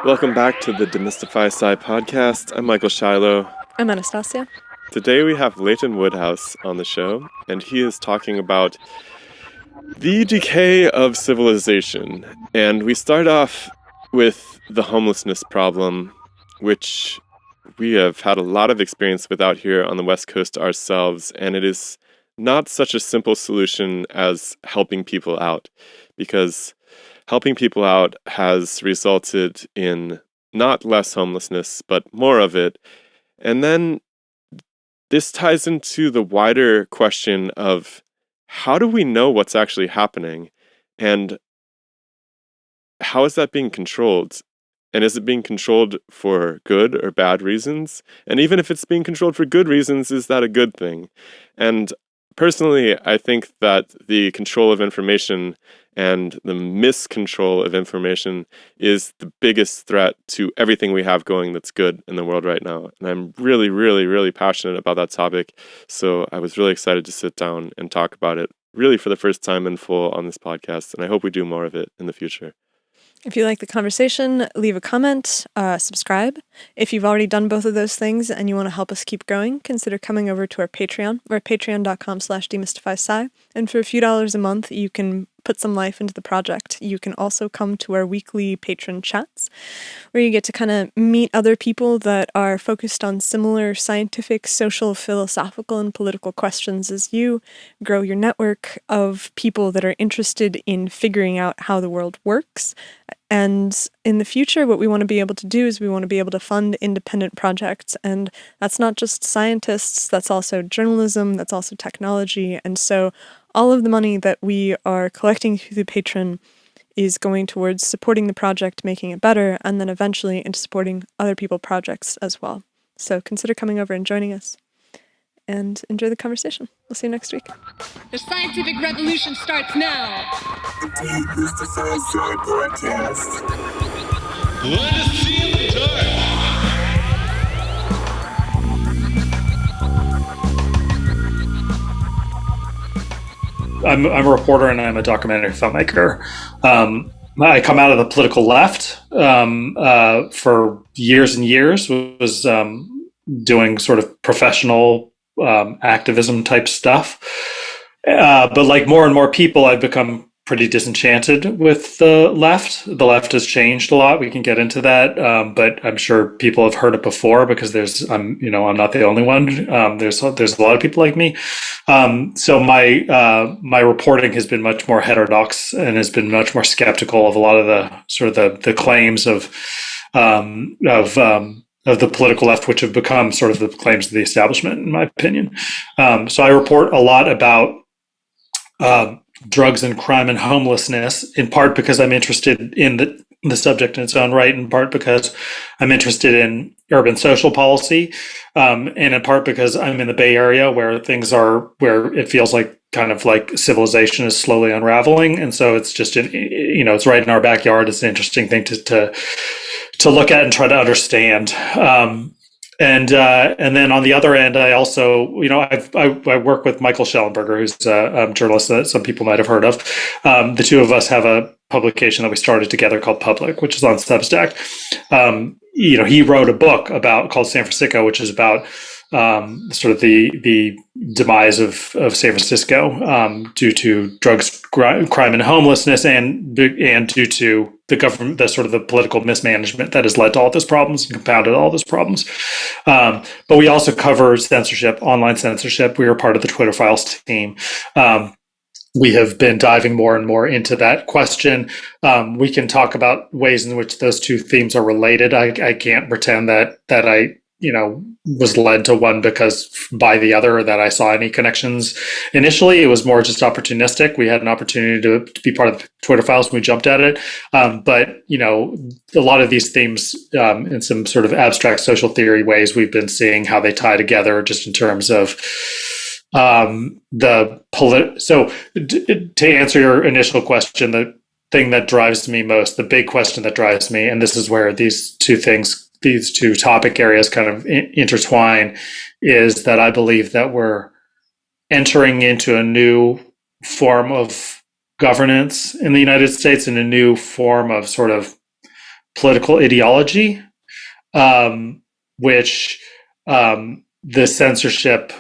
Welcome back to the Demystify Sci podcast. I'm Michael Shilo. I'm Anastasia. Today we have Leighton Woodhouse on the show, and he is talking about the decay of civilization. And we start off with the homelessness problem, which we have had a lot of experience with out here on the West Coast ourselves, and it is not such a simple solution as helping people out, because helping people out has resulted in not less homelessness, but more of it. And then this ties into the wider question of how do we know what's actually happening? And how is that being controlled? And is it being controlled for good or bad reasons? And even if it's being controlled for good reasons, is that a good thing? And personally, I think that the control of information and the miscontrol of information is the biggest threat to everything we have going that's good in the world right now. And I'm really, really, really passionate about that topic. So I was really excited to sit down and talk about it, really for the first time in full on this podcast. And I hope we do more of it in the future. If you like the conversation, leave a comment, subscribe. If you've already done both of those things and you want to help us keep going, consider coming over to our Patreon. We're at patreon.com/demystifysci. And for a few dollars a month, you can put some life into the project. You can also come to our weekly patron chats, where you get to kind of meet other people that are focused on similar scientific, social, philosophical, and political questions as you. Grow your network of people that are interested in figuring out how the world works. And in the future, what we want to be able to do is we want to be able to fund independent projects. And that's not just scientists, that's also journalism, that's also technology. And so all of the money that we are collecting through the Patreon is going towards supporting the project, making it better, and then eventually into supporting other people's projects as well. So consider coming over and joining us. And enjoy the conversation. We'll see you next week. The scientific revolution starts now. Demystify Sci podcast. Let us see in the dark. I'm a reporter and I'm a documentary filmmaker. I come out of the political left for years and years, was doing sort of professional activism type stuff. But like more and more people, I've become pretty disenchanted with the left. The left has changed a lot. We can get into that, but I'm sure people have heard it before because I'm not the only one. There's a lot of people like me. So my reporting has been much more heterodox and has been much more skeptical of a lot of the sort of the claims of the political left, which have become sort of the claims of the establishment, in my opinion. So I report a lot about drugs and crime and homelessness, in part because I'm interested in the subject in its own right, in part because I'm interested in urban social policy, and in part because I'm in the Bay Area where it feels like kind of like civilization is slowly unraveling. And so it's just, it's right in our backyard. It's an interesting thing to look at and try to understand. And then on the other end, I also, I work with Michael Schellenberger, who's a journalist that some people might have heard of. The two of us have a publication that we started together called Public, which is on Substack. He wrote a book called San Francisco, which is about sort of the demise of San Francisco due to drugs, crime, and homelessness, and due to the government, the sort of the political mismanagement that has led to all these problems and compounded all those problems. But we also cover censorship, online censorship. We are part of the Twitter Files team. We have been diving more and more into that question. We can talk about ways in which those two themes are related. I can't pretend that I was led to one by the other, or that I saw any connections initially. It was more just opportunistic. We had an opportunity to be part of the Twitter Files and we jumped at it. But a lot of these themes, in some sort of abstract social theory ways, we've been seeing how they tie together just in terms of So to answer your initial question, the thing that drives me most, the big question that drives me, and this is where these two topic areas kind of intertwine, is that I believe that we're entering into a new form of governance in the United States, and a new form of sort of political ideology, which the censorship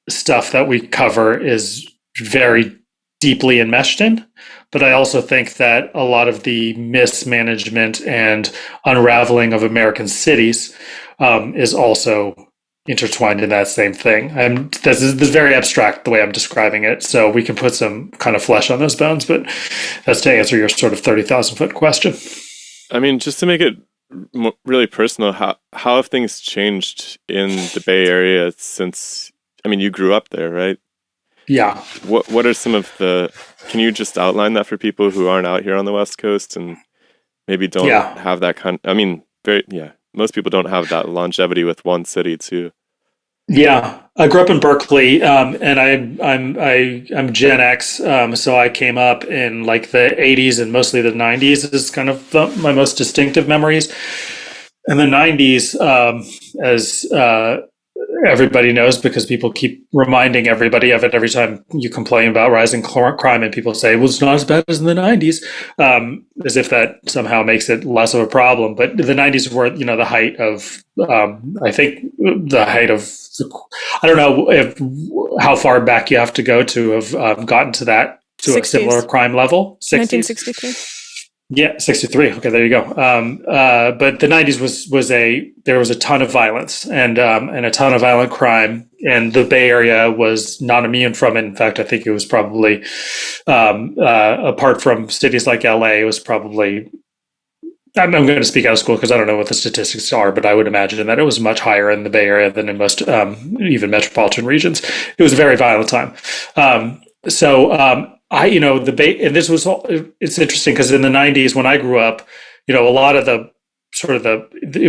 stuff that we cover is very deeply enmeshed in. But I also think that a lot of the mismanagement and unraveling of American cities is also intertwined in that same thing. This is very abstract the way I'm describing it, so we can put some kind of flesh on those bones, but that's to answer your sort of 30,000 foot question. I mean, just to make it really personal, how have things changed in the Bay Area since, I mean, you grew up there, right? Yeah. What are some of can you just outline that for people who aren't out here on the West Coast and maybe don't have that most people don't have that longevity with one city too. Yeah, I grew up in Berkeley, and I'm Gen X, so I came up in like the 80s and mostly the 90s is kind of my most distinctive memories. And the 90s, as everybody knows, because people keep reminding everybody of it every time you complain about rising crime, and people say, well, it's not as bad as in the 90s, as if that somehow makes it less of a problem. But the 90s were, the height of, I think the height of, I don't know how far back you have to go to have gotten to that, to 60s. A similar crime level. 60s? 1963. Yeah, 63. Okay, there you go. But the 90s there was a ton of violence and a ton of violent crime, and the Bay Area was not immune from it. In fact, I think it was probably, apart from cities like LA, it was probably, I'm going to speak out of school because I don't know what the statistics are, but I would imagine that it was much higher in the Bay Area than in most, even metropolitan regions. It was a very violent time. The Bay, and this was all, it's interesting because in the 90s when I grew up, a lot of it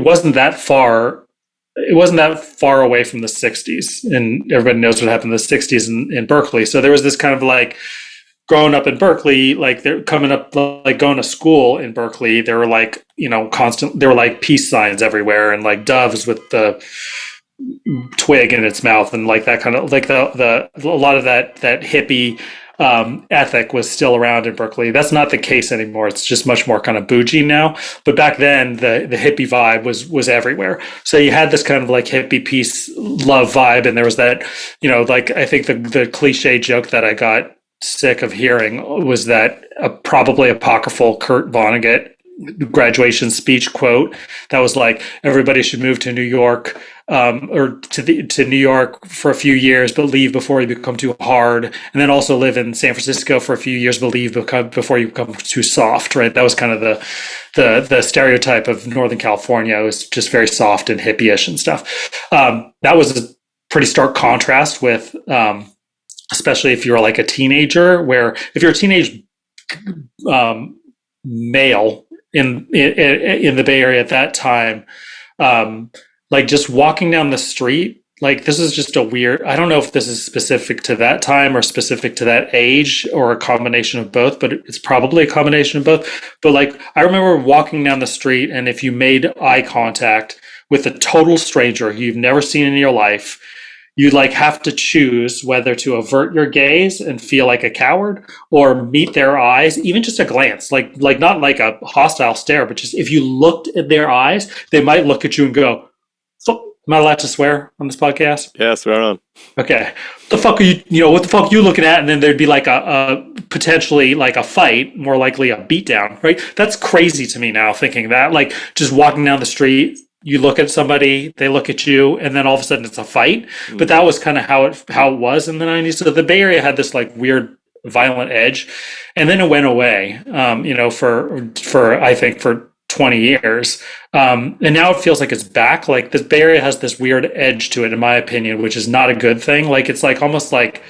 wasn't that far away from the 60s, and everybody knows what happened in the 60s in Berkeley. So there was this kind of like growing up in Berkeley, like they're coming up, like going to school in Berkeley, there were like, there were like peace signs everywhere and like doves with the twig in its mouth, and like that kind of like a lot of that hippie ethic was still around in Berkeley. That's not the case anymore. It's just much more kind of bougie now. But back then, the hippie vibe was everywhere. So you had this kind of like hippie peace love vibe, and there was that, like I think the cliche joke that I got sick of hearing was that a probably apocryphal Kurt Vonnegut graduation speech quote that was like, everybody should move to New York, or to New York for a few years, but leave before you become too hard, and then also live in San Francisco for a few years, but leave before you become too soft. Right? That was kind of the stereotype of Northern California. It was just very soft and hippie-ish and stuff. That was a pretty stark contrast with, especially if you're like a teenager, where if you're a teenage male in the Bay Area at that time, like just walking down the street, like this is just a weird, I don't know if this is specific to that time or specific to that age or a combination of both, but it's probably a combination of both. But like, I remember walking down the street, and if you made eye contact with a total stranger who you've never seen in your life, you'd like have to choose whether to avert your gaze and feel like a coward, or meet their eyes, even just a glance, like not like a hostile stare, but just if you looked at their eyes, they might look at you and go, am I allowed to swear on this podcast? Yeah, swear on. Okay. What the fuck are what the fuck are you looking at? And then there'd be like a potentially like a fight, more likely a beatdown, right? That's crazy to me now, thinking that, like just walking down the street, you look at somebody, they look at you, and then all of a sudden it's a fight. But that was kind of how it was in the 90s. So the Bay Area had this like weird violent edge, and then it went away, for I think for 20 years. And now it feels like it's back. Like the Bay Area has this weird edge to it, in my opinion, which is not a good thing. Like it's like almost like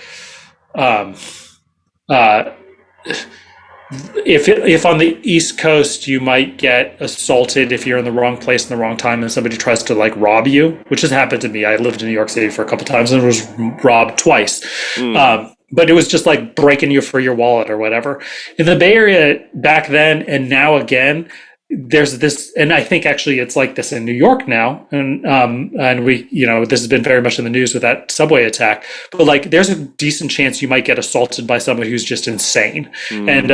if on the East Coast you might get assaulted if you're in the wrong place in the wrong time and somebody tries to like rob you, which has happened to me. I lived in New York City for a couple of times and was robbed twice. But it was just like breaking you for your wallet or whatever. In the Bay Area back then and now again, there's this, and I think actually it's like this in New York now, and we, this has been very much in the news with that subway attack. But like, there's a decent chance you might get assaulted by someone who's just insane, and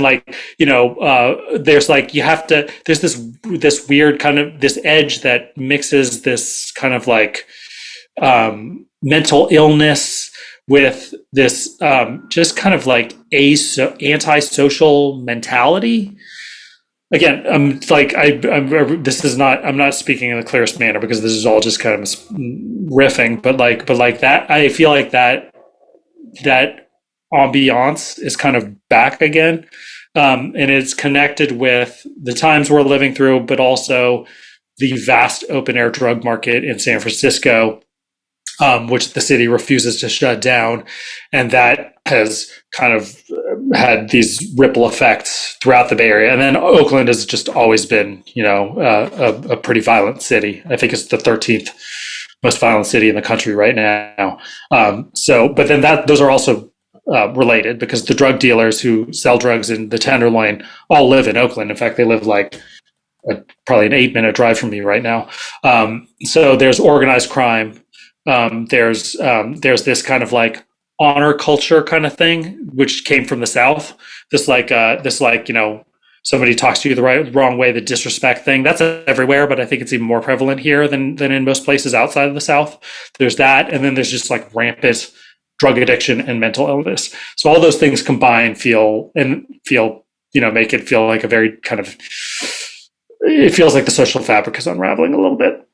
like, there's like there's this weird kind of this edge that mixes this kind of like mental illness with this just kind of like antisocial mentality. Again, I'm not speaking in the clearest manner because this is all just kind of riffing, but like that, I feel like that ambiance is kind of back again. And it's connected with the times we're living through, but also the vast open air drug market in San Francisco, which the city refuses to shut down. And that has kind of had these ripple effects throughout the Bay Area. And then Oakland has just always been, a pretty violent city. I think it's the 13th most violent city in the country right now. But then those are also related because the drug dealers who sell drugs in the Tenderloin all live in Oakland. In fact, they live like probably an 8-minute drive from me right now. So there's organized crime. There's this kind of like honor culture kind of thing, which came from the South. Somebody talks to you the wrong way, the disrespect thing. That's everywhere, but I think it's even more prevalent here than in most places outside of the South. There's that, and then there's just like rampant drug addiction and mental illness. So all those things combined make it feel like a very kind of. It feels like the social fabric is unraveling a little bit.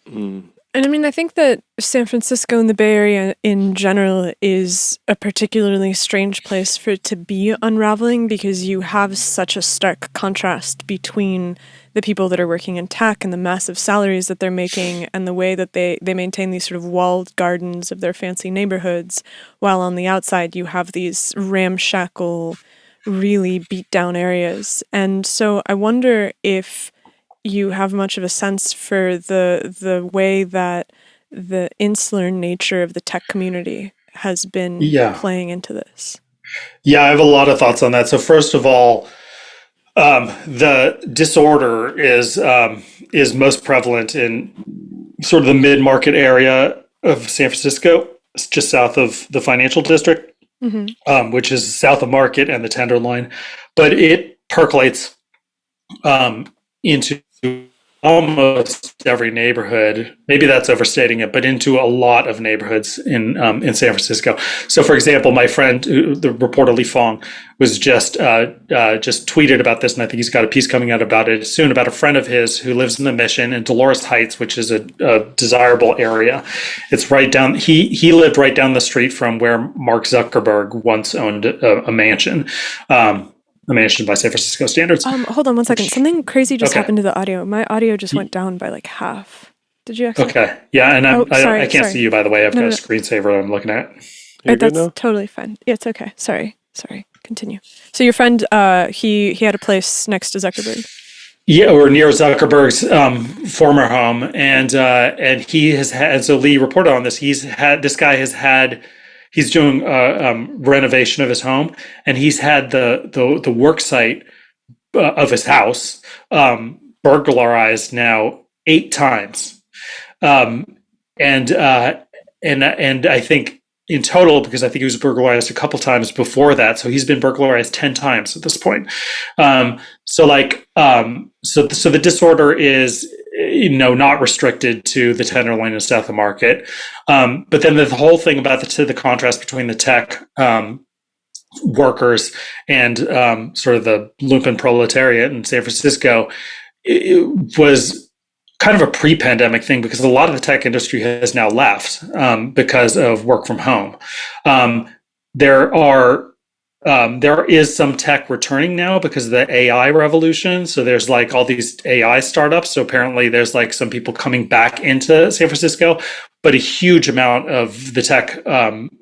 Mm. And I mean, I think that San Francisco and the Bay Area in general is a particularly strange place for it to be unraveling because you have such a stark contrast between the people that are working in tech and the massive salaries that they're making and the way that they maintain these sort of walled gardens of their fancy neighborhoods, while on the outside you have these ramshackle, really beat down areas. And so I wonder if you have much of a sense for the way that the insular nature of the tech community has been playing into this. Yeah, I have a lot of thoughts on that. So first of all, the disorder is most prevalent in sort of the mid-market area of San Francisco. It's just south of the financial district, which is south of Market and the Tenderloin, but it percolates into almost every neighborhood. Maybe that's overstating it, but into a lot of neighborhoods in San Francisco. So, for example, my friend, the reporter Li Fong, was just tweeted about this, and I think he's got a piece coming out about it soon, about a friend of his who lives in the Mission in Dolores Heights, which is a desirable area. It's right down. He lived right down the street from where Mark Zuckerberg once owned a mansion. A mansion by San Francisco standards. Hold on one second. Something crazy just happened to the audio. My audio just went down by like half. Did you actually? Okay. Yeah, and I can't see you, by the way. I've got a screensaver I'm looking at. That's totally fine. Yeah, it's okay. Sorry. Continue. So your friend, he had a place next to Zuckerberg. Yeah, or near Zuckerberg's former home, and he has had. So Lee reported on this. He's doing renovation of his home, and he's had the work site of his house burglarized now 8 times, and I think in total, because I think he was burglarized a couple times before that, so he's been burglarized 10 times at this point. So the disorder is not restricted to the Tenderloin and South of Market. But then the whole thing about the contrast between the tech workers and sort of the lumpen proletariat in San Francisco, it was kind of a pre-pandemic thing because a lot of the tech industry has now left because of work from home. There is some tech returning now because of the AI revolution. So there's like all these AI startups. So apparently there's like some people coming back into San Francisco, but a huge amount of the tech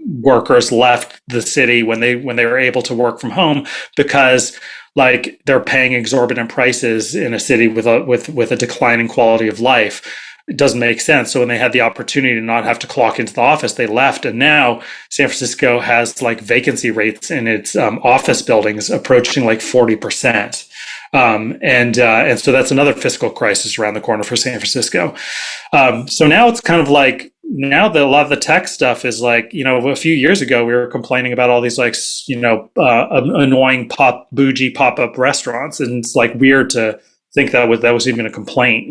workers left the city when they were able to work from home because like they're paying exorbitant prices in a city with a declining quality of life. It doesn't make sense. So when they had the opportunity to not have to clock into the office, they left. And now San Francisco has like vacancy rates in its office buildings approaching like 40%. And so that's another fiscal crisis around the corner for San Francisco. So now it's kind of like, now that a lot of the tech stuff is like, a few years ago we were complaining about all these like, annoying bougie pop-up restaurants, and it's like weird to think that was even a complaint,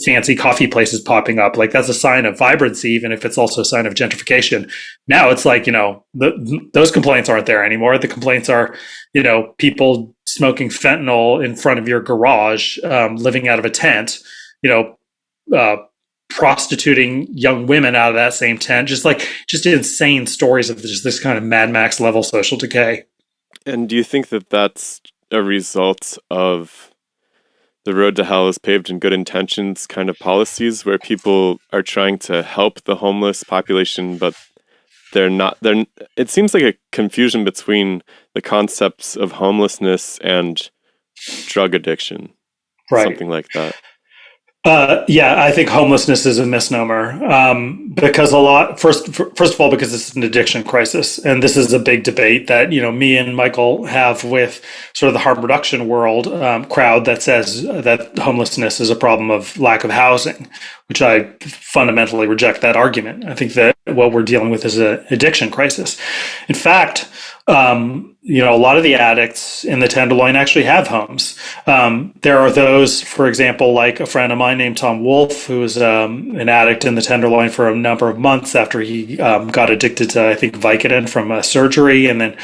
fancy coffee places popping up. Like that's a sign of vibrancy, even if it's also a sign of gentrification. Now it's like, those complaints aren't there anymore. The complaints are, people smoking fentanyl in front of your garage, living out of a tent, prostituting young women out of that same tent, just insane stories of just this kind of Mad Max level social decay. And do you think that that's a result of the road to hell is paved in good intentions kind of policies, where people are trying to help the homeless population, but it seems like a confusion between the concepts of homelessness and drug addiction, right? Something like that. I think homelessness is a misnomer, because first of all, because it's an addiction crisis. And this is a big debate that, me and Michael have with sort of the harm reduction world crowd that says that homelessness is a problem of lack of housing, which I fundamentally reject that argument. I think that what we're dealing with is an addiction crisis. In fact, a lot of the addicts in the Tenderloin actually have homes. There are those, for example, like a friend of mine named Tom Wolfe, who was an addict in the Tenderloin for a number of months after he got addicted to, I think, Vicodin from a surgery, and then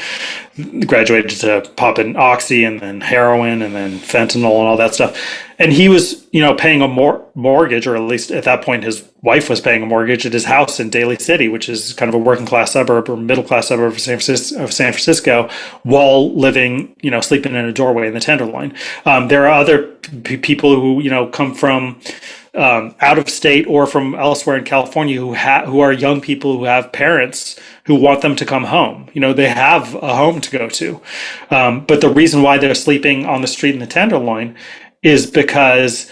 graduated to popping oxy and then heroin and then fentanyl and all that stuff. And he was, paying a mortgage, or at least at that point, his wife was paying a mortgage at his house in Daly City, which is kind of a working class suburb or middle class suburb of San Francisco, while living, sleeping in a doorway in the Tenderloin. There are other people who, come from out of state or from elsewhere in California who are young people who have parents who want them to come home. They have a home to go to. But the reason why they're sleeping on the street in the Tenderloin is because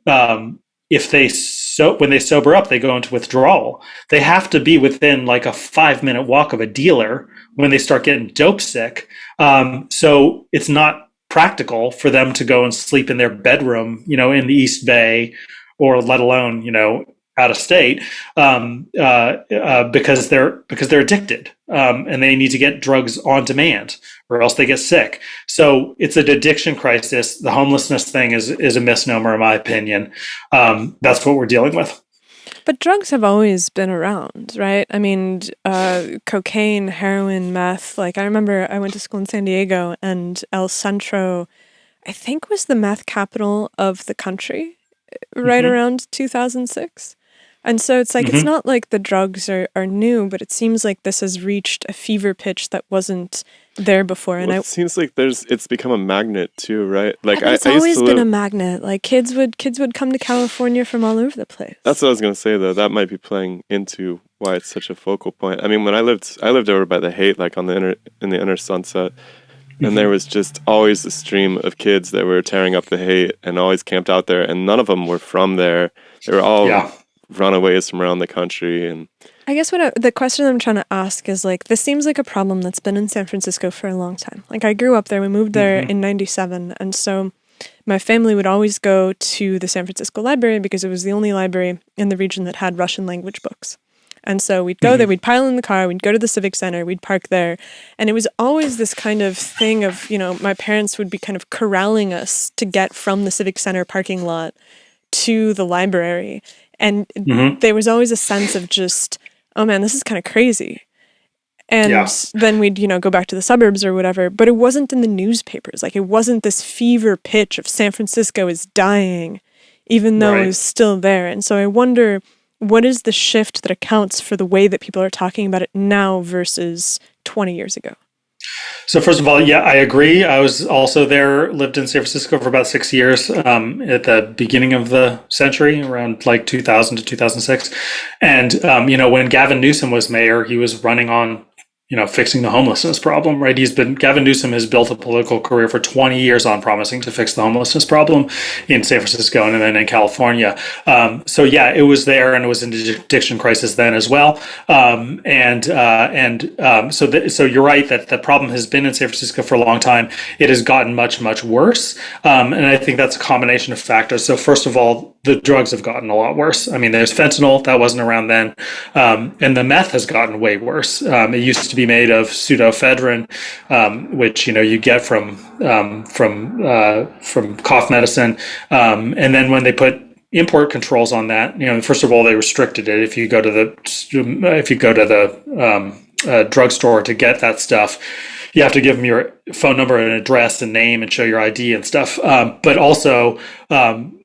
when they sober up, they go into withdrawal. They have to be within like a 5-minute walk of a dealer when they start getting dope sick. So it's not practical for them to go and sleep in their bedroom, in the East Bay, or let alone, out of state, because they're addicted, and they need to get drugs on demand, or else they get sick. So it's an addiction crisis. The homelessness thing is a misnomer, in my opinion. That's what we're dealing with. But drugs have always been around, right? I mean, cocaine, heroin, meth. Like, I remember I went to school in San Diego, and El Centro, I think, was the meth capital of the country right around 2006. And so it's like, it's not like the drugs are new, but it seems like this has reached a fever pitch that wasn't there before. And it seems like it's become a magnet too, right? Like it's always been a magnet. Like kids would come to California from all over the place. That's what I was gonna say though. That might be playing into why it's such a focal point. I mean, when I lived over by the Haight, like in the inner Sunset, and there was just always a stream of kids that were tearing up the Haight and always camped out there, and none of them were from there. They were all runaways from around the country. And I guess the question I'm trying to ask is, like, this seems like a problem that's been in San Francisco for a long time. Like, I grew up there. We moved there in 97, and so my family would always go to the San Francisco Library because it was the only library in the region that had Russian language books. And so we'd go there, we'd pile in the car, we'd go to the Civic Center, we'd park there. And it was always this kind of thing of, my parents would be kind of corralling us to get from the Civic Center parking lot to the library. And there was always a sense of just, oh man, this is kind of crazy. And then we'd, go back to the suburbs or whatever, but it wasn't in the newspapers. Like, it wasn't this fever pitch of San Francisco is dying, even though it was still there. And so I wonder, what is the shift that accounts for the way that people are talking about it now versus 20 years ago? So first of all, I agree. I was also there, lived in San Francisco for about 6 years at the beginning of the century, around like 2000 to 2006. And, when Gavin Newsom was mayor, he was running on, fixing the homelessness problem, right? Gavin Newsom has built a political career for 20 years on promising to fix the homelessness problem in San Francisco and then in California. So yeah, it was there, and it was an addiction crisis then as well. So you're right that the problem has been in San Francisco for a long time. It has gotten much, much worse. And I think that's a combination of factors. So first of all, the drugs have gotten a lot worse. I mean, there's fentanyl that wasn't around then, and the meth has gotten way worse. It used to be made of pseudoephedrine, which you get from cough medicine, and then when they put import controls on that, first of all, they restricted it. If you go to the drugstore to get that stuff, you have to give them your phone number and address and name and show your ID and stuff. But also,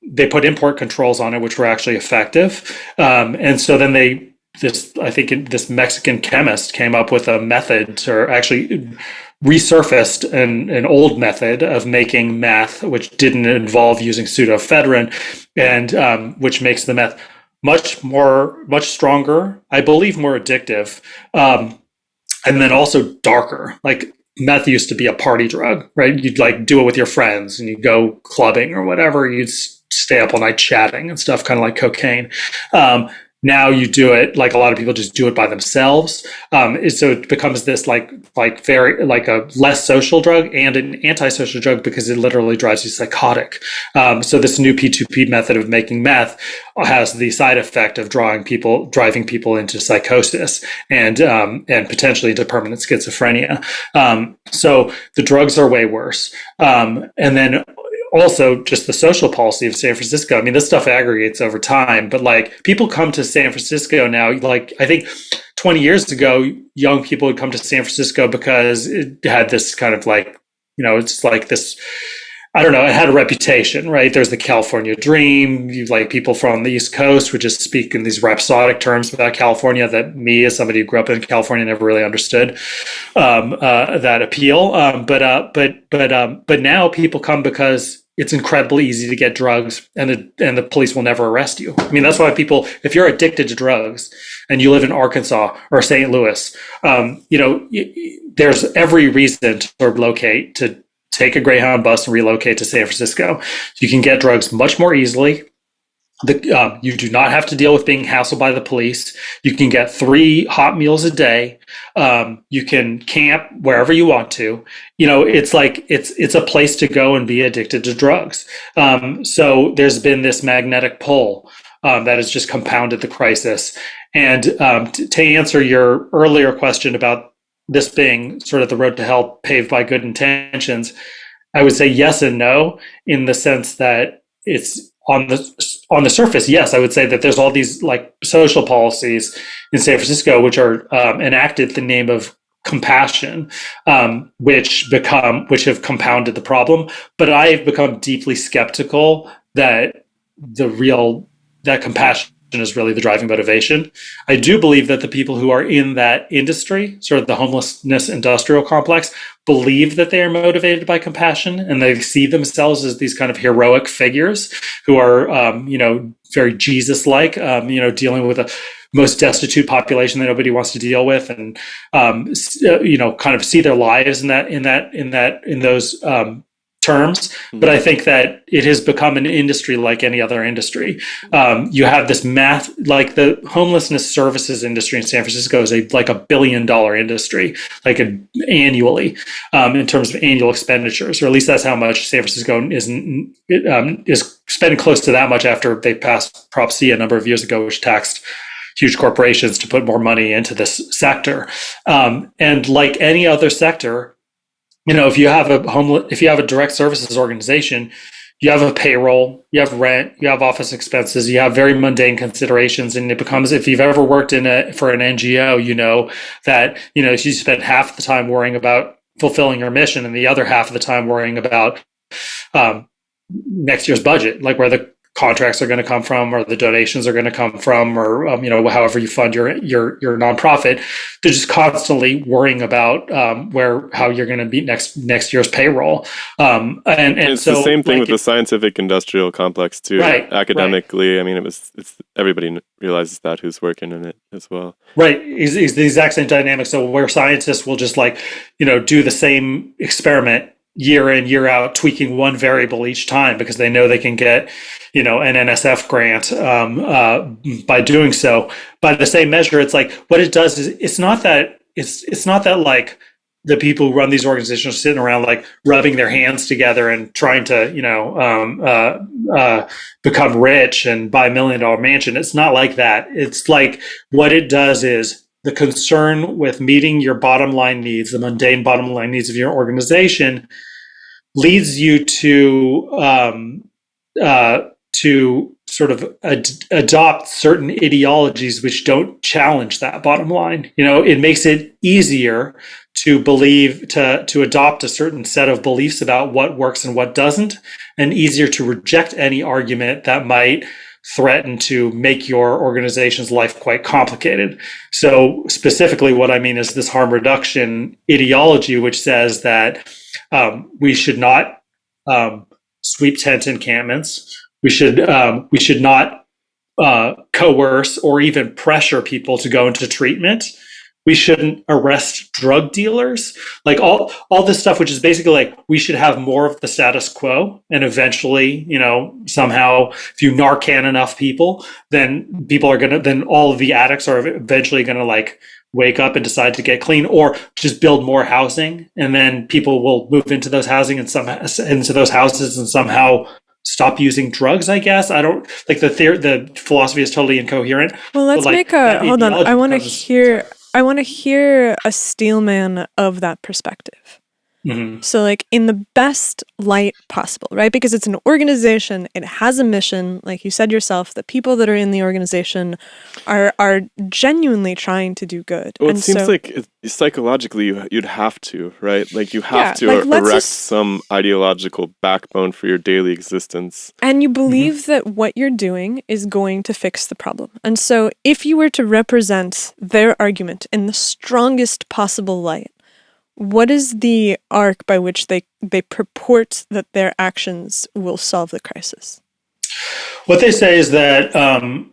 they put import controls on it, which were actually effective. And so then this Mexican chemist came up with a method, or actually resurfaced an old method of making meth, which didn't involve using pseudoephedrine, and which makes the meth much stronger, I believe more addictive, and then also darker. Like, meth used to be a party drug, right? You'd do it with your friends and you'd go clubbing or whatever. You'd stay up all night chatting and stuff, kind of like cocaine. Now you do it, like a lot of people just do it by themselves. So it becomes this very a less social drug and an antisocial drug, because it literally drives you psychotic. So this new P2P method of making meth has the side effect of driving people into psychosis and potentially into permanent schizophrenia. So the drugs are way worse. And then also just the social policy of San Francisco. I mean, this stuff aggregates over time, but people come to San Francisco now. I think 20 years ago, young people would come to San Francisco because it had this kind of it's like this, I don't know, it had a reputation, right? There's the California dream. People from the East Coast would just speak in these rhapsodic terms about California that me, as somebody who grew up in California, never really understood that appeal. But now people come because it's incredibly easy to get drugs, and the police will never arrest you. I mean, that's why people, if you're addicted to drugs and you live in Arkansas or St. Louis, there's every reason to take a Greyhound bus and relocate to San Francisco. You can get drugs much more easily. You do not have to deal with being hassled by the police. You can get 3 hot meals a day. You can camp wherever you want to. It's a place to go and be addicted to drugs. So there's been this magnetic pull that has just compounded the crisis. And to answer your earlier question about this being sort of the road to hell paved by good intentions, I would say yes and no, in the sense that it's on the surface. Yes, I would say that there's all these social policies in San Francisco which are enacted in the name of compassion, which have compounded the problem. But I've become deeply skeptical that that compassion is really the driving motivation. I do believe that the people who are in that industry, sort of the homelessness industrial complex, believe that they are motivated by compassion, and they see themselves as these kind of heroic figures who are, very Jesus-like, dealing with a most destitute population that nobody wants to deal with, and kind of see their lives in those terms. But I think that it has become an industry like any other industry. You have this the homelessness services industry in San Francisco is a $1 billion industry, annually, in terms of annual expenditures, or at least that's how much San Francisco is spending, close to that much after they passed Prop C a number of years ago, which taxed huge corporations to put more money into this sector. And like any other sector, if you have a direct services organization, you have a payroll, you have rent, you have office expenses, you have very mundane considerations, and it becomes, if you've ever worked for an NGO, you know that you spend half the time worrying about fulfilling your mission, and the other half of the time worrying about next year's budget, where the contracts are going to come from, or the donations are going to come from, or however you fund your nonprofit. They're just constantly worrying about how you're going to beat next year's payroll. And it's so the same thing with the scientific industrial complex too. Right, academically, right. I mean, it's everybody realizes that who's working in it as well. Right, it's the exact same dynamic. So where scientists will just do the same experiment year in, year out, tweaking one variable each time because they know they can get, an NSF grant by doing so. By the same measure, it's like what it does is it's not that like the people who run these organizations are sitting around like rubbing their hands together and trying to, become rich and buy $1 million mansion. It's not like that. It's like what it does is the concern with meeting your bottom line needs, the mundane bottom line needs of your organization, leads you to sort of adopt certain ideologies which don't challenge that bottom line. It makes it easier to believe, to adopt a certain set of beliefs about what works and what doesn't, and easier to reject any argument that might threaten to make your organization's life quite complicated. So specifically what I mean is this harm reduction ideology, which says that we should not sweep tent encampments. We should not coerce or even pressure people to go into treatment. We shouldn't arrest drug dealers. Like all this stuff, which is basically like we should have more of the status quo, and eventually, somehow if you Narcan enough people, then all of the addicts are eventually gonna like wake up and decide to get clean, or just build more housing, and then people will move into those housing and into those houses and somehow stop using drugs. I guess I don't like the philosophy is totally incoherent. Well, let's make hold on. I want to hear a steelman of that perspective. Mm-hmm. So like in the best light possible, right? Because it's an organization, it has a mission, like you said yourself, the people that are in the organization are genuinely trying to do good. Well, it seems like psychologically you'd have to, right? Like you have to erect some ideological backbone for your daily existence. And you believe that what you're doing is going to fix the problem. And so if you were to represent their argument in the strongest possible light, what is the arc by which they purport that their actions will solve the crisis? What they say is that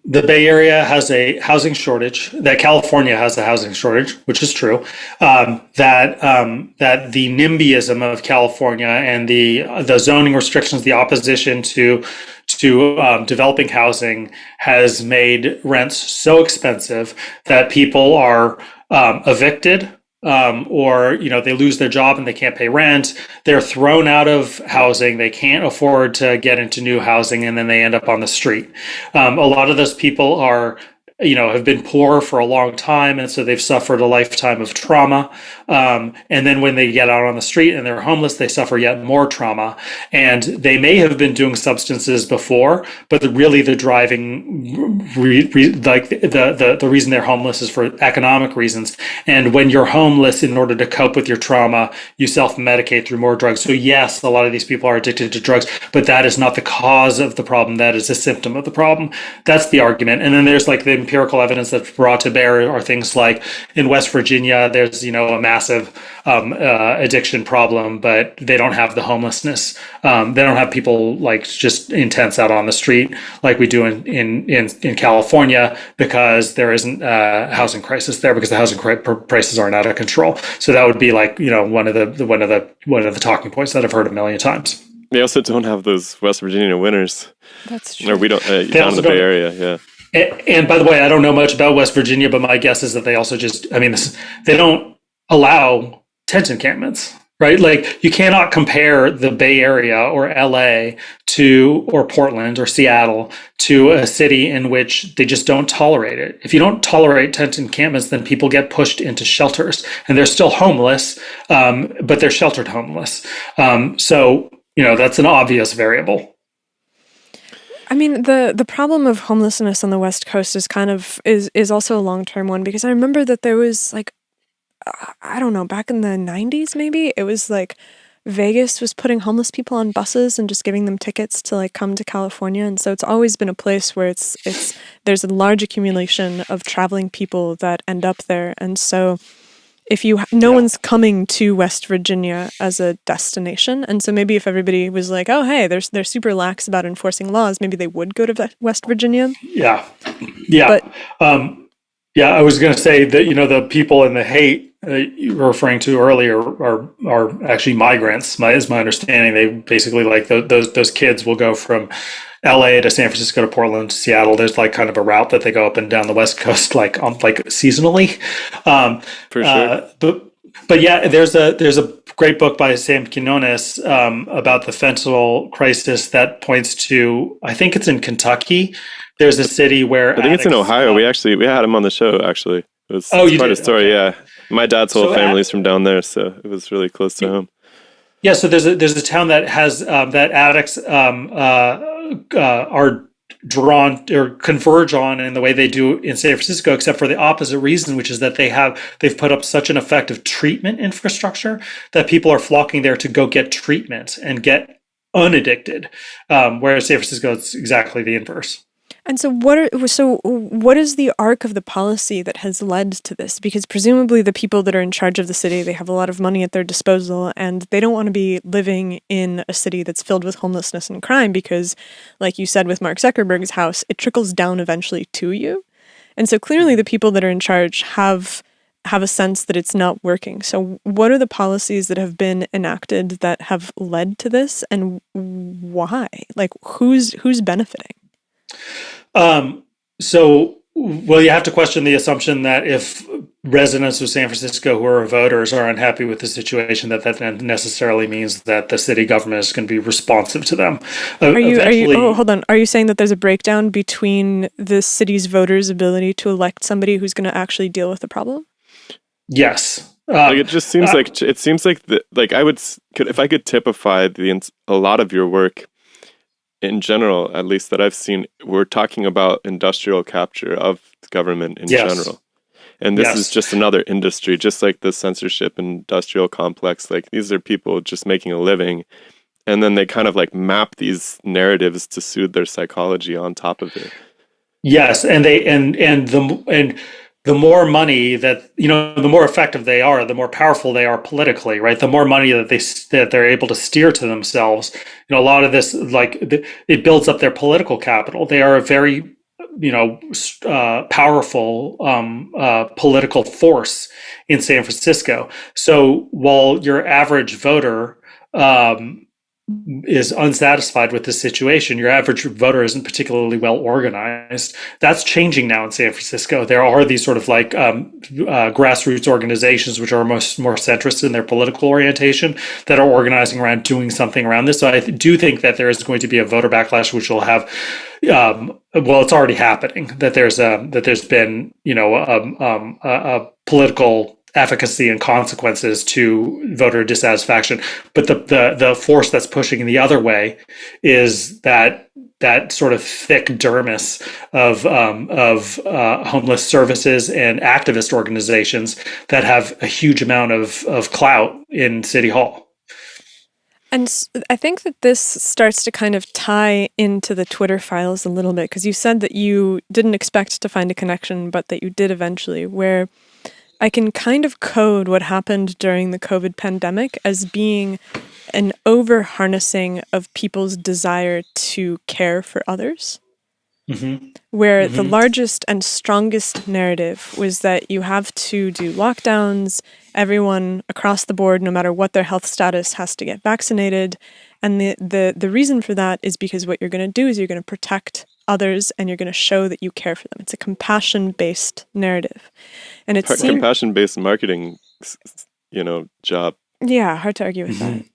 the Bay Area has a housing shortage, that California has a housing shortage, which is true, that the NIMBYism of California and the zoning restrictions, the opposition to developing housing has made rents so expensive that people are evicted, or they lose their job and they can't pay rent. They're thrown out of housing. They can't afford to get into new housing, and then they end up on the street. A lot of those people are have been poor for a long time, and so they've suffered a lifetime of trauma. And then when they get out on the street and they're homeless, they suffer yet more trauma. And they may have been doing substances before, but the driving, the reason they're homeless is for economic reasons. And when you're homeless, in order to cope with your trauma, you self-medicate through more drugs. So yes, a lot of these people are addicted to drugs, but that is not the cause of the problem. That is a symptom of the problem. That's the argument. And then there's like the empirical evidence that's brought to bear are things like in West Virginia, there's a massive addiction problem, but they don't have the homelessness. They don't have people like just in tents out on the street like we do in California, because there isn't a housing crisis there, because the housing prices aren't out of control. So that would be like one of the talking points that I've heard a million times. They also don't have those West Virginia winters. That's true. Or we don't down in the Bay Area, yeah. And by the way, I don't know much about West Virginia, but my guess is that they also they don't allow tent encampments, right? Like you cannot compare the Bay Area or LA or Portland or Seattle to a city in which they just don't tolerate it. If you don't tolerate tent encampments, then people get pushed into shelters, and they're still homeless, but they're sheltered homeless. So that's an obvious variable. I mean, the problem of homelessness on the West Coast is also a long-term one, because I remember that there was like, I don't know, back in the 90s maybe, it was like Vegas was putting homeless people on buses and just giving them tickets to like come to California. And so it's always been a place where there's a large accumulation of traveling people that end up there. And so if no one's coming to West Virginia as a destination, and so maybe if everybody was like, oh hey, they're super lax about enforcing laws, maybe they would go to West Virginia. Yeah. But I was going to say that the people in the hate you were referring to earlier are actually migrants. Is my understanding. They basically like those kids will go from LA to San Francisco to Portland to Seattle. There's like kind of a route that they go up and down the West Coast like seasonally. For sure. But yeah, there's a great book by Sam Quinones about the fentanyl crisis that points to, I think it's in Kentucky. There's a city where I think it's in Ohio. We had him on the show. Actually, it's quite a story. Okay. Yeah, my dad's whole family's from down there, so it was really close to home. Yeah, so there's a town that has that addicts are drawn or converge on in the way they do in San Francisco, except for the opposite reason, which is that they've put up such an effective treatment infrastructure that people are flocking there to go get treatment and get unaddicted, whereas San Francisco it's exactly the inverse. And so what is the arc of the policy that has led to this? Because presumably the people that are in charge of the city, they have a lot of money at their disposal, and they don't want to be living in a city that's filled with homelessness and crime because, like you said with Mark Zuckerberg's house, it trickles down eventually to you. And so clearly the people that are in charge have a sense that it's not working. So what are the policies that have been enacted that have led to this, and why? Like who's benefiting? You have to question the assumption that if residents of San Francisco who are voters are unhappy with the situation, that necessarily means that the city government is going to be responsive to them. Hold on. Are you saying that there's a breakdown between the city's voters' ability to elect somebody who's going to actually deal with the problem? Yes. It just seems if I could typify a lot of your work in general, at least that I've seen, we're talking about industrial capture of government in general. And this is just another industry, just like the censorship industrial complex. Like these are people just making a living. And then they kind of like map these narratives to soothe their psychology on top of it. Yes. And the more money that, the more effective they are, the more powerful they are politically, right? The more money that they're able to steer to themselves. A lot of this, it builds up their political capital. They are a very, powerful political force in San Francisco. So while your average voter is unsatisfied with the situation, your average voter isn't particularly well organized. That's changing now in San Francisco. There are these sort of grassroots organizations which are more centrist in their political orientation that are organizing around doing something around this. So I do think that there is going to be a voter backlash, which will have, it's already happening. That there's been a political efficacy and consequences to voter dissatisfaction, but the force that's pushing the other way is that sort of thick dermis of homeless services and activist organizations that have a huge amount of clout in City Hall. And I think that this starts to kind of tie into the Twitter files a little bit, because you said that you didn't expect to find a connection, but that you did eventually, where I can kind of code what happened during the COVID pandemic as being an over-harnessing of people's desire to care for others. Mm-hmm. Where the largest and strongest narrative was that you have to do lockdowns, everyone across the board, no matter what their health status, has to get vaccinated. And the reason for that is because what you're going to do is you're going to protect others and you're going to show that you care for them. It's a compassion-based narrative. And it's compassion-based marketing, job. Yeah, hard to argue with that.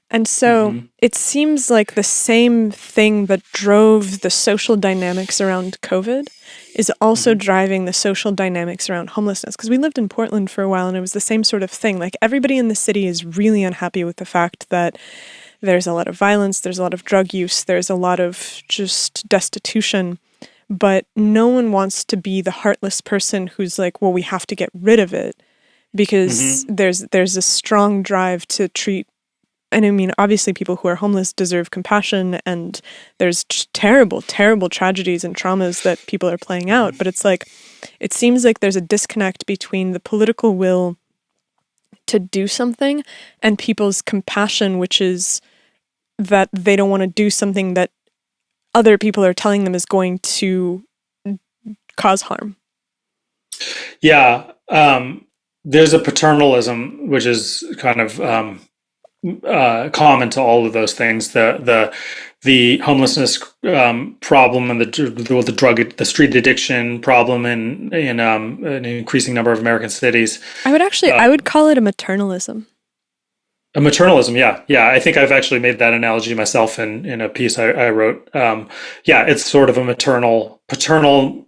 And so it seems like the same thing that drove the social dynamics around COVID is also driving the social dynamics around homelessness. Because we lived in Portland for a while and it was the same sort of thing. Like everybody in the city is really unhappy with the fact that there's a lot of violence, there's a lot of drug use, there's a lot of just destitution. But no one wants to be the heartless person who's like, well, we have to get rid of it. Because there's a strong drive to treat and I mean, obviously people who are homeless deserve compassion, and there's terrible, terrible tragedies and traumas that people are playing out. But it's like, it seems like there's a disconnect between the political will to do something and people's compassion, which is that they don't want to do something that other people are telling them is going to cause harm. Yeah. There's a paternalism, which is kind of common to all of those things. The homelessness problem and the street addiction problem in an increasing number of American cities. I would call it a maternalism. A maternalism, yeah. I think I've actually made that analogy myself in a piece I wrote. It's sort of a paternalism.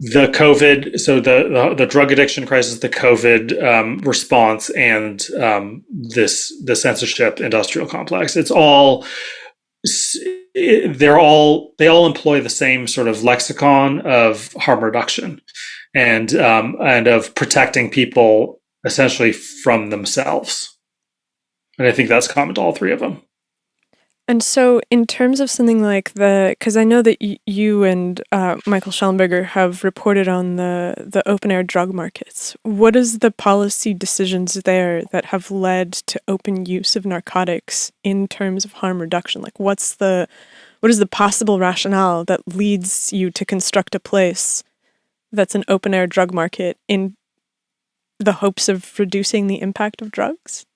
The COVID, so the drug addiction crisis, the COVID response, and the censorship industrial complex. It's all they all employ the same sort of lexicon of harm reduction and of protecting people essentially from themselves. And I think that's common to all three of them. And so in terms of something like because I know that you and Michael Schellenberger have reported on the open-air drug markets. What is the policy decisions there that have led to open use of narcotics in terms of harm reduction? Like, what is the possible rationale that leads you to construct a place that's an open-air drug market in the hopes of reducing the impact of drugs?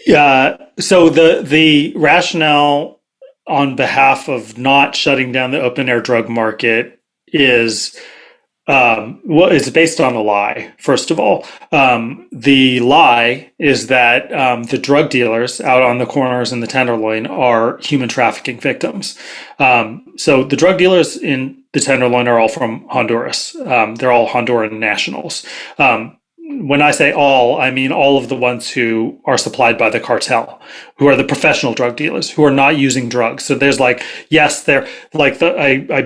Yeah. So the rationale on behalf of not shutting down the open air drug market is it's based on a lie. First of all, the lie is that the drug dealers out on the corners in the Tenderloin are human trafficking victims. So the drug dealers in the Tenderloin are all from Honduras. They're all Honduran nationals. When I say all, I mean all of the ones who are supplied by the cartel, who are the professional drug dealers, who are not using drugs. So there's I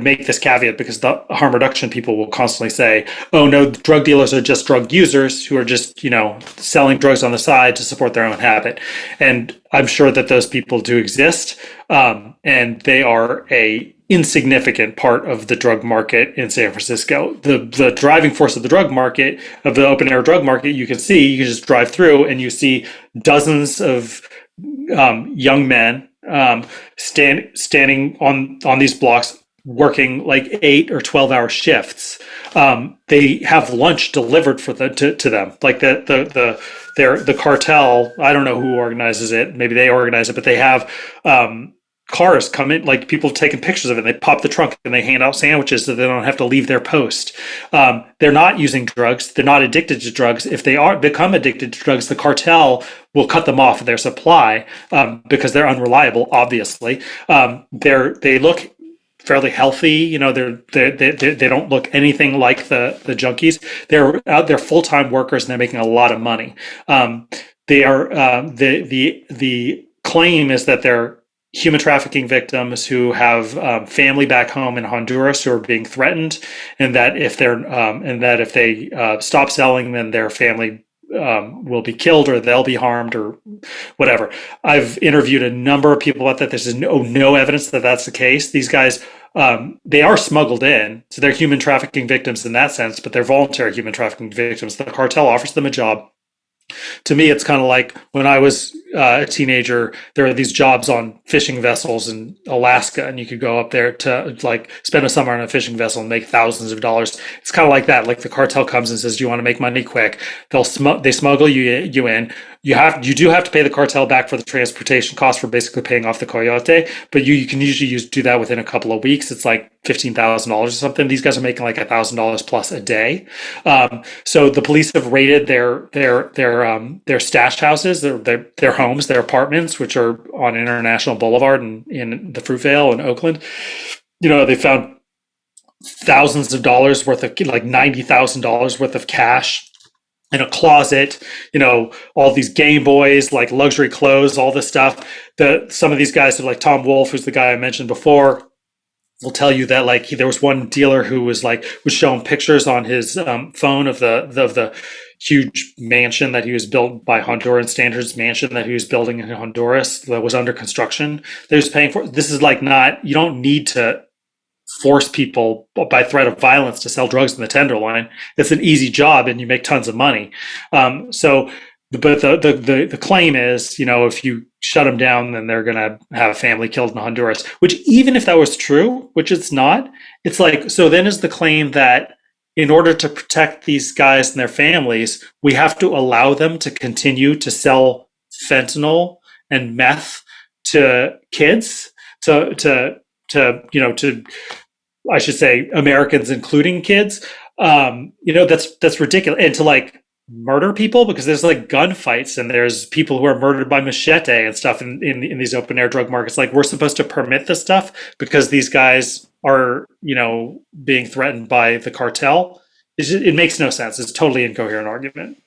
make this caveat because the harm reduction people will constantly say, oh no, drug dealers are just drug users who are just, selling drugs on the side to support their own habit. And I'm sure that those people do exist. And they are a insignificant part of the drug market in San Francisco. The driving force of the drug market, of the open air drug market, you can just drive through and you see dozens of young men standing on these blocks working 8 or 12-hour shifts. They have lunch delivered to them. The cartel, I don't know who organizes it, maybe they organize it, but they have cars come in, people taking pictures of it, and they pop the trunk and they hand out sandwiches so they don't have to leave their post. They're not using drugs. They're not addicted to drugs. If they become addicted to drugs, the cartel will cut them off of their supply because they're unreliable, obviously. They look fairly healthy. They don't look anything like the junkies. They're out there full-time workers and they're making a lot of money. They are the claim is that they're human trafficking victims who have family back home in Honduras who are being threatened, and that if they stop selling, then their family will be killed or they'll be harmed or whatever. I've interviewed a number of people about that. There's no evidence that that's the case. These guys, they are smuggled in, so they're human trafficking victims in that sense, but they're voluntary human trafficking victims. The cartel offers them a job. To me, it's kind of like when I was a teenager, there were these jobs on fishing vessels in Alaska, and you could go up there to spend a summer on a fishing vessel and make thousands of dollars. It's kind of like that. Like the cartel comes and says, "Do you want to make money quick?" They smuggle you in. You do have to pay the cartel back for the transportation cost for basically paying off the coyote, but you can usually do that within a couple of weeks. It's like $15,000 or something. These guys are making like $1,000 plus a day. So the police have raided their stash houses, their homes, their apartments, which are on International Boulevard in the Fruitvale in Oakland. They found thousands of dollars worth of $90,000 worth of cash in a closet, all these Game Boys, luxury clothes, all this stuff. Some of these guys are like Tom Wolfe, who's the guy I mentioned before. will tell you that like there was one dealer who was showing pictures on his phone of the huge mansion that he was built by Honduran standards, mansion that he was building in Honduras that was under construction. That he was paying for. This is like not, you don't need to force people by threat of violence to sell drugs in the Tenderloin. It's an easy job and you make tons of money. But the claim is, if you shut them down, then they're going to have a family killed in Honduras, which even if that was true, which it's not, it's like, so then is the claim that in order to protect these guys and their families, we have to allow them to continue to sell fentanyl and meth to kids, to I should say Americans, including kids. That's ridiculous. And to like murder people, because there's like gunfights and there's people who are murdered by machete and stuff in these open air drug markets. Like, we're supposed to permit this stuff because these guys are, being threatened by the cartel. It makes no sense. It's a totally incoherent argument.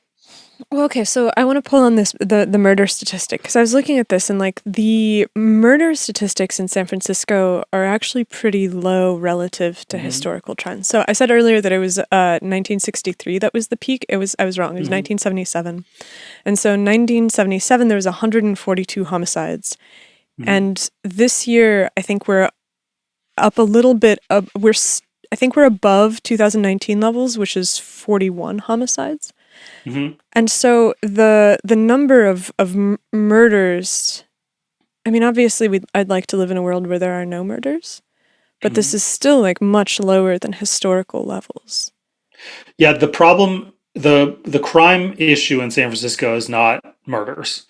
Well, okay, so I want to pull on the murder statistic, because I was looking at this and like the murder statistics in San Francisco are actually pretty low relative to historical trends. So I said earlier that it was 1963 that was the peak. I was wrong. It was 1977. And so in 1977 there was 142 homicides. And this year I think we're up a little bit. I think we're above 2019 levels, which is 41 homicides. And so the number of murders, I mean, obviously I'd like to live in a world where there are no murders, but this is still like much lower than historical levels. Yeah, the problem, the crime issue in San Francisco is not murders.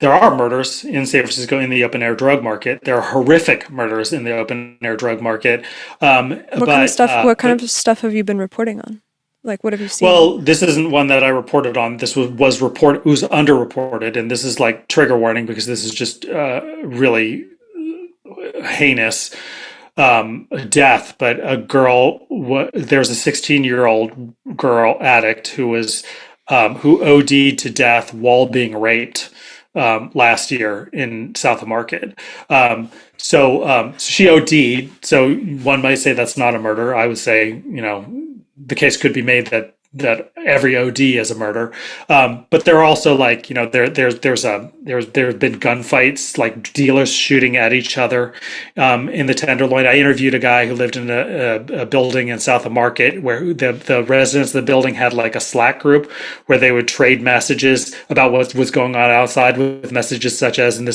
There are murders in San Francisco in the open air drug market. There are horrific murders in the open air drug market. What kind of stuff have you been reporting on? Like, what have you seen? Well, this isn't one that I reported on. This was underreported, and this is like trigger warning because this is just really heinous death. But a girl, there's a 16-year-old girl addict who OD'd to death while being raped last year in South of Market. So she OD'd. So one might say that's not a murder. I would say, the case could be made that every OD is a murder. But there are also like, there have been gunfights, like dealers shooting at each other in the Tenderloin. I interviewed a guy who lived in a building in South of Market where the residents of the building had like a Slack group where they would trade messages about what was going on outside, with messages such as, and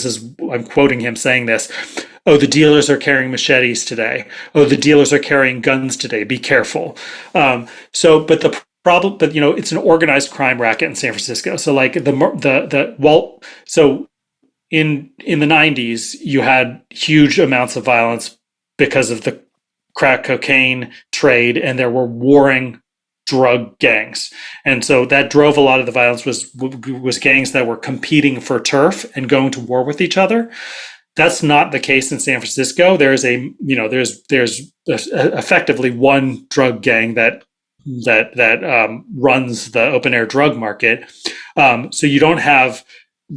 I'm quoting him saying this: "Oh, the dealers are carrying machetes today. Oh, the dealers are carrying guns today. Be careful." But the problem, it's an organized crime racket in San Francisco. So like so in the 90s, you had huge amounts of violence because of the crack cocaine trade, and there were warring drug gangs. And so that drove a lot of the violence was gangs that were competing for turf and going to war with each other. That's not the case in San Francisco. There's effectively one drug gang that runs the open air drug market. So you don't have,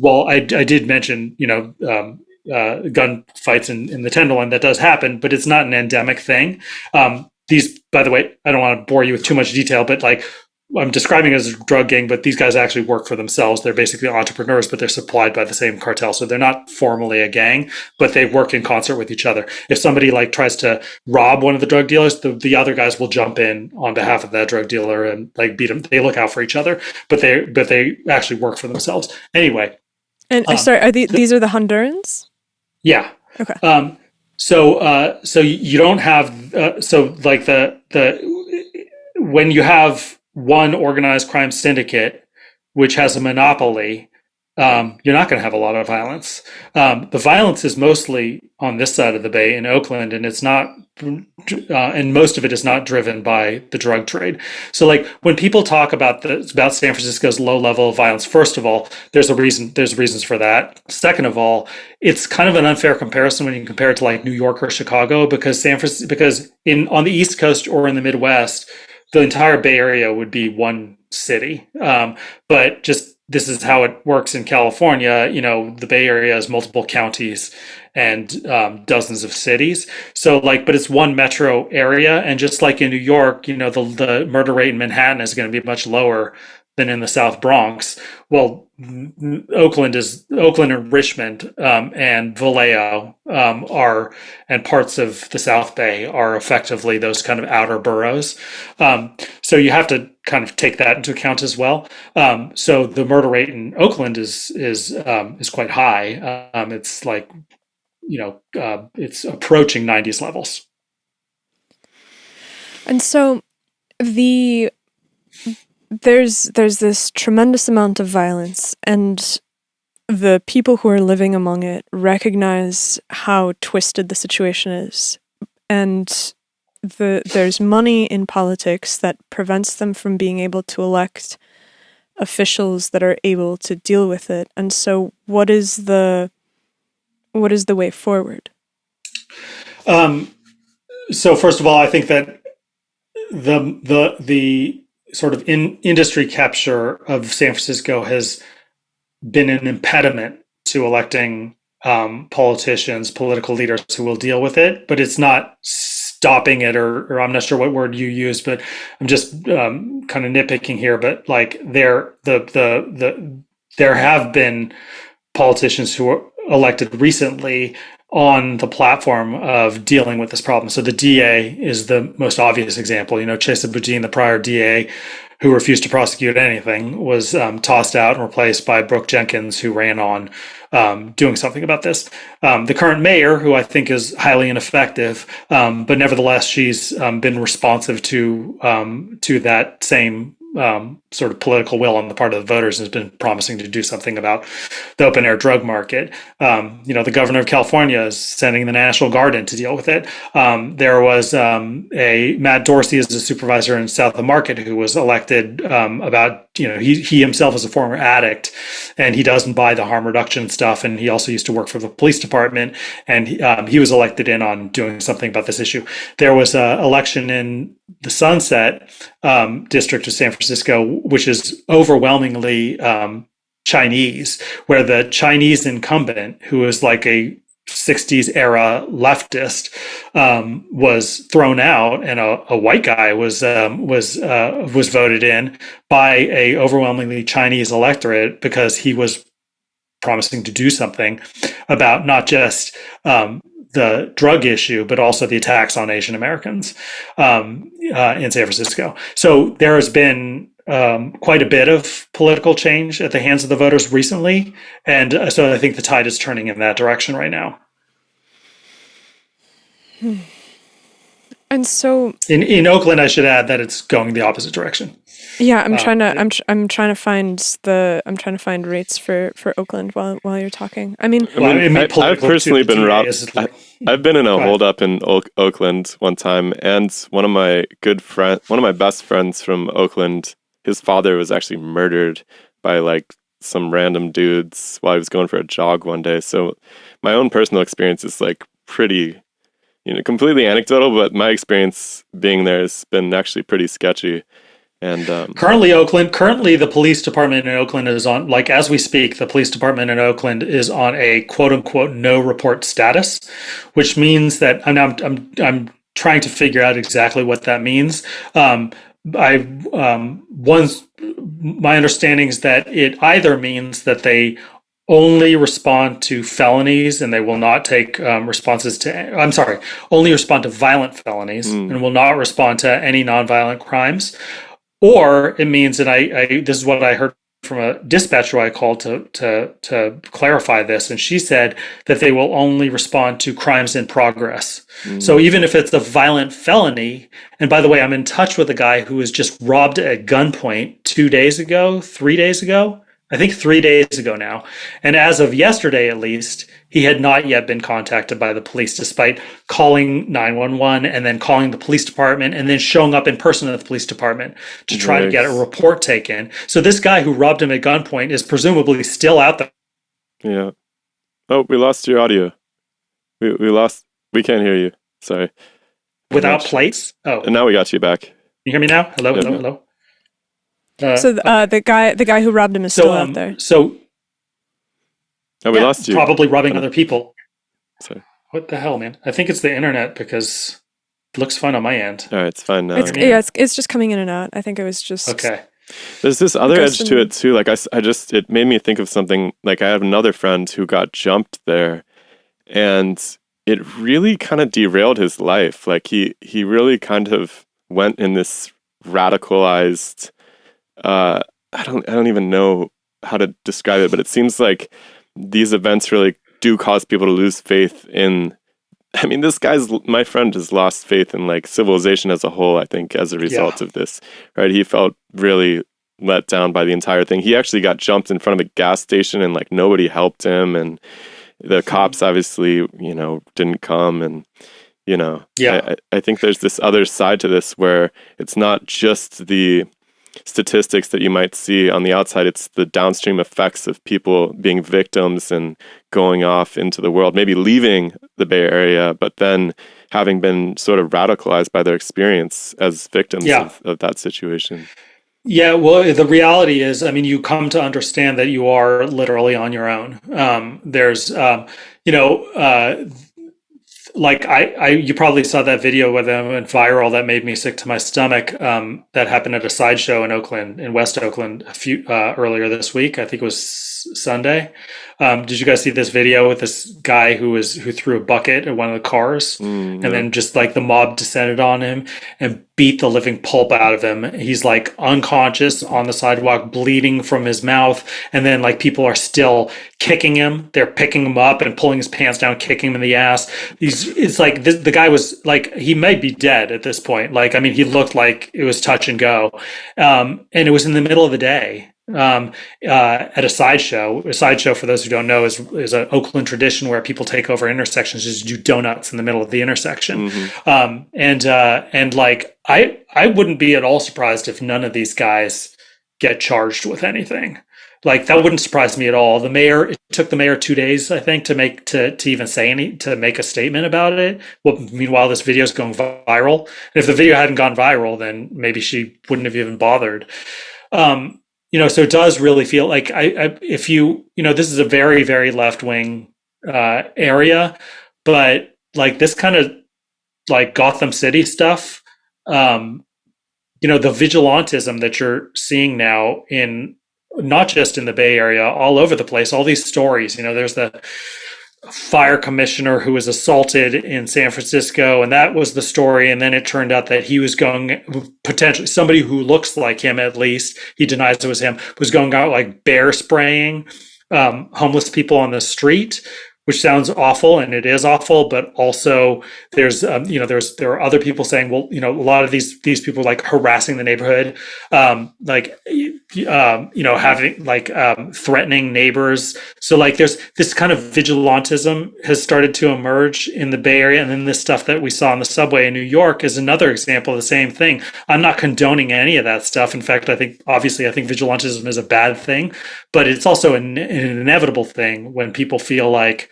I did mention, gun fights in the Tenderloin. That does happen, but it's not an endemic thing. These, by the way, I don't want to bore you with too much detail, but like, I'm describing it as a drug gang, but these guys actually work for themselves. They're basically entrepreneurs, but they're supplied by the same cartel. So they're not formally a gang, but they work in concert with each other. If somebody like tries to rob one of the drug dealers, the other guys will jump in on behalf of that drug dealer and like beat them. They look out for each other, but they actually work for themselves. Anyway. And sorry, these are the Hondurans? Yeah. Okay. So you don't have when you have one organized crime syndicate, which has a monopoly, you're not going to have a lot of violence. The violence is mostly on this side of the bay in Oakland, and it's not, and most of it is not driven by the drug trade. So, like when people talk about San Francisco's low level of violence, first of all, there's reasons for that. Second of all, it's kind of an unfair comparison when you compare it to like New York or Chicago, because on the East Coast or in the Midwest, the entire Bay Area would be one city. But just this is how it works in California. The Bay Area has multiple counties and dozens of cities. So but it's one metro area. And just like in New York, the murder rate in Manhattan is going to be much lower than in the South Bronx. Well, Oakland and Richmond and Vallejo and parts of the South Bay are effectively those kind of outer boroughs. So you have to kind of take that into account as well. So the murder rate in Oakland is quite high. It's it's approaching 90s levels. And so there's this tremendous amount of violence, and the people who are living among it recognize how twisted the situation is. And there's money in politics that prevents them from being able to elect officials that are able to deal with it. And so what is the way forward? So first of all, I think that the sort of industry capture of San Francisco has been an impediment to electing politicians, political leaders who will deal with it, but it's not stopping it, or I'm not sure what word you use, but I'm just kind of nitpicking here. But there have been politicians who were elected recently on the platform of dealing with this problem. So the DA is the most obvious example. Chesa Boudin, the prior DA, who refused to prosecute anything, was tossed out and replaced by Brooke Jenkins, who ran on doing something about this. The current mayor, who I think is highly ineffective, but nevertheless, she's been responsive to that same sort of political will on the part of the voters, has been promising to do something about the open air drug market. The governor of California is sending the National Guard in to deal with it. There was a Matt Dorsey as a supervisor in South of Market who was elected he himself is a former addict, and he doesn't buy the harm reduction stuff. And he also used to work for the police department, and he was elected in on doing something about this issue. There was an election in the Sunset district of San Francisco, which is overwhelmingly Chinese, where the Chinese incumbent, who is like a 60s era leftist, was thrown out, and a white guy was voted in by a overwhelmingly Chinese electorate because he was promising to do something about not just the drug issue, but also the attacks on Asian Americans in San Francisco. So there has been quite a bit of political change at the hands of the voters recently. And so I think the tide is turning in that direction right now. And so in Oakland, I should add that it's going the opposite direction. Yeah, I'm trying to find rates for Oakland while you're talking. I've personally been robbed. I've been in a holdup in Oakland one time, and one of my best friends from Oakland, his father was actually murdered by some random dudes while he was going for a jog one day. So my own personal experience is pretty, completely anecdotal, but my experience being there has been actually pretty sketchy. And currently the police department in Oakland is on, as we speak, the police department in Oakland is on a quote unquote no report status, which means that I'm trying to figure out exactly what that means. My understanding is that it either means that they only respond to felonies and they will not take only respond to violent felonies and will not respond to any nonviolent crimes. Or it means, and this is what I heard from a dispatcher I called to clarify this, and she said that they will only respond to crimes in progress. So even if it's a violent felony, and by the way, I'm in touch with a guy who was just robbed at gunpoint 3 days ago, I think 3 days ago now. And as of yesterday, at least, he had not yet been contacted by the police, despite calling 911 and then calling the police department and then showing up in person at the police department to try to get a report taken. So this guy who robbed him at gunpoint is presumably still out there. Yeah. Oh, we lost your audio. We can't hear you. Sorry. Without plates? Oh. And now we got you back. You hear me now? Hello. So the guy who robbed him is still out there. So we lost you. Probably robbing other people. Sorry. What the hell, man? I think it's the internet because it looks fine on my end. All right, it's fine now. It's just coming in and out. I think it was just okay. There's this other edge to it too. Like it made me think of something. Like I have another friend who got jumped there, and it really kind of derailed his life. Like he really kind of went in this radicalized. I don't even know how to describe it, but it seems like these events really do cause people to lose faith in. I mean, my friend has lost faith in like civilization as a whole, I think, as a result of this, right? He felt really let down by the entire thing. He actually got jumped in front of a gas station and like nobody helped him. And the cops obviously, didn't come. And, I think there's this other side to this where it's not just the statistics that you might see on the outside. It's the downstream effects of people being victims and going off into the world, maybe leaving the Bay Area, but then having been sort of radicalized by their experience as victims of that situation. Yeah, well, the reality is, I mean, you come to understand that you are literally on your own. You probably saw that video with them went viral that made me sick to my stomach. That happened at a sideshow in West Oakland, earlier this week. I think it was Sunday. Did you guys see this video with this guy who threw a bucket at one of the cars, and then just like the mob descended on him and beat the living pulp out of him? He's like unconscious on the sidewalk, bleeding from his mouth, and then like people are still kicking him. They're picking him up and pulling his pants down, kicking him in the ass. It's like the guy was like, he might be dead at this point. Like, I mean, he looked like it was touch and go, and it was in the middle of the day. At a sideshow. A sideshow, for those who don't know, is an Oakland tradition where people take over intersections, just do donuts in the middle of the intersection. And like I wouldn't be at all surprised if none of these guys get charged with anything. Like that wouldn't surprise me at all. It took the mayor 2 days, I think, to make a statement about it. Well, meanwhile, this video is going viral. And if the video hadn't gone viral, then maybe she wouldn't have even bothered. So it does really feel like this is a very, very left wing area, but like this kind of like Gotham City stuff, the vigilantism that you're seeing now in not just in the Bay Area, all over the place, all these stories, there's the fire commissioner who was assaulted in San Francisco, and that was the story. And then it turned out that he was potentially somebody who looks like him, at least he denies it was him, was going out like bear spraying homeless people on the street, which sounds awful, and it is awful. But also, there are other people saying, well, a lot of these people like harassing the neighborhood, having threatening neighbors. So like, there's this kind of vigilantism has started to emerge in the Bay Area, and then this stuff that we saw on the subway in New York is another example of the same thing. I'm not condoning any of that stuff. In fact, I think vigilantism is a bad thing, but it's also an inevitable thing when people feel like,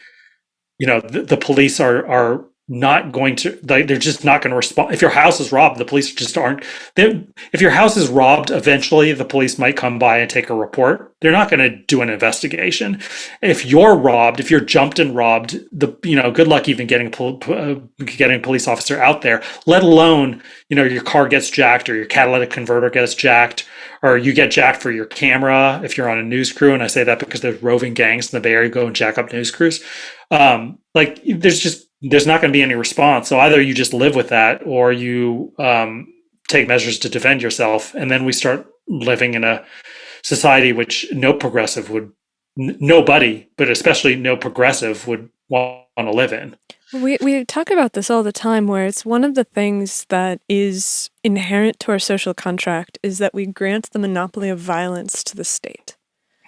the police are not going to, they're just not going to respond. If your house is robbed, the police just aren't. If your house is robbed, eventually the police might come by and take a report. They're not going to do an investigation. If you're jumped and robbed, good luck even getting a police officer out there, let alone, your car gets jacked or your catalytic converter gets jacked, or you get jacked for your camera if you're on a news crew. And I say that because there's roving gangs in the Bay Area go and jack up news crews. There's not going to be any response. So either you just live with that, or you take measures to defend yourself. And then we start living in a society which nobody, but especially no progressive would want to live in. We talk about this all the time, where it's one of the things that is inherent to our social contract is that we grant the monopoly of violence to the state.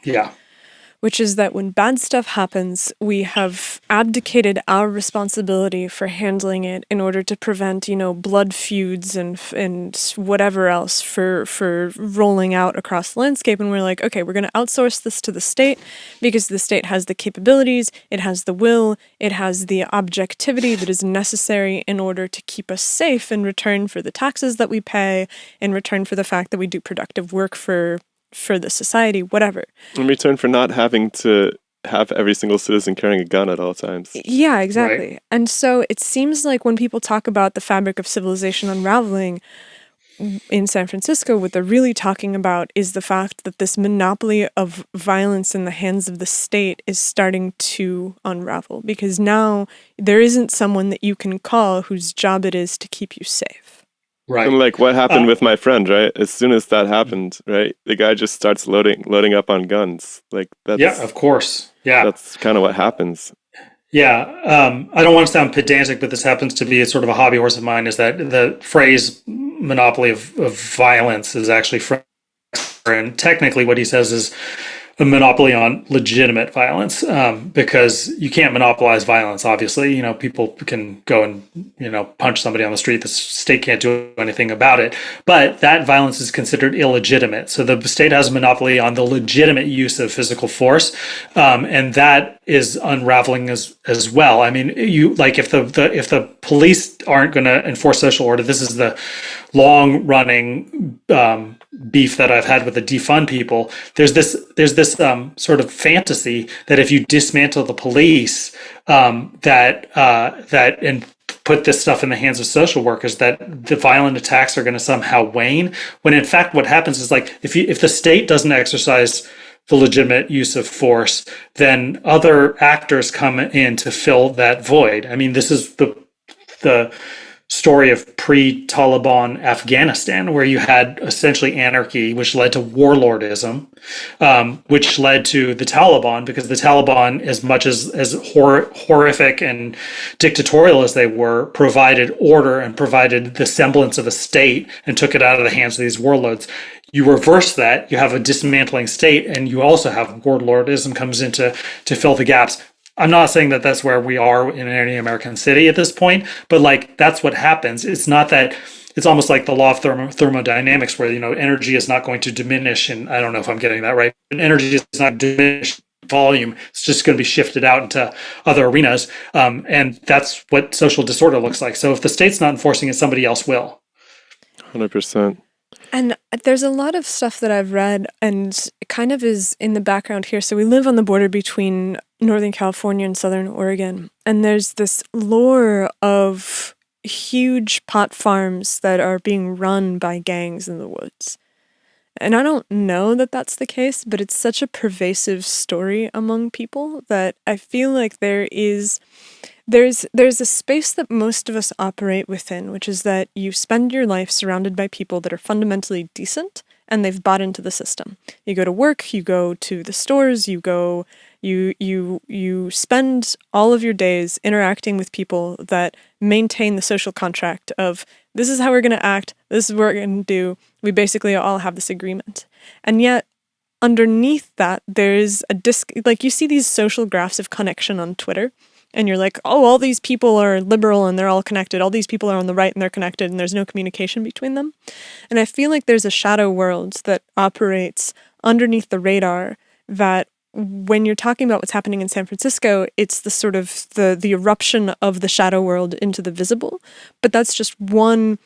Yeah. which is that when bad stuff happens, we have abdicated our responsibility for handling it in order to prevent, blood feuds and whatever else for rolling out across the landscape. And we're like, okay, we're going to outsource this to the state because the state has the capabilities, it has the will, it has the objectivity that is necessary in order to keep us safe in return for the taxes that we pay, in return for the fact that we do productive work for the society, whatever. In return for not having to have every single citizen carrying a gun at all times. Yeah, exactly. Right. And so it seems like when people talk about the fabric of civilization unraveling in San Francisco, what they're really talking about is the fact that this monopoly of violence in the hands of the state is starting to unravel, because now there isn't someone that you can call whose job it is to keep you safe. Right. And like what happened with my friend, right? As soon as that happened, right, the guy just starts loading up on guns. Like that's, yeah, of course. Yeah. That's kind of what happens. Yeah. I don't want to sound pedantic, but this happens to be a sort of a hobby horse of mine, is that the phrase monopoly of violence is actually from, and technically what he says is a monopoly on legitimate violence, because you can't monopolize violence. Obviously, people can go and punch somebody on the street. The state can't do anything about it, but that violence is considered illegitimate. So the state has a monopoly on the legitimate use of physical force, and that is unraveling as well. I mean, if the police aren't going to enforce social order, this is the long running beef that I've had with the defund people. There's this sort of fantasy that if you dismantle the police, that and put this stuff in the hands of social workers, that the violent attacks are going to somehow wane. When in fact, what happens is, like, if the state doesn't exercise the legitimate use of force, then other actors come in to fill that void. I mean, this is the story of pre-Taliban Afghanistan, where you had essentially anarchy, which led to warlordism, which led to the Taliban, because the Taliban, as much as horrific and dictatorial as they were, provided order and provided the semblance of a state and took it out of the hands of these warlords. You reverse that, you have a dismantling state, and you also have warlordism comes in to fill the gaps. I'm not saying that that's where we are in any American city at this point, but like that's what happens. It's not that, it's almost like the law of thermodynamics, where energy is not going to diminish, and I don't know if I'm getting that right. But energy is not diminish volume; it's just going to be shifted out into other arenas, and that's what social disorder looks like. So if the state's not enforcing it, somebody else will. 100%. And there's a lot of stuff that I've read, and it kind of is in the background here. So we live on the border between Northern California and Southern Oregon, and there's this lore of huge pot farms that are being run by gangs in the woods. And I don't know that that's the case, but it's such a pervasive story among people that I feel like there's a space that most of us operate within, which is that you spend your life surrounded by people that are fundamentally decent and they've bought into the system. You go to work, you go to the stores, you spend all of your days interacting with people that maintain the social contract of, this is how we're going to act, this is what we're going to do. We basically all have this agreement. And yet, underneath that, there's like you see these social graphs of connection on Twitter, and you're like, oh, all these people are liberal and they're all connected. All these people are on the right and they're connected, and there's no communication between them. And I feel like there's a shadow world that operates underneath the radar that when you're talking about what's happening in San Francisco, it's the sort of the eruption of the shadow world into the visible. But that's just one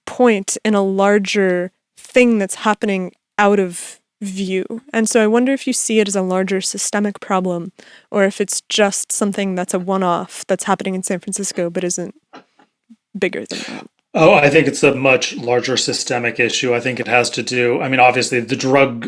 point in a larger thing that's happening out of view. And so I wonder if you see it as a larger systemic problem, or if it's just something that's a one-off that's happening in San Francisco but isn't bigger than that. Oh, I think it's a much larger systemic issue. I think it has to do, I mean, obviously the drug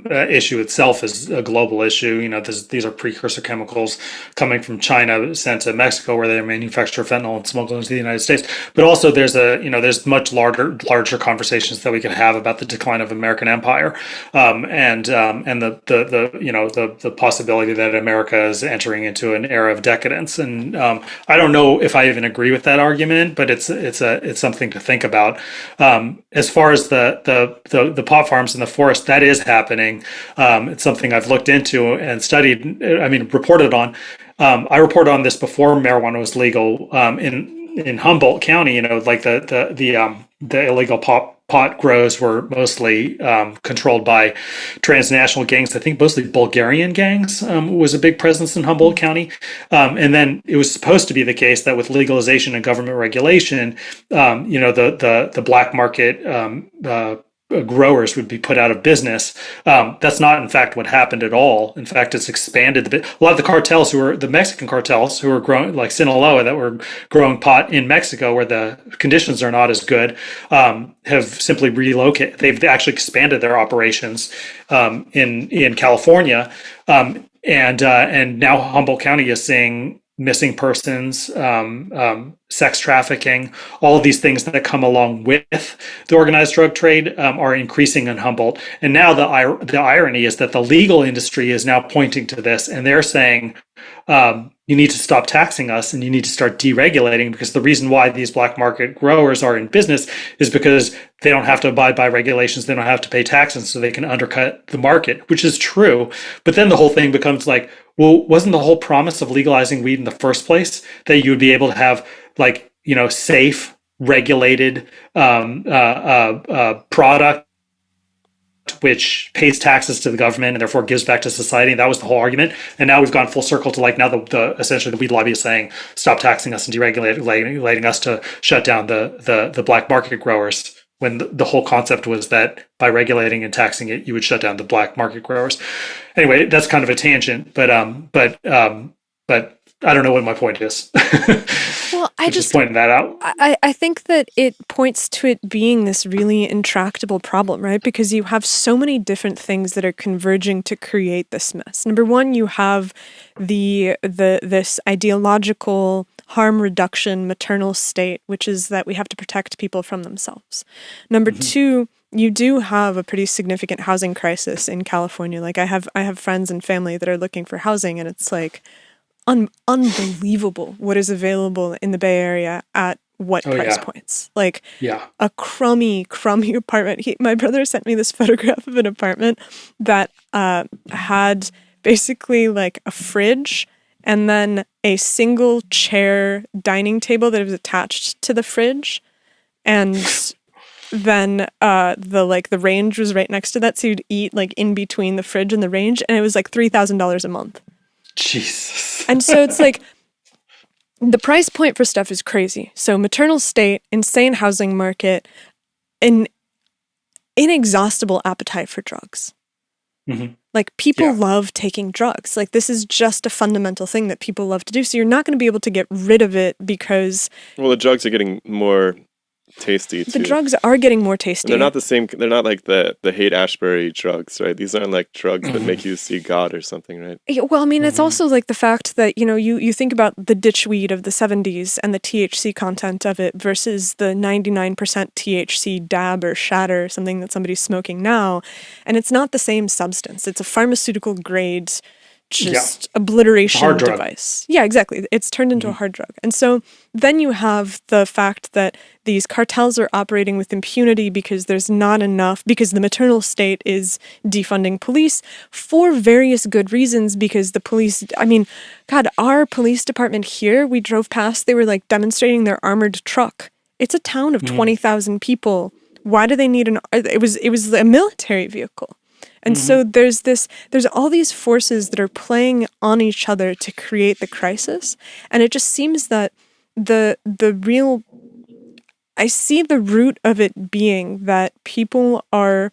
issue itself is a global issue. You know, these are precursor chemicals coming from China, sent to Mexico, where they manufacture fentanyl and smuggle into the United States. But also there's much larger conversations that we could have about the decline of American empire, and the possibility that America is entering into an era of decadence. And I don't know if I even agree with that argument, but it's something to think about. As far as the pot farms in the forest, that is happening. It's something I've looked into and studied. I mean, reported on. I reported on this before marijuana was legal in Humboldt County. Like the illegal pot grows were mostly controlled by transnational gangs. I think mostly Bulgarian gangs was a big presence in Humboldt County. And then it was supposed to be the case that with legalization and government regulation, the black market growers would be put out of business. That's not, in fact, what happened at all. In fact, it's expanded a bit. A lot of the cartels the Mexican cartels who were growing, like Sinaloa, that were growing pot in Mexico where the conditions are not as good, have simply relocated. They've actually expanded their operations in California. And now Humboldt County is seeing missing persons, sex trafficking, all of these things that come along with the organized drug trade are increasing in Humboldt. And now the irony is that the legal industry is now pointing to this, and they're saying, you need to stop taxing us and you need to start deregulating, because the reason why these black market growers are in business is because they don't have to abide by regulations, they don't have to pay taxes, so they can undercut the market, which is true. But then the whole thing becomes like, well, wasn't the whole promise of legalizing weed in the first place that you would be able to have safe, regulated product which pays taxes to the government and therefore gives back to society? And that was the whole argument. And now we've gone full circle to now essentially the weed lobby is saying, stop taxing us and deregulating us to shut down the black market growers, when the whole concept was that by regulating and taxing it, you would shut down the black market growers. Anyway, that's kind of a tangent, but I don't know what my point is. Well, I just pointing that out. I think that it points to it being this really intractable problem, right? Because you have so many different things that are converging to create this mess. Number one, you have this ideological harm reduction maternal state, which is that we have to protect people from themselves. Number two, you do have a pretty significant housing crisis in California. Like I have friends and family that are looking for housing, and it's like unbelievable what is available in the Bay Area at what price points. Like a crummy apartment. My brother sent me this photograph of an apartment that had basically like a fridge and then a single chair dining table that was attached to the fridge, and then the range was right next to that, so you'd eat like in between the fridge and the range, and it was like $3,000 a month. Jesus. And so it's like the price point for stuff is crazy. So maternal state, insane housing market, an inexhaustible appetite for drugs. Mm-hmm. Like people love taking drugs. Like this is just a fundamental thing that people love to do. So you're not going to be able to get rid of it because... Well, the drugs are getting more tasty too. The drugs are getting more tasty. And they're not the same. They're not like the Haight-Ashbury drugs, right? These aren't like drugs that make you see God or something, right? Yeah, well, I mean, it's also like the fact that, you think about the ditchweed of the 70s and the THC content of it versus the 99% THC dab or shatter, something that somebody's smoking now. And it's not the same substance. It's a pharmaceutical grade obliteration device. Yeah, exactly. It's turned into a hard drug. And so then you have the fact that these cartels are operating with impunity because there's not enough, because the maternal state is defunding police for various good reasons, because the police, God, our police department here, we drove past, they were like demonstrating their armored truck. It's a town of 20,000 people. Why do they need it was a military vehicle. And so there's all these forces that are playing on each other to create the crisis. And it just seems that I see the root of it being that people are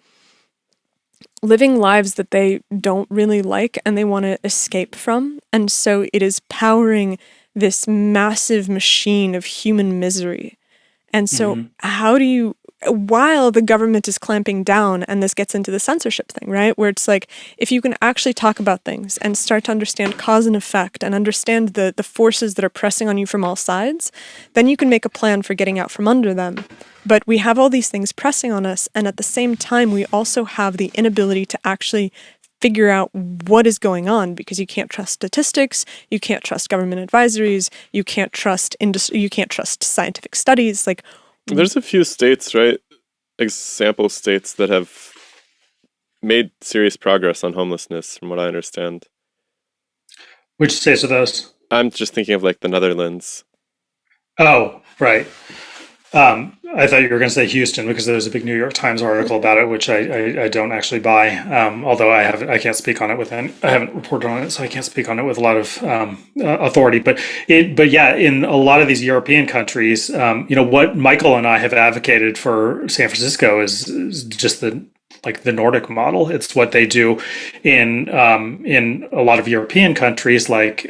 living lives that they don't really like and they want to escape from. And so it is powering this massive machine of human misery. And so how do you... While the government is clamping down, and this gets into the censorship thing, right? Where it's like, if you can actually talk about things and start to understand cause and effect and understand the forces that are pressing on you from all sides, then you can make a plan for getting out from under them. But we have all these things pressing on us, and at the same time, we also have the inability to actually figure out what is going on, because you can't trust statistics, you can't trust government advisories, you can't trust industry, you can't trust scientific studies. Like, There's a few states, right? Example states that have made serious progress on homelessness, from what I understand. Which states are those? I'm just thinking of like the Netherlands. Oh, right. I thought you were going to say Houston because there's a big New York Times article about it, which I don't actually buy. Although I can't speak on it I haven't reported on it, so I can't speak on it with a lot of authority. But yeah, in a lot of these European countries, what Michael and I have advocated for San Francisco is just the Nordic model. It's what they do in a lot of European countries, like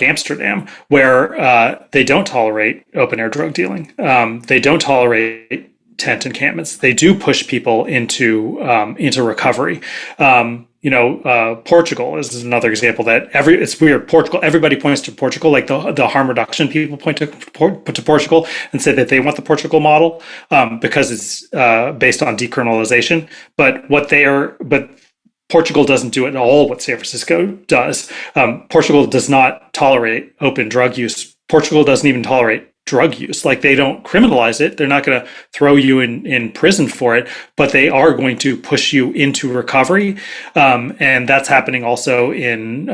Amsterdam, where they don't tolerate open air drug dealing. They don't tolerate tent encampments. They do push people into recovery. Portugal is another example that it's weird. Portugal, everybody points to Portugal, like the harm reduction people point to Portugal and say that they want the Portugal model because it's based on decriminalization. But Portugal doesn't do it at all what San Francisco does. Portugal does not tolerate open drug use. Portugal doesn't even tolerate drug use. Like, they don't criminalize it. They're not going to throw you in prison for it, but they are going to push you into recovery. And that's happening also in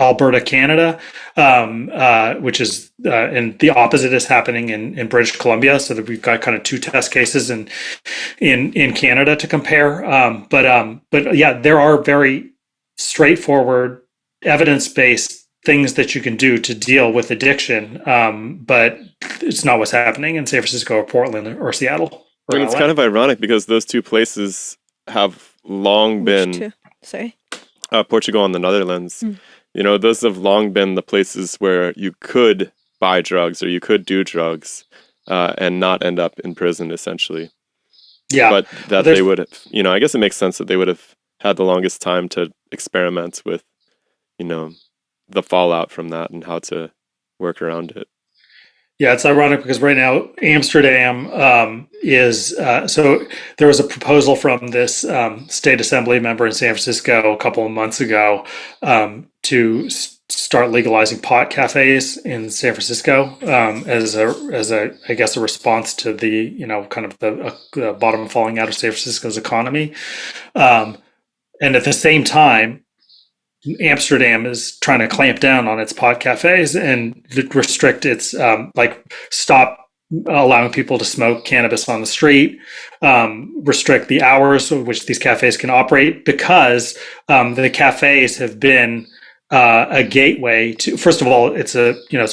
Alberta, Canada, which is, and the opposite is happening in British Columbia. So that we've got kind of two test cases in Canada to compare. But yeah, there are very straightforward, evidence-based things that you can do to deal with addiction. But it's not what's happening in San Francisco or Portland or Seattle. I mean, it's kind of ironic because those two places have long been Portugal and the Netherlands. Those have long been the places where you could buy drugs or you could do drugs and not end up in prison, essentially. Yeah. But that they would have, I guess it makes sense that they would have had the longest time to experiment with, the fallout from that and how to work around it. Yeah, it's ironic because right now Amsterdam is so there was a proposal from this state assembly member in San Francisco a couple of months ago to start legalizing pot cafes in San Francisco as a I guess a response to the kind of the bottom falling out of San Francisco's economy, and at the same time, Amsterdam is trying to clamp down on its pot cafes and restrict its stop allowing people to smoke cannabis on the street, restrict the hours of which these cafes can operate, because the cafes have been a gateway to, first of all, it's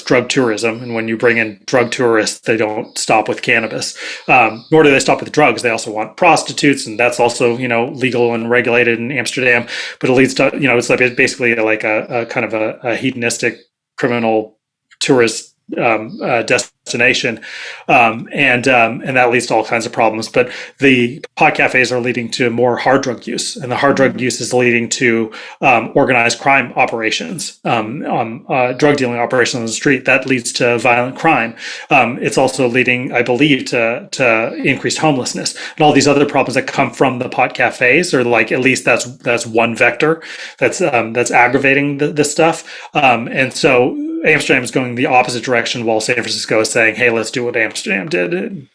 drug tourism, and when you bring in drug tourists, they don't stop with cannabis, nor do they stop with drugs. They also want prostitutes, and that's also legal and regulated in Amsterdam. But it leads to it's like basically like a kind of a hedonistic criminal tourist destination, and that leads to all kinds of problems. But the pot cafes are leading to more hard drug use, and the hard drug use is leading to organized crime operations, drug dealing operations on the street. That leads to violent crime. It's also leading, I believe, to increased homelessness and all these other problems that come from the pot cafes. Or like, at least that's one vector that's aggravating this stuff. And so Amsterdam is going the opposite direction, while San Francisco is saying, "Hey, let's do what Amsterdam did, and,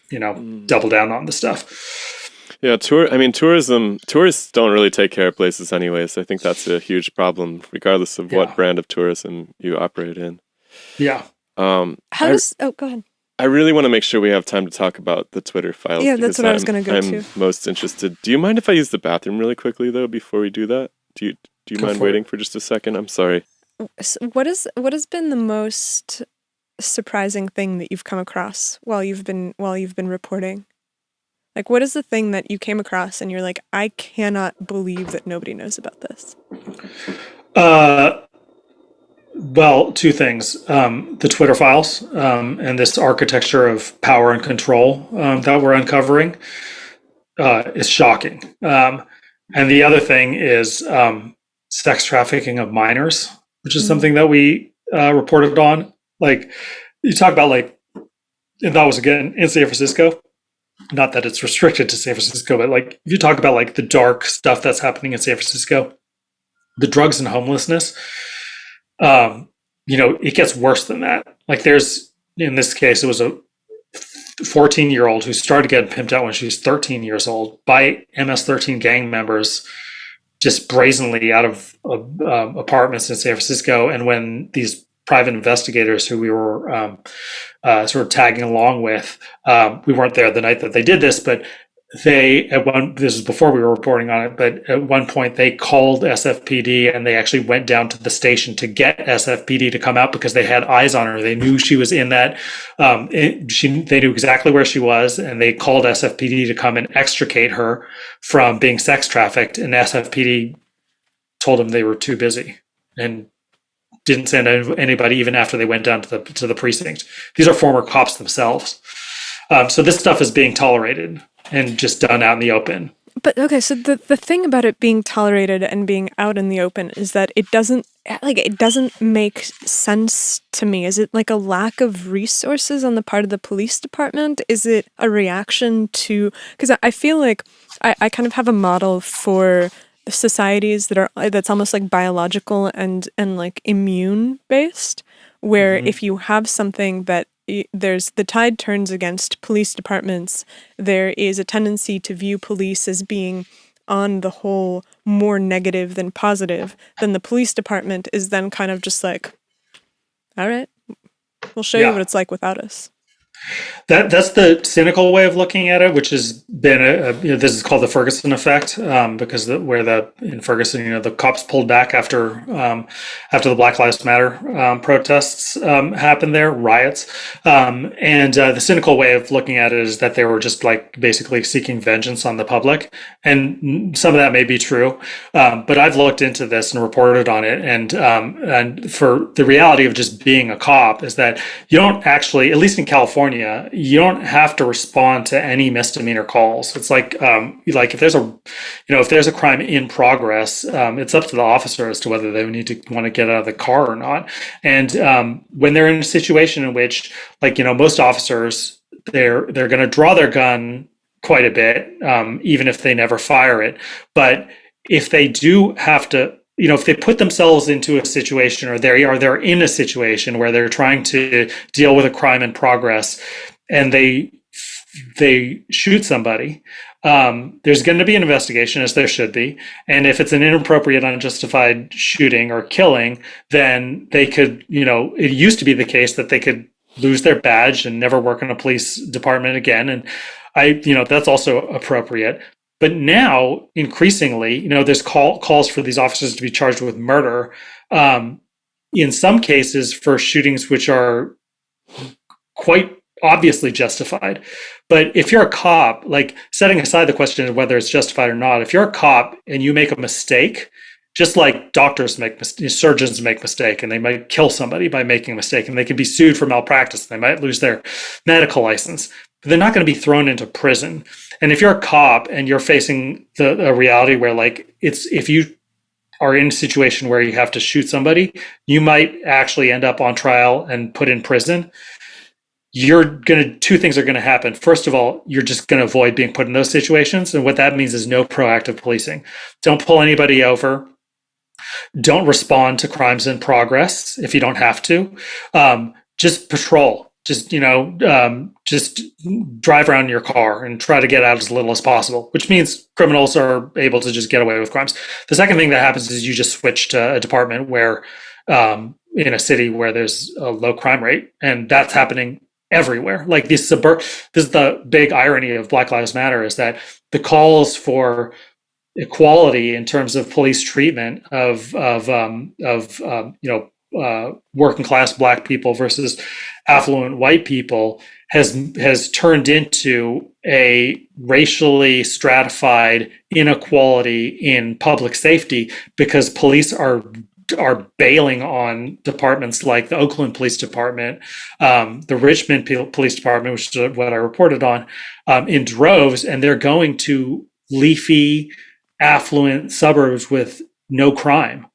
double down on the stuff." Yeah, tourism. Tourists don't really take care of places anyways. I think that's a huge problem, regardless of what brand of tourism you operate in. Yeah. Go ahead. I really want to make sure we have time to talk about the Twitter files. Yeah, that's what I was going to go to. I'm most interested. Do you mind if I use the bathroom really quickly though before we do that? Do you mind waiting for just a second? I'm sorry. What has been the most surprising thing that you've come across while you've been reporting? Like, what is the thing that you came across and you're like, I cannot believe that nobody knows about this? Well, two things: the Twitter files and this architecture of power and control that we're uncovering is shocking. And the other thing is sex trafficking of minors, which is something that we reported on. Like, you talk about, like, and that was again in San Francisco. Not that it's restricted to San Francisco, but like, if you talk about like the dark stuff that's happening in San Francisco, the drugs and homelessness, it gets worse than that. Like, there's in this case, it was a 14-year-old who started getting pimped out when she was 13 years old by MS-13 gang members, just brazenly out of apartments in San Francisco. And when these private investigators who we were sort of tagging along with, we weren't there the night that they did this, but this is before we were reporting on it, but at one point they called SFPD and they actually went down to the station to get SFPD to come out because they had eyes on her. They knew she was in that. They knew exactly where she was, and they called SFPD to come and extricate her from being sex trafficked. And SFPD told them they were too busy and didn't send anybody even after they went down to the precinct. These are former cops themselves. So this stuff is being tolerated and just done out in the open. But okay, so the thing about it being tolerated and being out in the open is that it doesn't make sense to me. Is it like a lack of resources on the part of the police department? Is it a reaction to, because I feel like I kind of have a model for societies that's almost like biological and like immune based, where if you have something that the tide turns against police departments, there is a tendency to view police as being on the whole more negative than positive. Then the police department is then kind of just like, all right, we'll show you what it's like without us. That's the cynical way of looking at it, which has been this is called the Ferguson effect, because in Ferguson, the cops pulled back after the Black Lives Matter protests happened there, riots, and the cynical way of looking at it is that they were just like basically seeking vengeance on the public, and some of that may be true, but I've looked into this and reported on it, and for the reality of just being a cop is that you don't actually, at least in California, you don't have to respond to any misdemeanor calls. It's like if there's a crime in progress, it's up to the officer as to whether they want to get out of the car or not. And when they're in a situation in which, most officers, they're going to draw their gun quite a bit, even if they never fire it. But if they do have to, if they put themselves into a situation, or they're in a situation where they're trying to deal with a crime in progress, and they shoot somebody, there's going to be an investigation, as there should be. And if it's an inappropriate, unjustified shooting or killing, then they could, it used to be the case that they could lose their badge and never work in a police department again. And that's also appropriate. But now, increasingly, there's calls for these officers to be charged with murder, in some cases for shootings which are quite obviously justified. But if you're a cop, setting aside the question of whether it's justified or not, if you're a cop and you make a mistake, just like doctors surgeons make mistake, and they might kill somebody by making a mistake, and they can be sued for malpractice, they might lose their medical license, but they're not going to be thrown into prison. And if you're a cop and you're facing a reality where if you are in a situation where you have to shoot somebody, you might actually end up on trial and put in prison. Two things are going to happen. First of all, you're just going to avoid being put in those situations. And what that means is no proactive policing. Don't pull anybody over. Don't respond to crimes in progress if you don't have to. Just patrol. Just drive around in your car and try to get out as little as possible, which means criminals are able to just get away with crimes. The second thing that happens is you just switch to a department where, in a city where there's a low crime rate, and that's happening everywhere. This is the big irony of Black Lives Matter, is that the calls for equality in terms of police treatment of working class Black people versus affluent white people has turned into a racially stratified inequality in public safety, because police are bailing on departments like the Oakland Police Department, the Richmond Police Department, which is what I reported on, in droves, and they're going to leafy, affluent suburbs with no crime,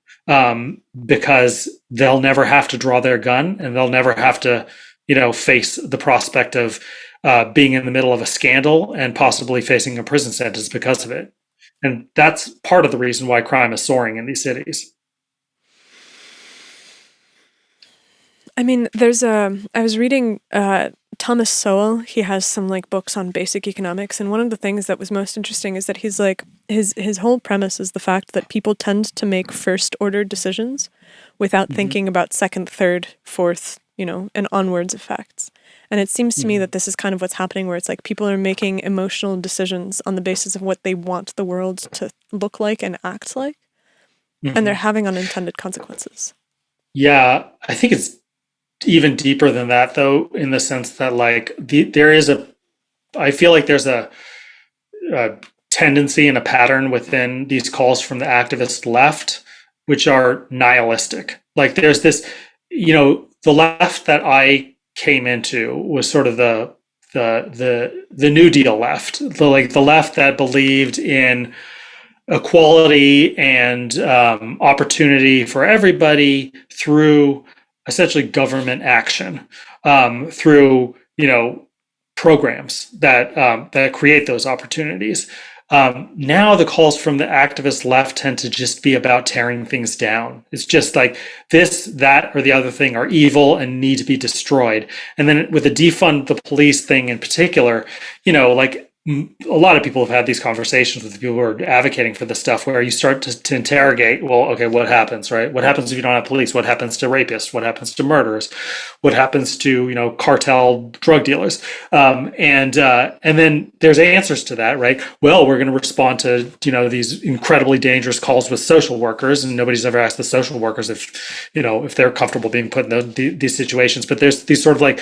because they'll never have to draw their gun, and they'll never have to, face the prospect of being in the middle of a scandal and possibly facing a prison sentence because of it. And that's part of the reason why crime is soaring in these cities. I mean, I was reading Thomas Sowell. He has some like books on basic economics, and one of the things that was most interesting is that he's like his whole premise is the fact that people tend to make first order decisions without thinking about second, third, fourth, and onwards effects. And it seems to me that this is kind of what's happening, where it's like people are making emotional decisions on the basis of what they want the world to look like and act like, and they're having unintended consequences. Yeah, I think it's even deeper than that, though, in the sense that like I feel like there's a tendency and a pattern within these calls from the activist left, which are nihilistic. Like there's this, the left that I came into was sort of the New Deal left, the left that believed in equality and opportunity for everybody through essentially government action, through programs that create those opportunities. Now the calls from the activist left tend to just be about tearing things down. It's just like this, that, or the other thing are evil and need to be destroyed. And then with the defund the police thing in particular, a lot of people have had these conversations with people who are advocating for this stuff, where you start to interrogate, well, okay, what happens, right? What happens if you don't have police? What happens to rapists? What happens to murderers? What happens to, cartel drug dealers? And then there's answers to that, right? Well, we're going to respond to, these incredibly dangerous calls with social workers, and nobody's ever asked the social workers if they're comfortable being put in these situations. But there's these sort of like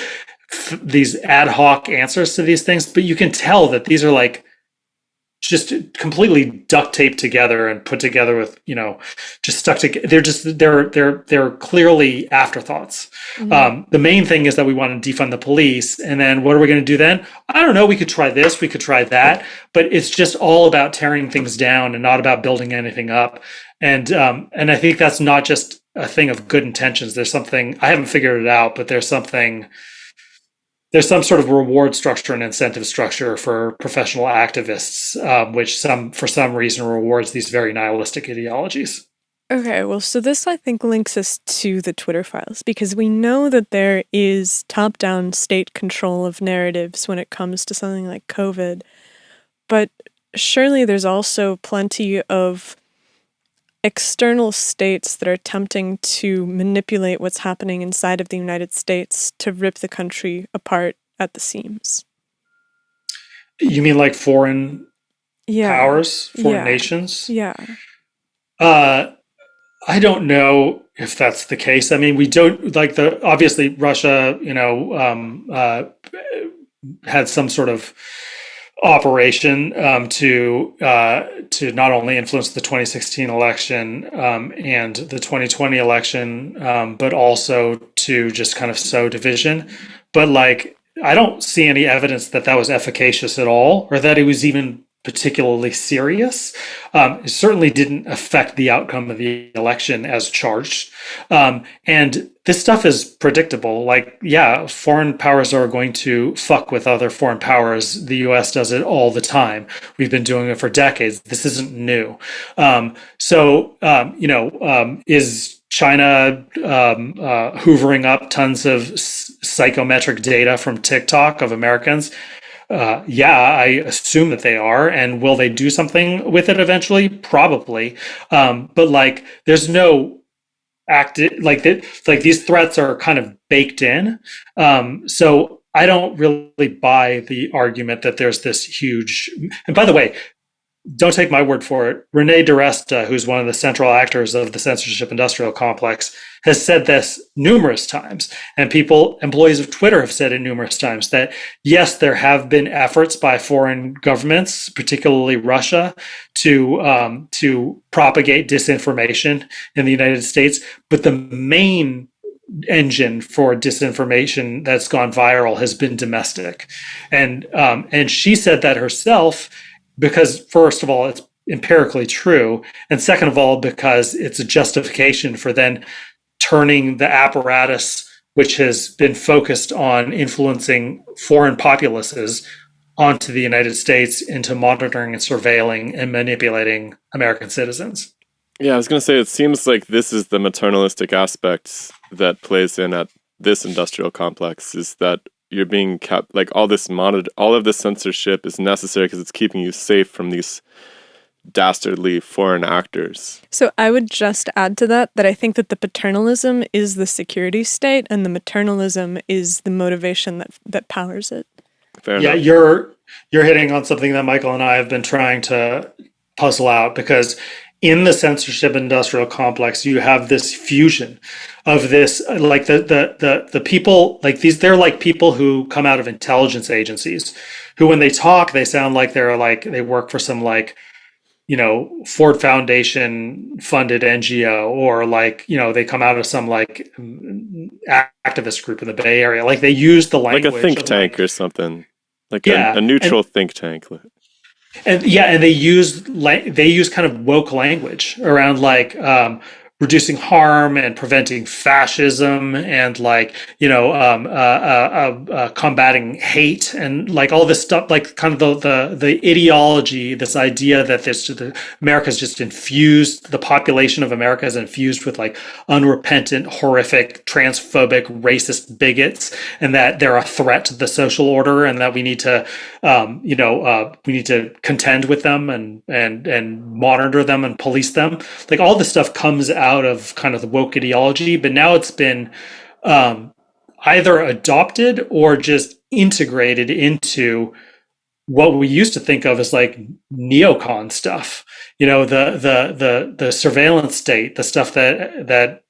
these ad hoc answers to these things, but you can tell that these are like just completely duct taped together and put together with, just stuck together. They're clearly afterthoughts. The main thing is that we want to defund the police. And then what are we going to do then? I don't know. We could try this, we could try that, but it's just all about tearing things down and not about building anything up. And I think that's not just a thing of good intentions. There's something, I haven't figured it out, but there's some sort of reward structure and incentive structure for professional activists, which for some reason rewards these very nihilistic ideologies. Okay, well, so this, I think, links us to the Twitter files, because we know that there is top-down state control of narratives when it comes to something like COVID, but surely there's also plenty of external states that are attempting to manipulate what's happening inside of the United States to rip the country apart at the seams. You mean like foreign powers, foreign nations? Yeah. I don't know if that's the case. I mean, we don't obviously Russia, had some sort of operation to not only influence the 2016 election and the 2020 election, but also to just kind of sow division. But I don't see any evidence that was efficacious at all, or that it was even particularly serious. It certainly didn't affect the outcome of the election as charged. And this stuff is predictable. Foreign powers are going to fuck with other foreign powers. The US does it all the time. We've been doing it for decades. This isn't new. Is China hoovering up tons of psychometric data from TikTok of Americans? I assume that they are. And will they do something with it eventually? Probably. But there's no these threats are kind of baked in. So I don't really buy the argument that there's this huge, and by the way, don't take my word for it. Renee DiResta, who's one of the central actors of the censorship industrial complex, has said this numerous times. And employees of Twitter have said it numerous times, that yes, there have been efforts by foreign governments, particularly Russia, to propagate disinformation in the United States. But the main engine for disinformation that's gone viral has been domestic. And she said that herself, because first of all, it's empirically true. And second of all, because it's a justification for then turning the apparatus, which has been focused on influencing foreign populaces, onto the United States, into monitoring and surveilling and manipulating American citizens. Yeah, I was going to say, it seems like this is the maternalistic aspect that plays in at this industrial complex is that you're being kept, like, all of this censorship is necessary because it's keeping you safe from these dastardly foreign actors. So I would just add to that I think that the paternalism is the security state and the maternalism is the motivation that powers it. Fair enough. You're hitting on something that Michael and I have been trying to puzzle out, because in the censorship industrial complex, you have this fusion of this, like the people, like these, they're like people who come out of intelligence agencies, who when they talk, they sound like they work for some Ford Foundation funded NGO, or they come out of some activist group in the Bay Area. Like they use the language like a think tank or something, like a neutral think tank. And they use kind of woke language around reducing harm and preventing fascism and combating hate and all this stuff, kind of the ideology, this idea that America's just infused, the population of America is infused with unrepentant, horrific, transphobic, racist bigots, and that they're a threat to the social order, and that we need to contend with them and monitor them and police them. All this stuff comes out of kind of the woke ideology, but now it's been either adopted or just integrated into what we used to think of as neocon stuff. The surveillance state, the stuff that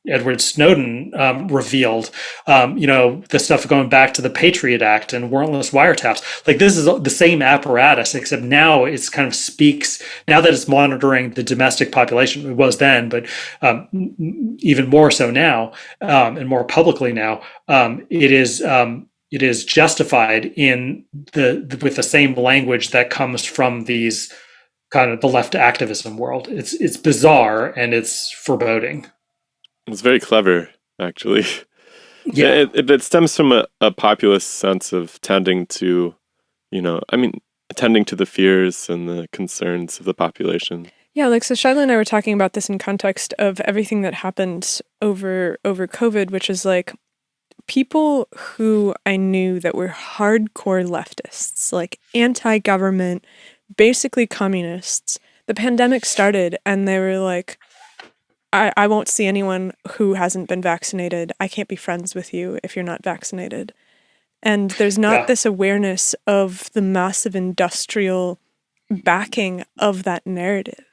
Edward Snowden revealed, the stuff going back to the Patriot Act and warrantless wiretaps. This is the same apparatus, except now it's kind of speaks, now that it's monitoring the domestic population. It was then, but even more so now, and more publicly now, it is justified with the same language that comes from these kind of the left activism world. It's bizarre and it's foreboding. It's very clever, actually. Yeah, it stems from a populist sense of tending to, attending to the fears and the concerns of the population. Yeah, so Shilo and I were talking about this in context of everything that happened over COVID, which is people who I knew that were hardcore leftists, anti-government, basically communists. The pandemic started and they were I won't see anyone who hasn't been vaccinated. I can't be friends with you if you're not vaccinated. And there's not this awareness of the massive industrial backing of that narrative.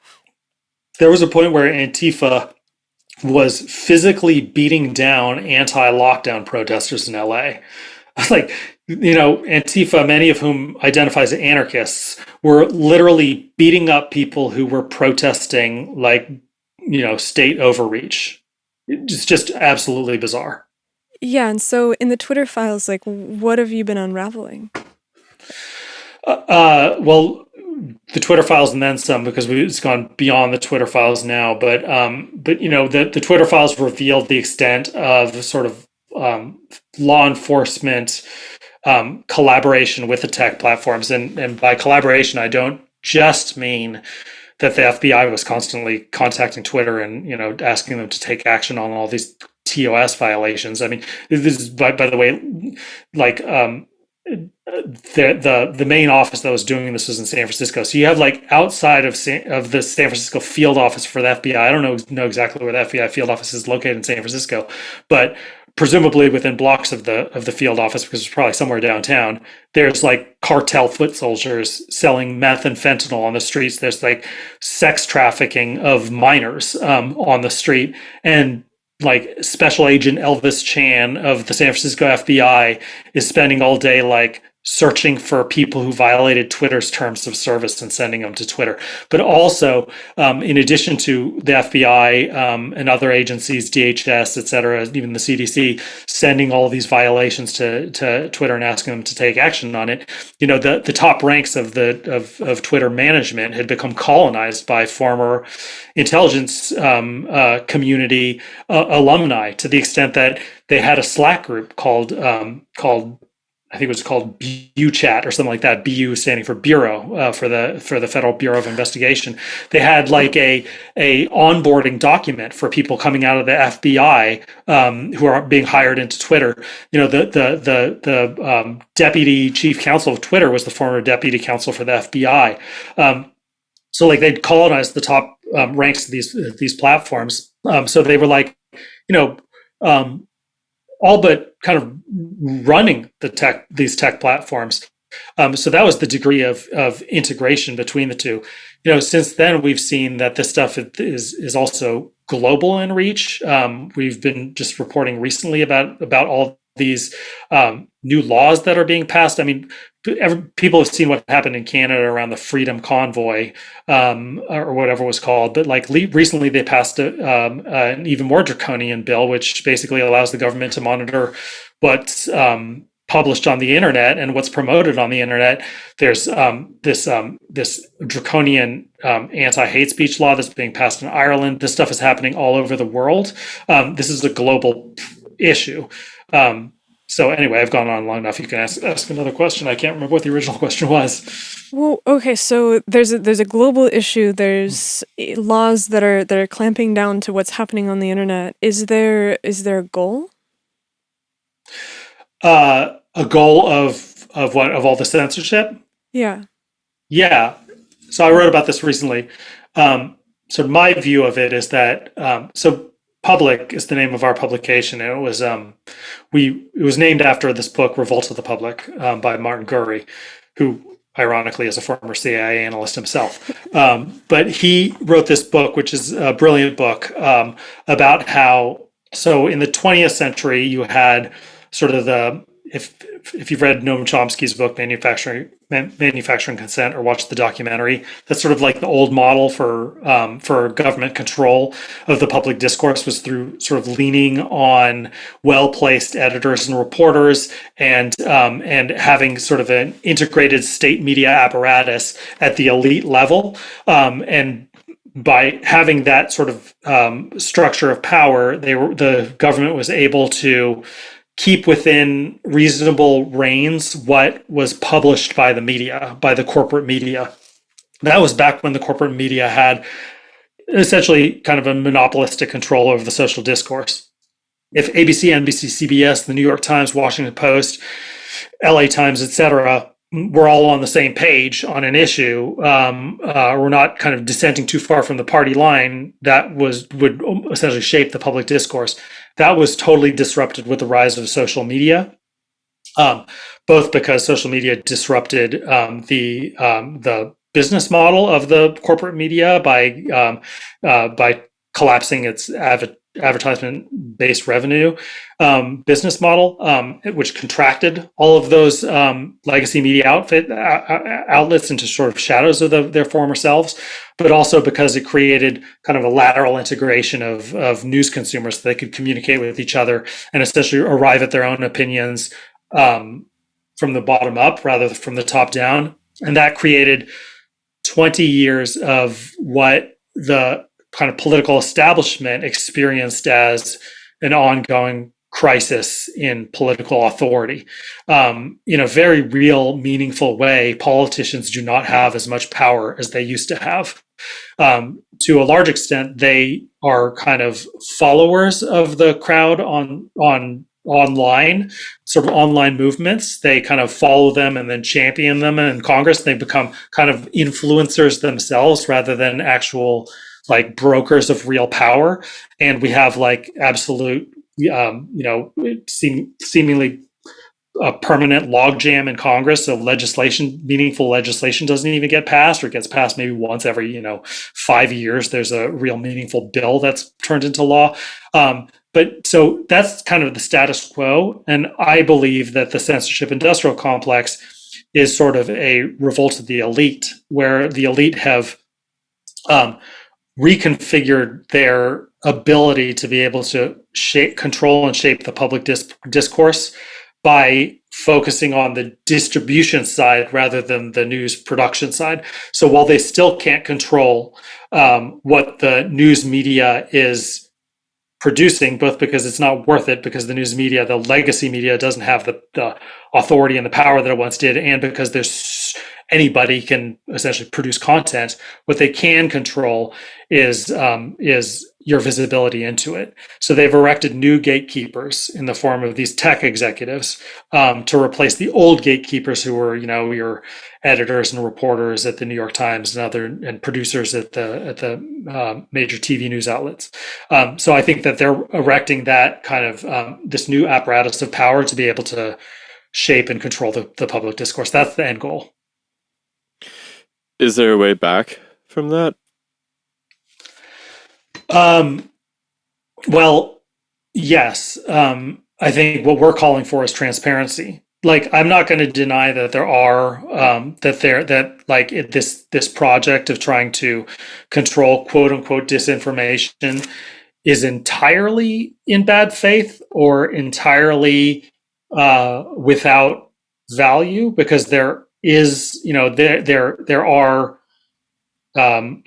There was a point where Antifa was physically beating down anti-lockdown protesters in LA. Antifa, many of whom identify as anarchists, were literally beating up people who were protesting state overreach. It's just absolutely bizarre. Yeah, and so in the Twitter files, what have you been unraveling? Well, the Twitter files and then some, because it's gone beyond the Twitter files now. But the Twitter files revealed the extent of sort of law enforcement collaboration with the tech platforms, and by collaboration, I don't just mean that the FBI was constantly contacting Twitter and asking them to take action on all these TOS violations. I mean, this is by the way, the main office that was doing this was in San Francisco. So you have outside of the San Francisco field office for the FBI. I don't know exactly where the FBI field office is located in San Francisco, but presumably within blocks of the field office, because it's probably somewhere downtown, there's cartel foot soldiers selling meth and fentanyl on the streets. There's sex trafficking of minors on the street. And Special Agent Elvis Chan of the San Francisco FBI is spending all day searching for people who violated Twitter's terms of service and sending them to Twitter. But also, in addition to the FBI and other agencies, DHS, et cetera, even the CDC, sending all of these violations to Twitter and asking them to take action on it, the top ranks of Twitter management had become colonized by former intelligence community alumni, to the extent that they had a Slack group called I think it was called BU-chat or something like that. BU standing for Bureau, for the Federal Bureau of Investigation. They had like a onboarding document for people coming out of the FBI, who are being hired into Twitter. You know, the deputy chief counsel of Twitter was the former deputy counsel for the FBI. So like they'd colonized the top ranks of these platforms. So they were like, you know, all but kind of running these tech platforms. So that was the degree of integration between the two. You know, since then we've seen that this stuff is also global in reach. We've been just reporting recently about all these new laws that are being passed. I mean, people have seen what happened in Canada around the Freedom Convoy, or whatever it was called. But like recently, they passed an even more draconian bill, which basically allows the government to monitor what's published on the internet and what's promoted on the internet. There's this draconian anti-hate speech law that's being passed in Ireland. This stuff is happening all over the world. This is a global issue. So anyway, I've gone on long enough. You can ask another question. I can't remember what the original question was. Well, okay, so there's a global issue. There's laws that are clamping down to what's happening on the internet. Is there a goal? A goal of what, of all the censorship? Yeah. Yeah. So I wrote about this recently. So my view of it is that so Public is the name of our publication, and it was named after this book, Revolt of the Public, by Martin Gurry, who ironically is a former CIA analyst himself. But he wrote this book, which is a brilliant book, about how, so in the 20th century, you had sort of if you've read Noam Chomsky's book, Manufacturing Consent, or watched the documentary, that's sort of like the old model for government control of the public discourse, was through sort of leaning on well-placed editors and reporters, and having sort of an integrated state media apparatus at the elite level, and by having that sort of structure of power, the government was able to keep within reasonable reins what was published by the media, by the corporate media. That was back when the corporate media had essentially kind of a monopolistic control over the social discourse. If ABC, NBC, CBS, the New York Times, Washington Post, LA Times, etc., we're all on the same page on an issue, we're not kind of dissenting too far from the party line, that would essentially shape the public discourse. That was totally disrupted with the rise of social media, both because social media disrupted the business model of the corporate media by collapsing its advertisement-based revenue business model, which contracted all of those legacy media outlets into sort of shadows of their former selves, but also because it created kind of a lateral integration of news consumers so they could communicate with each other and essentially arrive at their own opinions from the bottom up rather than from the top down. And that created 20 years of what the kind of political establishment experienced as an ongoing crisis in political authority. In a very real, meaningful way, politicians do not have as much power as they used to have. To a large extent, they are kind of followers of the crowd on online, sort of online movements. They kind of follow them and then champion them in Congress. They become kind of influencers themselves rather than actual like brokers of real power. And we have like absolute, seemingly a permanent logjam in Congress. So meaningful legislation doesn't even get passed, or gets passed maybe once every, 5 years. There's a real meaningful bill that's turned into law. But so that's kind of the status quo. And I believe that the censorship industrial complex is sort of a revolt of the elite, where the elite have reconfigured their ability to be able to control and shape the public discourse by focusing on the distribution side rather than the news production side. So while they still can't control what the news media is producing, both because it's not worth it, because the news media, the legacy media, doesn't have the authority and the power that it once did, and because anybody can essentially produce content. What they can control is your visibility into it. So they've erected new gatekeepers in the form of these tech executives to replace the old gatekeepers who were, your editors and reporters at the New York Times and producers at the major TV news outlets. So I think that they're erecting that kind of this new apparatus of power to be able to shape and control the public discourse. That's the end goal. Is there a way back from that? Well, yes. I think what we're calling for is transparency. Like, I'm not going to deny that there are this project of trying to control quote unquote disinformation is entirely in bad faith or entirely without value, because there is, there are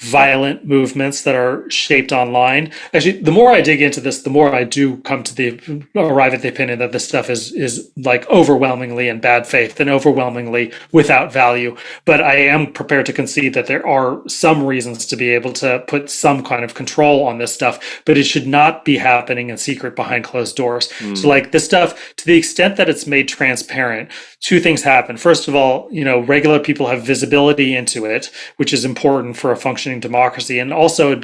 violent movements that are shaped online. Actually, the more I dig into this, the more I do come to arrive at the opinion that this stuff is like overwhelmingly in bad faith and overwhelmingly without value. But I am prepared to concede that there are some reasons to be able to put some kind of control on this stuff, but it should not be happening in secret behind closed doors. So like this stuff, to the extent that it's made transparent, two things happen. First of all, regular people have visibility into it, which is important for a functioning democracy, and also it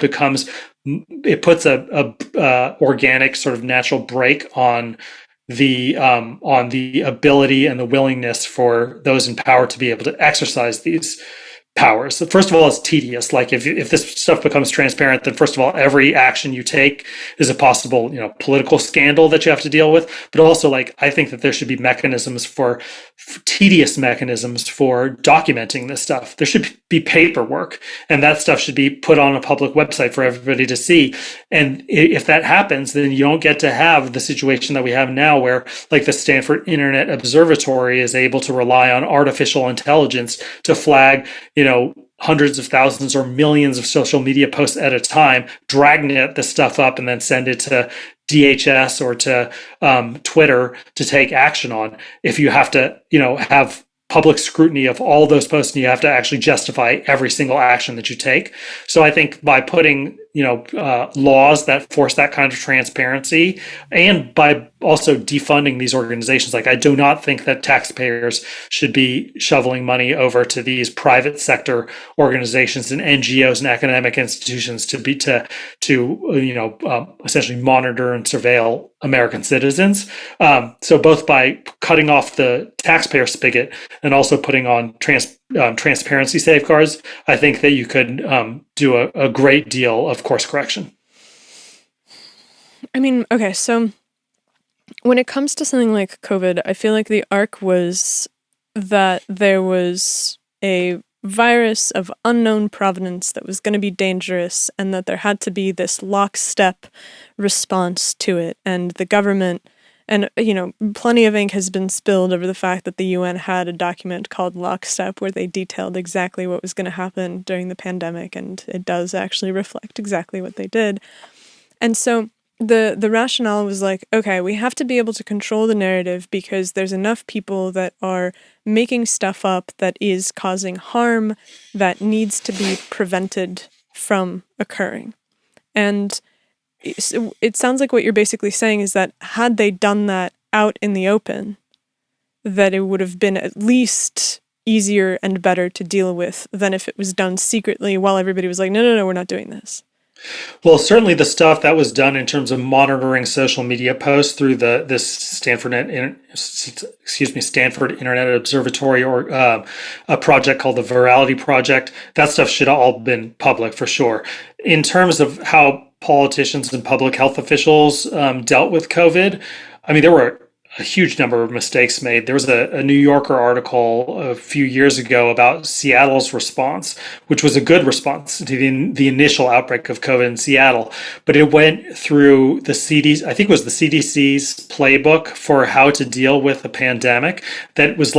puts a organic sort of natural brake on the ability and the willingness for those in power to be able to exercise these powers. So first of all, it's tedious. Like if this stuff becomes transparent, then first of all, every action you take is a possible, political scandal that you have to deal with. But also, I think that there should be tedious mechanisms for documenting this stuff. There should be paperwork, and that stuff should be put on a public website for everybody to see. And if that happens, then you don't get to have the situation that we have now, where the Stanford Internet Observatory is able to rely on artificial intelligence to flag, hundreds of thousands or millions of social media posts at a time, dragnet this stuff up, and then send it to DHS or to Twitter to take action on. If you have to, have public scrutiny of all those posts, and you have to actually justify every single action that you take. So I think by putting, laws that force that kind of transparency, and by also defunding these organizations, I do not think that taxpayers should be shoveling money over to these private sector organizations and NGOs and academic institutions to essentially monitor and surveil American citizens. So both by cutting off the taxpayer spigot and also putting on transparency safeguards, I think that you could do a great deal of course correction. I mean, okay, so when it comes to something like COVID, I feel like the arc was that there was a virus of unknown provenance that was going to be dangerous, and that there had to be this lockstep response to it. And the government, and plenty of ink has been spilled over the fact that the UN had a document called Lockstep where they detailed exactly what was going to happen during the pandemic, and it does actually reflect exactly what they did. And so the rationale was okay, we have to be able to control the narrative because there's enough people that are making stuff up that is causing harm that needs to be prevented from occurring. And it sounds like what you're basically saying is that had they done that out in the open, that it would have been at least easier and better to deal with than if it was done secretly while everybody was like, no, we're not doing this. Well, certainly the stuff that was done in terms of monitoring social media posts through this Stanford Internet Observatory, or a project called the Virality Project, that stuff should have all been public for sure. In terms of how politicians and public health officials dealt with COVID, I mean, there were a huge number of mistakes made. There was a New Yorker article a few years ago about Seattle's response, which was a good response to the initial outbreak of COVID in Seattle. But it went through the CDC, I think it was the CDC's playbook for how to deal with a pandemic that was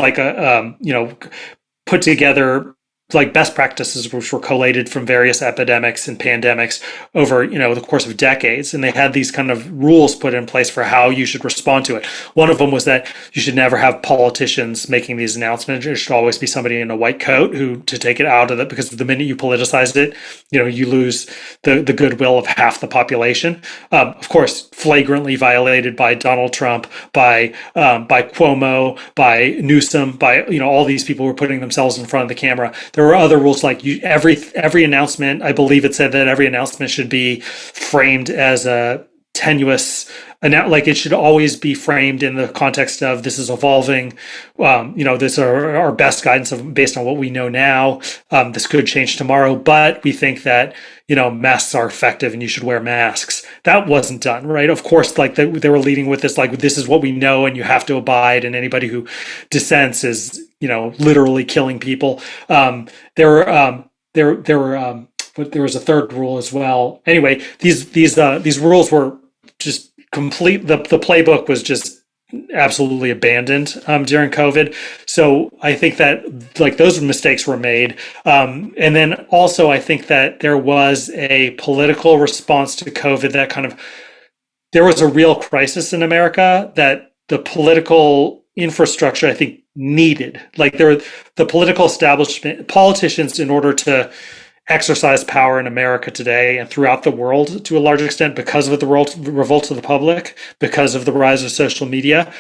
put together like best practices which were collated from various epidemics and pandemics over the course of decades, and they had these kind of rules put in place for how you should respond to it. One of them was that you should never have politicians making these announcements. It should always be somebody in a white coat who to take it out of it, because the minute you politicize it, you lose the goodwill of half the population. Of course, flagrantly violated by Donald Trump, by Cuomo, by Newsom, by all these people who were putting themselves in front of the camera. There were other rules like every announcement. I believe it said that every announcement should be framed as a tenuous, like it should always be framed in the context of this is evolving. This are our best guidance based on what we know now. This could change tomorrow, but we think that masks are effective and you should wear masks. That wasn't done, right? Of course, like they were leading with this, like this is what we know and you have to abide, and anybody who dissents is literally killing people. There was a third rule as well. Anyway, these rules were just complete. The playbook was just absolutely abandoned during COVID. So I think that like those mistakes were made. And then also I think that there was a political response to COVID that there was a real crisis in America that the political infrastructure, I think, needed. Like the political establishment, politicians, in order to exercise power in America today and throughout the world to a large extent, because of the revolt of the public, because of the rise of social media,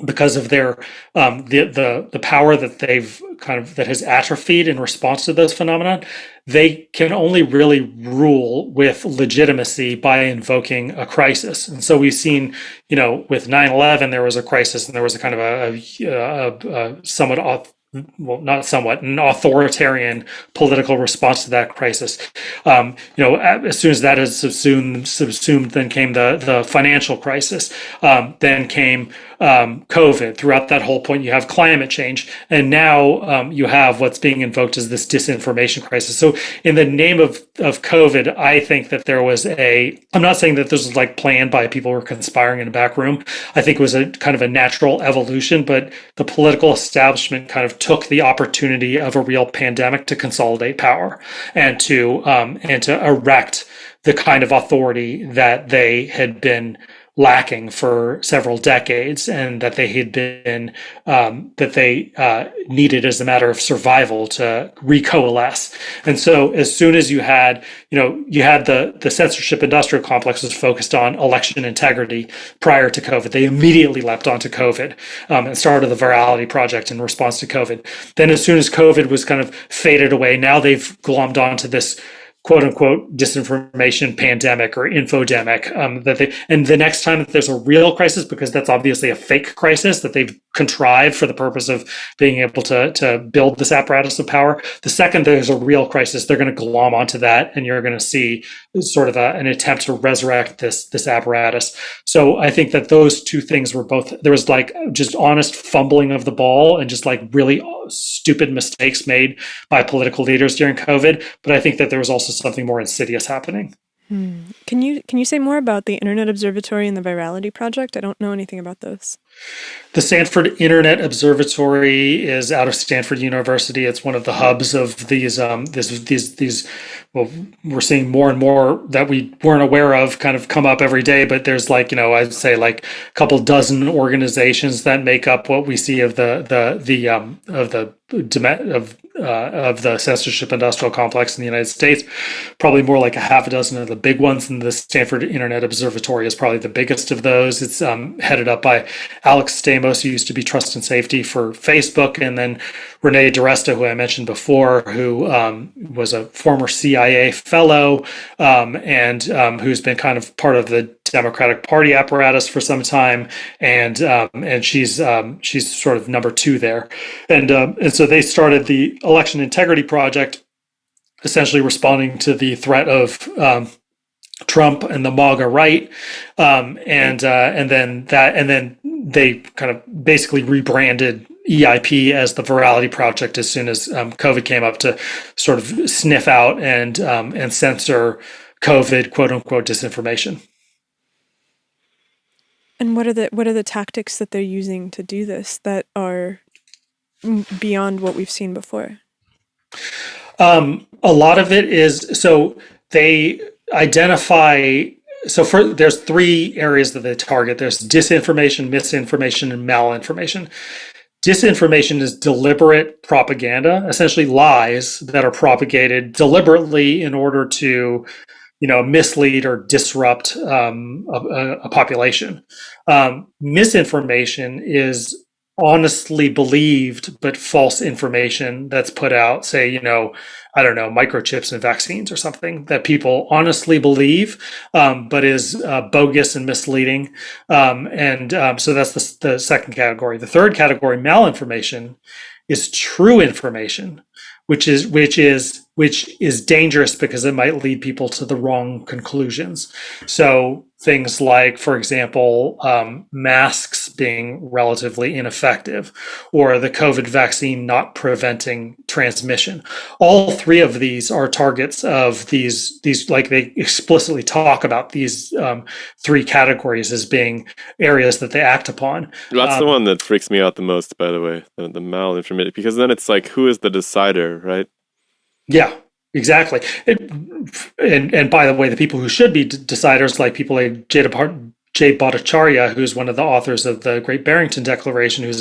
because of their the power that they've that has atrophied in response to those phenomena, they can only really rule with legitimacy by invoking a crisis. And so we've seen, with 9/11, there was a crisis, and there was a kind of a somewhat an authoritarian political response to that crisis. As soon as that is subsumed, then came the financial crisis. Then came COVID. Throughout that whole point, you have climate change, and now you have what's being invoked as this disinformation crisis. So, in the name of COVID, I think that there was I'm not saying that this was like planned by people who were conspiring in a back room. I think it was a kind of a natural evolution, but the political establishment kind of took the opportunity of a real pandemic to consolidate power and to erect the kind of authority that they had been lacking for several decades, and that they had been needed as a matter of survival to recoalesce. And so as soon as you had the censorship industrial complex was focused on election integrity prior to COVID. They immediately leapt onto COVID and started the Virality Project in response to COVID. Then as soon as COVID was kind of faded away, now they've glommed onto this quote unquote disinformation pandemic or infodemic, and the next time that there's a real crisis, because that's obviously a fake crisis that they've contrived for the purpose of being able to build this apparatus of power, the second there's a real crisis, they're going to glom onto that, and you're going to see sort of an attempt to resurrect this apparatus. So I think that those two things were both, there was like just honest fumbling of the ball and just like really stupid mistakes made by political leaders during COVID, but I think that there was also something more insidious happening. Can you say more about the Internet Observatory and the Virality Project? I don't know anything about those. The Stanford Internet Observatory is out of Stanford University. It's one of the hubs of these. Well, we're seeing more and more that we weren't aware of kind of come up every day. But there's I'd say like a couple dozen organizations that make up what we see of the censorship industrial complex in the United States. Probably more like a half a dozen of the big ones, and the Stanford Internet Observatory is probably the biggest of those. It's headed up by Alex Stamos, who used to be Trust and Safety for Facebook, and then Renee DiResta, who I mentioned before, who was a former CIA fellow and who's been kind of part of the Democratic Party apparatus for some time, and she's sort of number two there, and so they started the Election Integrity Project, essentially responding to the threat of Trump and the MAGA right, and then they kind of basically rebranded EIP as the Virality Project as soon as COVID came up, to sort of sniff out and censor COVID quote unquote disinformation. And what are the tactics that they're using to do this that are beyond what we've seen before? A lot of it is, so they identify, there's three areas that they target. There's disinformation, misinformation, and malinformation. Disinformation is deliberate propaganda, essentially lies that are propagated deliberately in order to, mislead or disrupt a population. Misinformation is honestly believed but false information that's put out, say, I don't know, microchips and vaccines or something that people honestly believe, but is bogus and misleading. So that's the second category. The third category, malinformation, is true information, which is dangerous because it might lead people to the wrong conclusions. So things like, for example, masks being relatively ineffective, or the COVID vaccine not preventing transmission. All three of these are targets of these like they explicitly talk about these three categories as being areas that they act upon. That's the one that freaks me out the most, by the way, the malinformation, because then it's like, who is the decider, right? Yeah, exactly. And by the way, the people who should be deciders, like people like Jay Bhattacharya, who's one of the authors of the Great Barrington Declaration, who's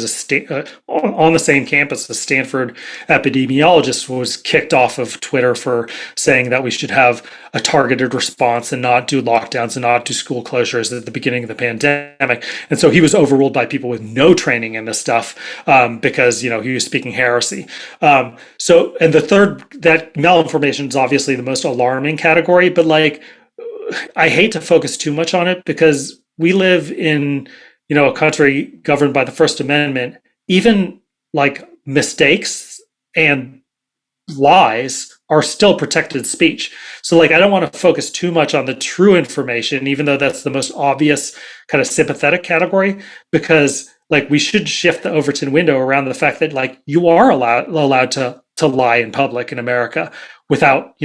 on the same campus as Stanford epidemiologist, was kicked off of Twitter for saying that we should have a targeted response and not do lockdowns and not do school closures at the beginning of the pandemic. And so he was overruled by people with no training in this stuff because he was speaking heresy. And the third, that malinformation is obviously the most alarming category, but I hate to focus too much on it because we live in, a country governed by the First Amendment. Even mistakes and lies are still protected speech. So I don't want to focus too much on the true information, even though that's the most obvious kind of sympathetic category, because we should shift the Overton window around the fact that you are allowed to lie in public in America without,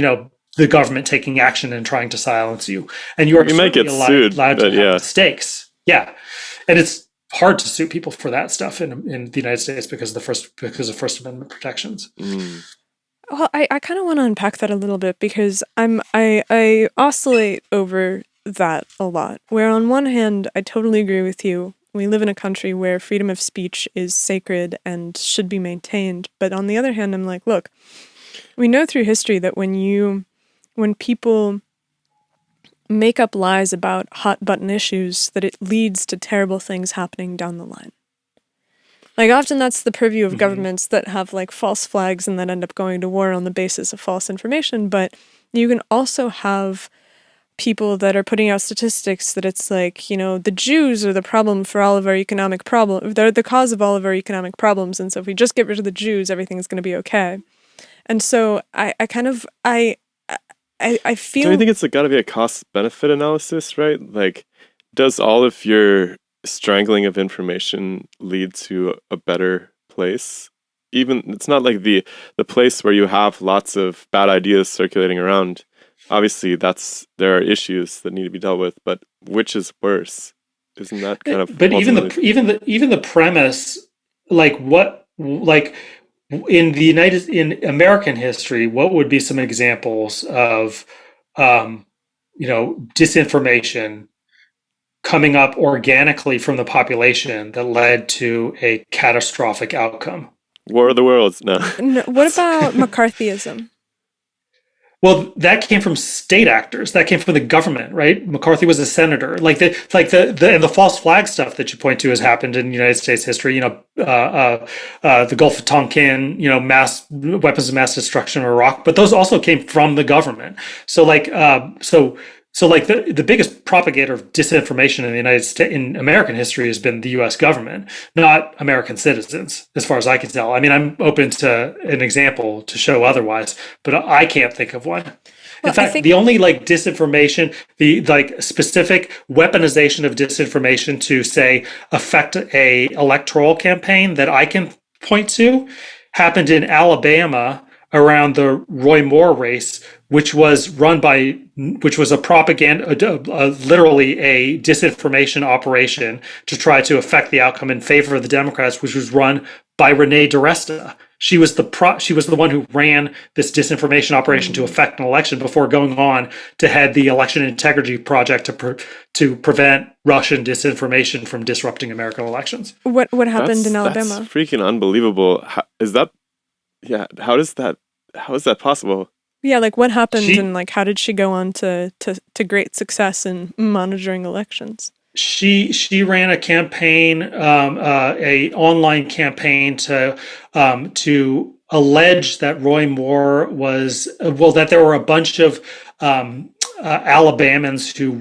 the government taking action and trying to silence you. And you might get sued, allowed to have mistakes. Yeah. And it's hard to sue people for that stuff in the United States because of First Amendment protections. Mm. Well, I kind of want to unpack that a little bit because I oscillate over that a lot. Where on one hand, I totally agree with you. We live in a country where freedom of speech is sacred and should be maintained. But on the other hand, I'm like, look, we know through history that when people make up lies about hot button issues, that it leads to terrible things happening down the line. Often that's the purview of governments that have false flags and then end up going to war on the basis of false information. But you can also have people that are putting out statistics that it's the Jews are the problem for all of our economic problems. They're the cause of all of our economic problems. And so if we just get rid of the Jews, everything's going to be okay. And so I feel... Do you think it's got to be a cost-benefit analysis, right? Does all of your strangling of information lead to a better place? Even, it's not like the place where you have lots of bad ideas circulating around. Obviously, there are issues that need to be dealt with, but which is worse? Isn't that kind of... But even the premise, in American history, what would be some examples of disinformation coming up organically from the population that led to a catastrophic outcome? War of the Worlds, no. What about McCarthyism? Well, that came from state actors. That came from the government, right? McCarthy was a senator. And the false flag stuff that you point to has happened in United States history. The Gulf of Tonkin, mass weapons of mass destruction in Iraq. But those also came from the government. So the biggest propagator of disinformation in the United States, in American history, has been the U.S. government, not American citizens, as far as I can tell. I mean, I'm open to an example to show otherwise, but I can't think of one. In fact, the only disinformation, the specific weaponization of disinformation to say affect a electoral campaign that I can point to happened in Alabama around the Roy Moore race, which was a propaganda, literally a disinformation operation to try to affect the outcome in favor of the Democrats, which was run by Renee DiResta, She was the one who ran this disinformation operation to affect an election before going on to head the election integrity project to prevent Russian disinformation from disrupting American elections. What happened in Alabama? That's freaking unbelievable. How is that possible? Yeah, like what happened and like how did she go on to great success in monitoring elections? She ran a campaign, a online campaign to allege that Roy Moore was that there were a bunch of Alabamans who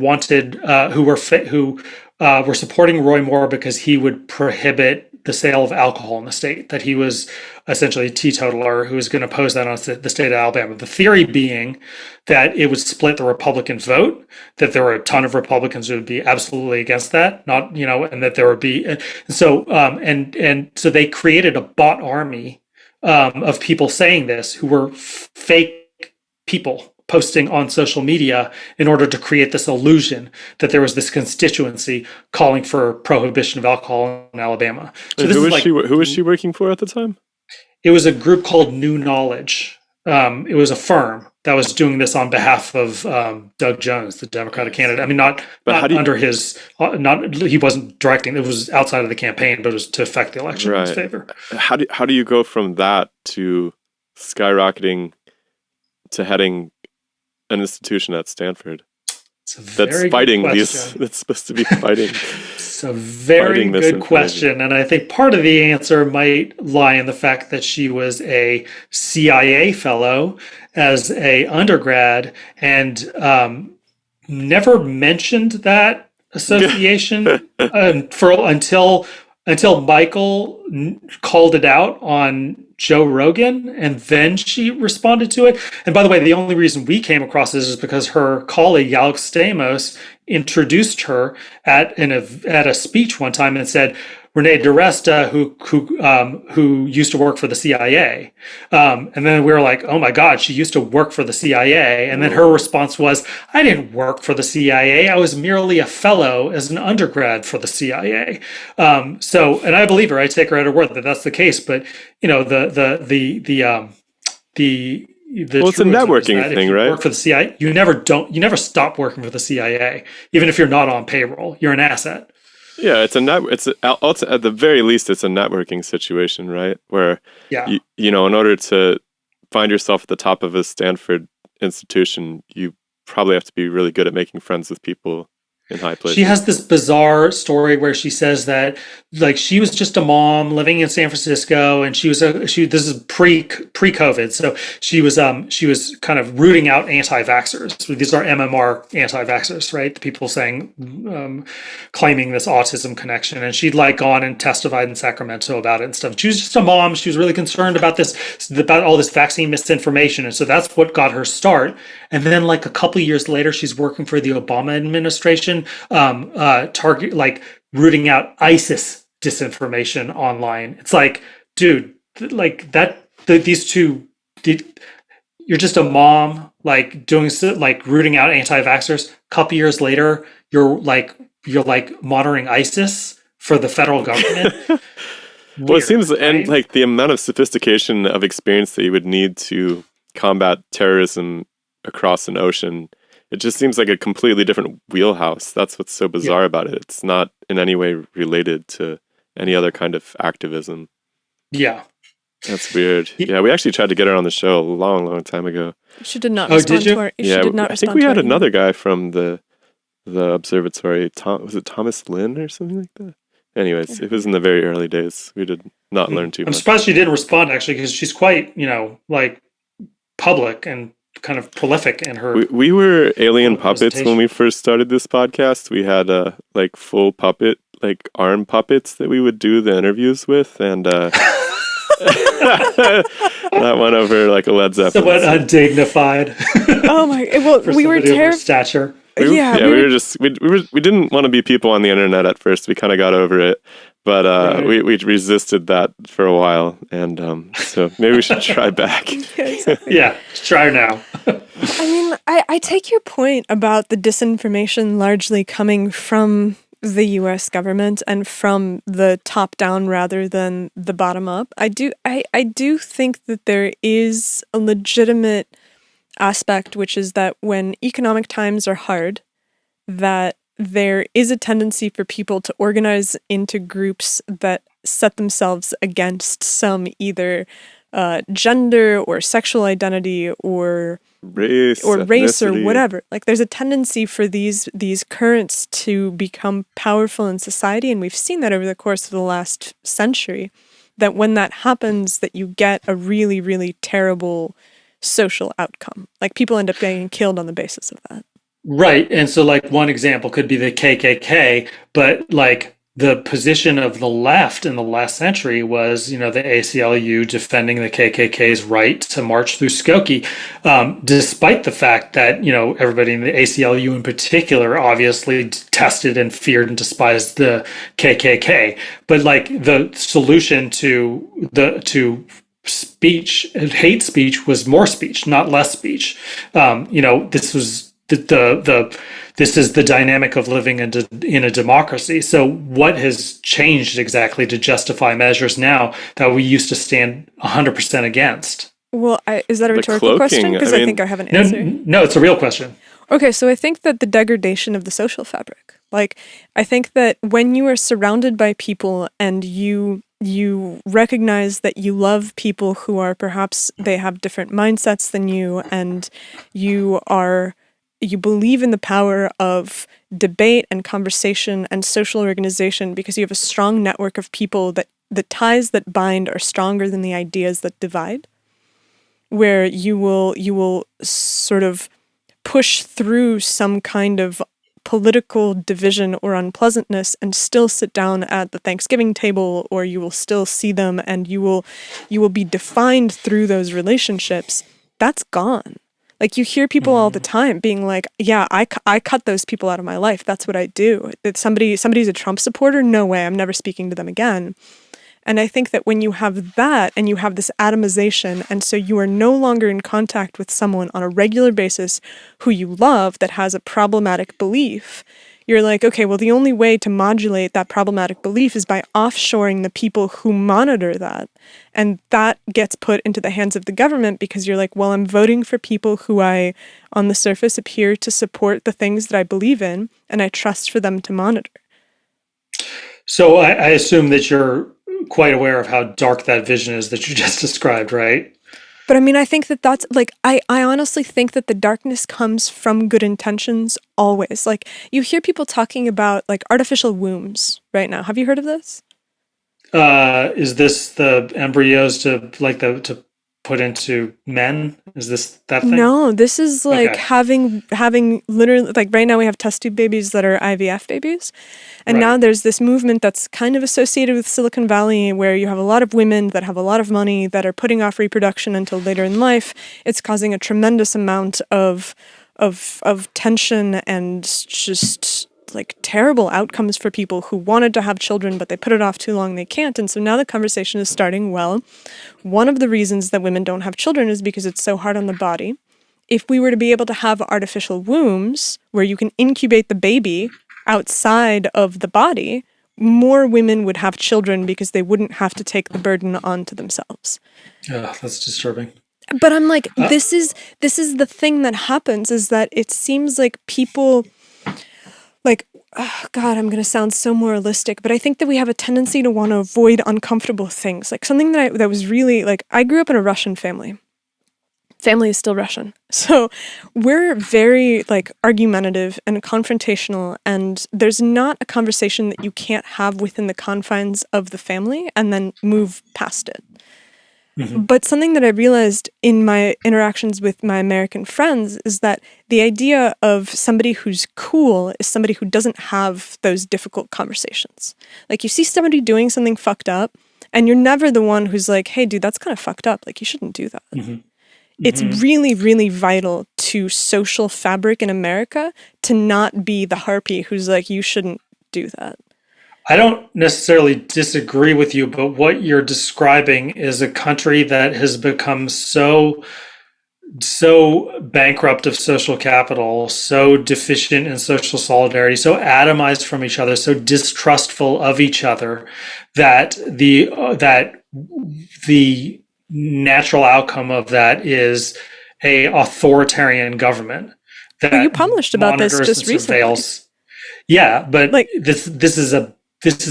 were supporting Roy Moore because he would prohibit the sale of alcohol in the state, that he was essentially a teetotaler who was going to pose that on the state of Alabama. The theory being that it would split the Republican vote, that there were a ton of Republicans who would be absolutely against that, and that there would be, and so they created a bot army of people saying this who were fake people posting on social media in order to create this illusion that there was this constituency calling for prohibition of alcohol in Alabama. So who was she working for at the time? It was a group called New Knowledge. It was a firm that was doing this on behalf of Doug Jones, the Democratic candidate. I mean, he wasn't directing. It was outside of the campaign, but it was to affect the election in his favor. How do you go from that to skyrocketing to heading an institution at Stanford that's supposed to be fighting? It's a very good question, and I think part of the answer might lie in the fact that she was a CIA fellow as a undergrad and never mentioned that association until Michael called it out on Joe Rogan, and then she responded to it. And by the way, the only reason we came across this is because her colleague Alex Stamos introduced her at a speech one time and said, Renee DiResta, who used to work for the CIA. And then we were like, oh my God, she used to work for the CIA. And then her response was, I didn't work for the CIA. I was merely a fellow as an undergrad for the CIA. And I believe her. I take her at her word that that's the case. But it's a networking thing, right? Work for the CIA, you never stop working for the CIA, even if you're not on payroll. You're an asset. Yeah, at the very least, it's a networking situation, right? Where in order to find yourself at the top of a Stanford institution, you probably have to be really good at making friends with people in high places. She has this bizarre story where she says that like she was just a mom living in San Francisco, and this is pre-COVID, so she was kind of rooting out anti-vaxxers. These are MMR anti-vaxxers, right? The people claiming this autism connection, and she'd like gone and testified in Sacramento about it and stuff. She was just a mom. She was really concerned about all this vaccine misinformation, and so that's what got her start. And then like a couple of years later, she's working for the Obama administration, rooting out ISIS disinformation online. It's like, dude, like that. These two, you're just a mom, like doing like rooting out anti-vaxxers. A couple years later, you're monitoring ISIS for the federal government. Well, it seems, right? And like the amount of sophistication of experience that you would need to combat terrorism across an ocean, it just seems like a completely different wheelhouse. That's what's so bizarre about it. It's not in any way related to any other kind of activism. Yeah. That's weird. Yeah, we actually tried to get her on the show a long, long time ago. She did not respond to our email. I think we had another guy from the observatory. Was it Thomas Lynn or something like that? Anyways, It was in the very early days. We did not learn too much. I'm surprised she didn't respond, actually, because she's quite, public and kind of prolific in her. We were alien puppets when we first started this podcast. We had full puppet, arm puppets that we would do the interviews with, and that went over like a Led Zeppelin. Somewhat undignified. Oh my! Well, we were terrified. Stature. We didn't want to be people on the internet at first. We kind of got over it, but we resisted that for a while, and so maybe we should try back. Yeah, try now. I mean, I take your point about the disinformation largely coming from the US government and from the top down rather than the bottom up. I do think that there is a legitimate aspect, which is that when economic times are hard, that there is a tendency for people to organize into groups that set themselves against some either gender or sexual identity or race or ethnicity. whatever. Like there's a tendency for these currents to become powerful in society, and we've seen that over the course of the last century, that when that happens, that you get a really, really terrible social outcome. Like people end up getting killed on the basis of that. Right. And so, like, one example could be the KKK, but like the position of the left in the last century was, the ACLU defending the KKK's right to march through Skokie, despite the fact that, everybody in the ACLU in particular obviously detested and feared and despised the KKK. But like the solution to speech, hate speech, was more speech, not less speech. This was this is the dynamic of living in a democracy. So what has changed exactly to justify measures now that we used to stand 100% against? Well, is that a rhetorical question? Because I think I have an answer. No, it's a real question. Okay, so I think that the degradation of the social fabric. Like, I think that when you are surrounded by people and you recognize that you love people who are perhaps they have different mindsets than you, and you believe in the power of debate and conversation and social organization because you have a strong network of people that the ties that bind are stronger than the ideas that divide, where you will sort of push through some kind of political division or unpleasantness and still sit down at the Thanksgiving table, or you will still see them and you will be defined through those relationships. That's gone. Like, you hear people all the time being like, yeah, I cut those people out of my life. That's what I do. If somebody's a Trump supporter, no way, I'm never speaking to them again. And I think that when you have that and you have this atomization, and so you are no longer in contact with someone on a regular basis who you love that has a problematic belief, you're like, okay, well, the only way to modulate that problematic belief is by offshoring the people who monitor that. And that gets put into the hands of the government because you're like, well, I'm voting for people who I, on the surface, appear to support the things that I believe in, and I trust for them to monitor. So I assume that you're quite aware of how dark that vision is that you just described, right? But I mean, I think that that's like, I honestly think that the darkness comes from good intentions always. Like, you hear people talking about like artificial wombs right now. Have you heard of this? Is this the embryos to put into men? Is this that thing? No, this is like Okay. having literally, like, right now we have test tube babies that are IVF babies. And Right. now there's this movement that's kind of associated with Silicon Valley where you have a lot of women that have a lot of money that are putting off reproduction until later in life. It's causing a tremendous amount of tension and just like terrible outcomes for people who wanted to have children, but they put it off too long, they can't. And so now the conversation is starting, well, one of the reasons that women don't have children is because it's so hard on the body. If we were to be able to have artificial wombs where you can incubate the baby outside of the body, more women would have children because they wouldn't have to take the burden onto themselves. That's disturbing. But I'm like, this is the thing that happens, is that it seems like people, like, oh God, I'm going to sound so moralistic, but I think that we have a tendency to want to avoid uncomfortable things. Like something that was really, like, I grew up in a Russian family. Family is still Russian. So we're very like argumentative and confrontational, and there's not a conversation that you can't have within the confines of the family and then move past it. Mm-hmm. But something that I realized in my interactions with my American friends is that the idea of somebody who's cool is somebody who doesn't have those difficult conversations. Like, you see somebody doing something fucked up, and you're never the one who's like, hey, dude, that's kind of fucked up. Like, you shouldn't do that. Mm-hmm. It's really, really vital to social fabric in America to not be the harpy who's like, you shouldn't do that. I don't necessarily disagree with you, but what you're describing is a country that has become so so bankrupt of social capital, so deficient in social solidarity, so atomized from each other, so distrustful of each other, that the natural outcome of that is a authoritarian government that Well, you published about this monitors just and recently. surveils. Yeah, but Like- this is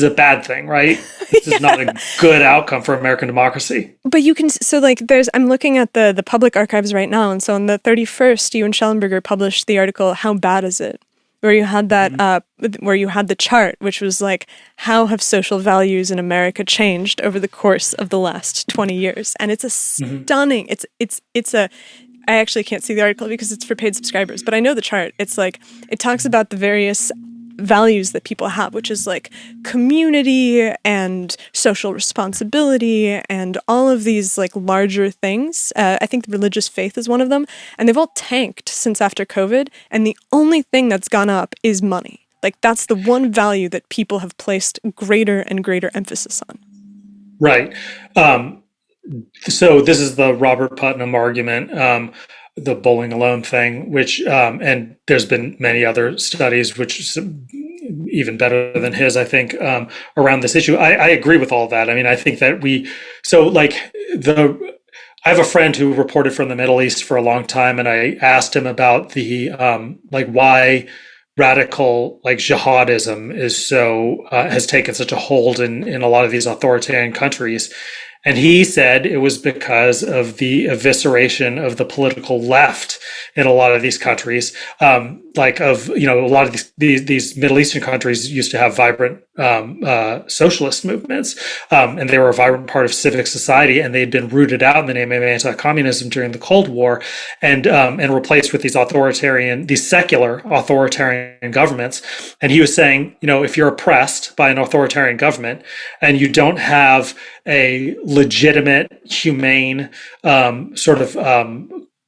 a bad thing, right? This is not a good outcome for American democracy. But you can, so like I'm looking at the public archives right now, and so on the 31st, you and Schellenberger published the article, How Bad Is It? Where you had that, where you had the chart, which was like, how have social values in America changed over the course of the last 20 years? And it's a stunning, I actually can't see the article because it's for paid subscribers, but I know the chart. It's like, it talks about the various values that people have, which is like community and social responsibility and all of these like larger things. I think religious faith is one of them, and they've all tanked since after COVID, and the only thing that's gone up is money. Like that's the one value that people have placed greater and greater emphasis on. Right. So this is the Robert Putnam argument, the bowling alone thing, which, and there's been many other studies, which is even better than his, I think, around this issue. I agree with all that. I mean, I think that I have a friend who reported from the Middle East for a long time, and I asked him about the, why radical jihadism is so, has taken such a hold in a lot of these authoritarian countries. And he said it was because of the evisceration of the political left in a lot of these countries. A lot of these Middle Eastern countries used to have vibrant socialist movements, and they were a vibrant part of civic society, and they'd been rooted out in the name of anti-communism during the Cold War, and replaced with these secular authoritarian governments. And he was saying, if you're oppressed by an authoritarian government and you don't have a legitimate, humane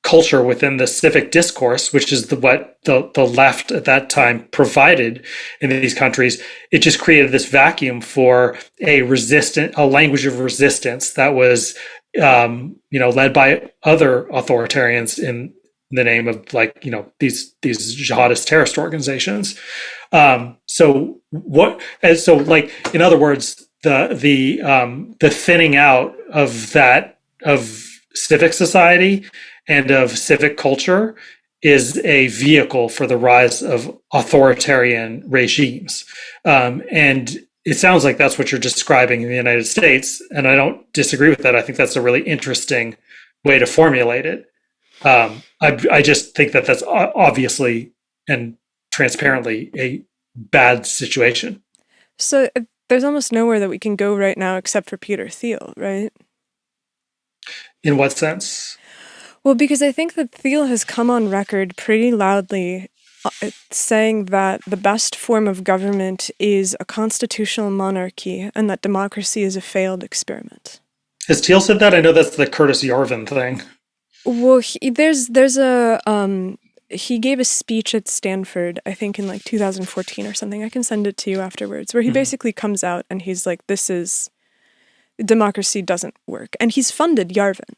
culture within the civic discourse, which is what the left at that time provided in these countries, it just created this vacuum for a language of resistance that was, led by other authoritarians in the name of these jihadist terrorist organizations. In other words, the thinning out of civic society and of civic culture is a vehicle for the rise of authoritarian regimes. And it sounds like that's what you're describing in the United States, and I don't disagree with that. I think that's a really interesting way to formulate it. I just think that that's obviously and transparently a bad situation. So there's almost nowhere that we can go right now except for Peter Thiel, right? In what sense? Well, because I think that Thiel has come on record pretty loudly saying that the best form of government is a constitutional monarchy and that democracy is a failed experiment. Has Thiel said that? I know that's the Curtis Yarvin thing. Well, he gave a speech at Stanford, I think in 2014 or something. I can send it to you afterwards, where he basically comes out and he's like, democracy doesn't work. And he's funded Yarvin.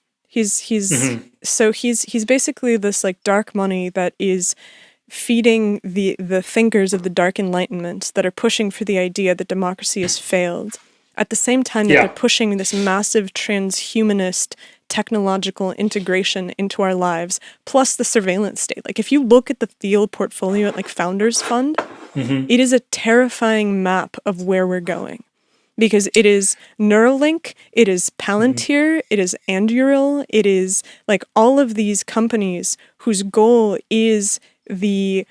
So he's basically this dark money that is feeding the thinkers of the dark enlightenment that are pushing for the idea that democracy has failed. At the same time that they're pushing this massive transhumanist technological integration into our lives, plus the surveillance state. If you look at the Thiel portfolio at Founders Fund, it is a terrifying map of where we're going. Because it is Neuralink, it is Palantir, it is Anduril, it is all of these companies whose goal is the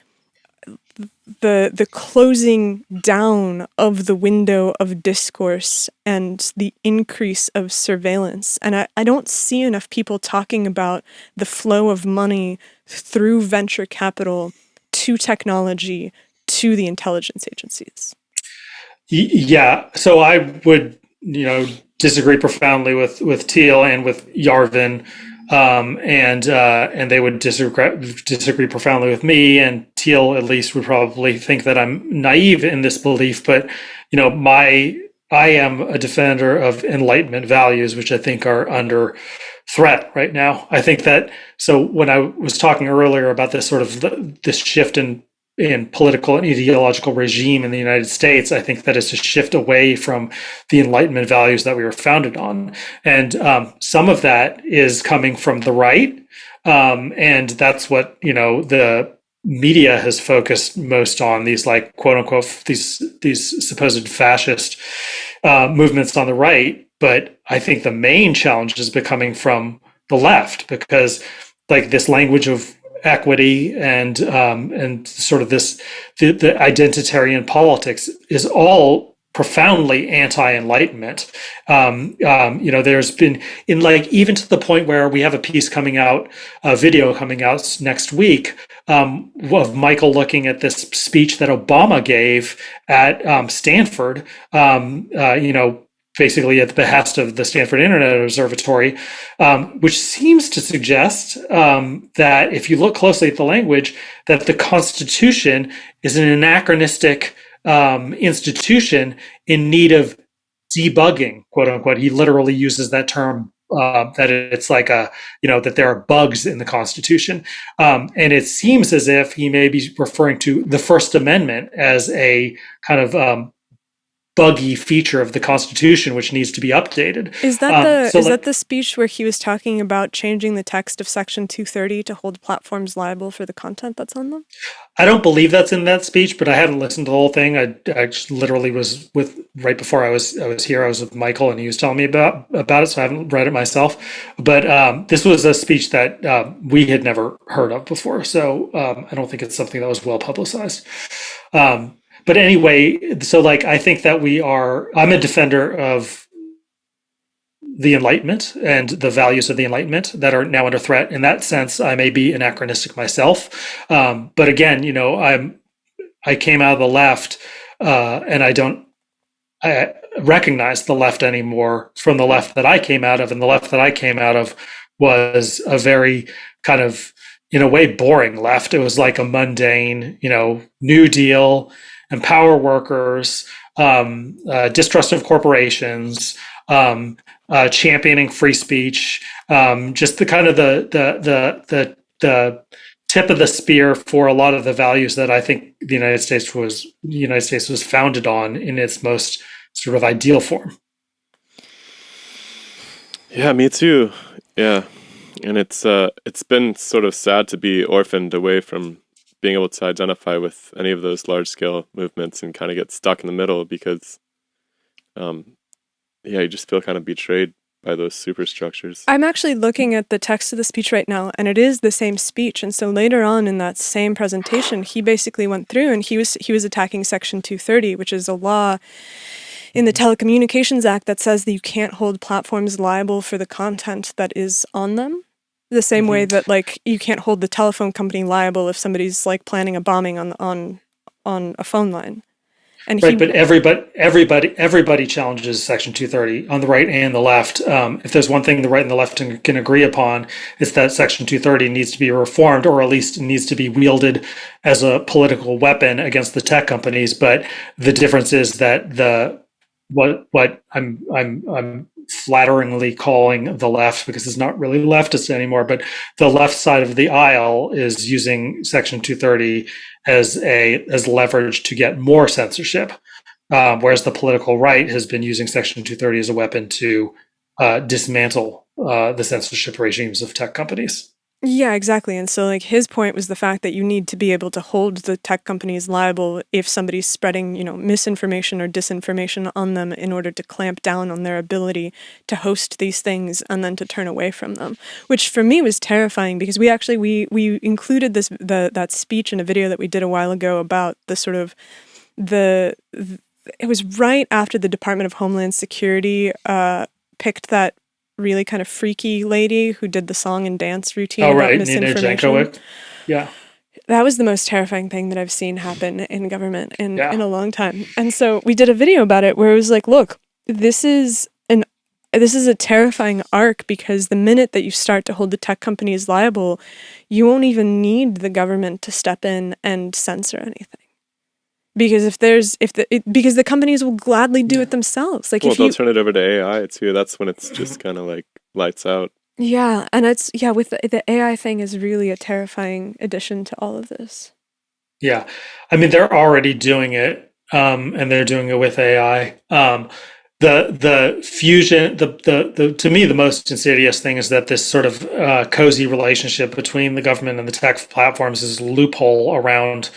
closing down of the window of discourse and the increase of surveillance. And I don't see enough people talking about the flow of money through venture capital to technology to the intelligence agencies. Yeah, so I would, disagree profoundly with Thiel and with Yarvin, and they would disagree profoundly with me. And Thiel, at least, would probably think that I'm naive in this belief. But I am a defender of Enlightenment values, which I think are under threat right now. I think that, so when I was talking earlier about this sort of this shift in political and ideological regime in the United States, I think that it's a shift away from the Enlightenment values that we were founded on. And some of that is coming from the right. And that's what, the media has focused most on, these like quote unquote, these supposed fascist movements on the right. But I think the main challenge is becoming from the left, because like this language of equity and sort of the identitarian politics is all profoundly anti-enlightenment. There's been in like even to the point where we have a piece coming out, a video coming out next week of Michael looking at this speech that Obama gave at Stanford. Basically at the behest of the Stanford Internet Observatory, which seems to suggest that if you look closely at the language, that the Constitution is an anachronistic institution in need of debugging, quote unquote. He literally uses that term, that it's like that there are bugs in the Constitution. And it seems as if he may be referring to the First Amendment as a kind of buggy feature of the Constitution, which needs to be updated. Is that the speech where he was talking about changing the text of Section 230 to hold platforms liable for the content that's on them? I don't believe that's in that speech, but I haven't listened to the whole thing. I just literally was right before I was here. I was with Michael, and he was telling me about it, so I haven't read it myself. But this was a speech that we had never heard of before, so I don't think it's something that was well publicized. But anyway, so like I think that I'm a defender of the Enlightenment and the values of the Enlightenment that are now under threat. In that sense, I may be anachronistic myself. But again, I came out of the left, and I recognize the left anymore from the left that I came out of. And the left that I came out of was a very kind of, in a way, boring left. It was like a mundane, New Deal, empower workers, distrust of corporations, championing free speech, just the kind of the tip of the spear for a lot of the values that I think the United States was founded on in its most sort of ideal form. Yeah, me too. Yeah, and it's been sort of sad to be orphaned away from being able to identify with any of those large-scale movements and kind of get stuck in the middle because, you just feel kind of betrayed by those superstructures. I'm actually looking at the text of the speech right now, and it is the same speech. And so later on in that same presentation, he basically went through and he was attacking Section 230, which is a law in the Telecommunications Act that says that you can't hold platforms liable for the content that is on them. The same way that like you can't hold the telephone company liable if somebody's like planning a bombing on a phone line. And right, but everybody challenges Section 230 on the right and the left. If there's one thing the right and the left can agree upon, it's that Section 230 needs to be reformed, or at least needs to be wielded as a political weapon against the tech companies. But the difference is that what I'm flatteringly calling the left, because it's not really leftist anymore, but the left side of the aisle is using Section 230 as leverage to get more censorship, whereas the political right has been using Section 230 as a weapon to dismantle the censorship regimes of tech companies. Yeah, exactly. And so like his point was the fact that you need to be able to hold the tech companies liable if somebody's spreading, misinformation or disinformation on them in order to clamp down on their ability to host these things and then to turn away from them, which for me was terrifying because we included that speech in a video that we did a while ago about the sort of it was right after the Department of Homeland Security picked that really kind of freaky lady who did the song and dance routine about misinformation. Nina Jankowicz. Yeah. That was the most terrifying thing that I've seen happen in government in a long time. And so we did a video about it where it was like, look, this is a terrifying arc because the minute that you start to hold the tech companies liable, you won't even need the government to step in and censor anything. Because because the companies will gladly do it themselves. Like they'll turn it over to AI too. That's when it's just kind of like lights out. Yeah, and with the AI thing is really a terrifying addition to all of this. Yeah. I mean, they're already doing it, and they're doing it with AI. The fusion, the to me, the most insidious thing is that this sort of cozy relationship between the government and the tech platforms is a loophole around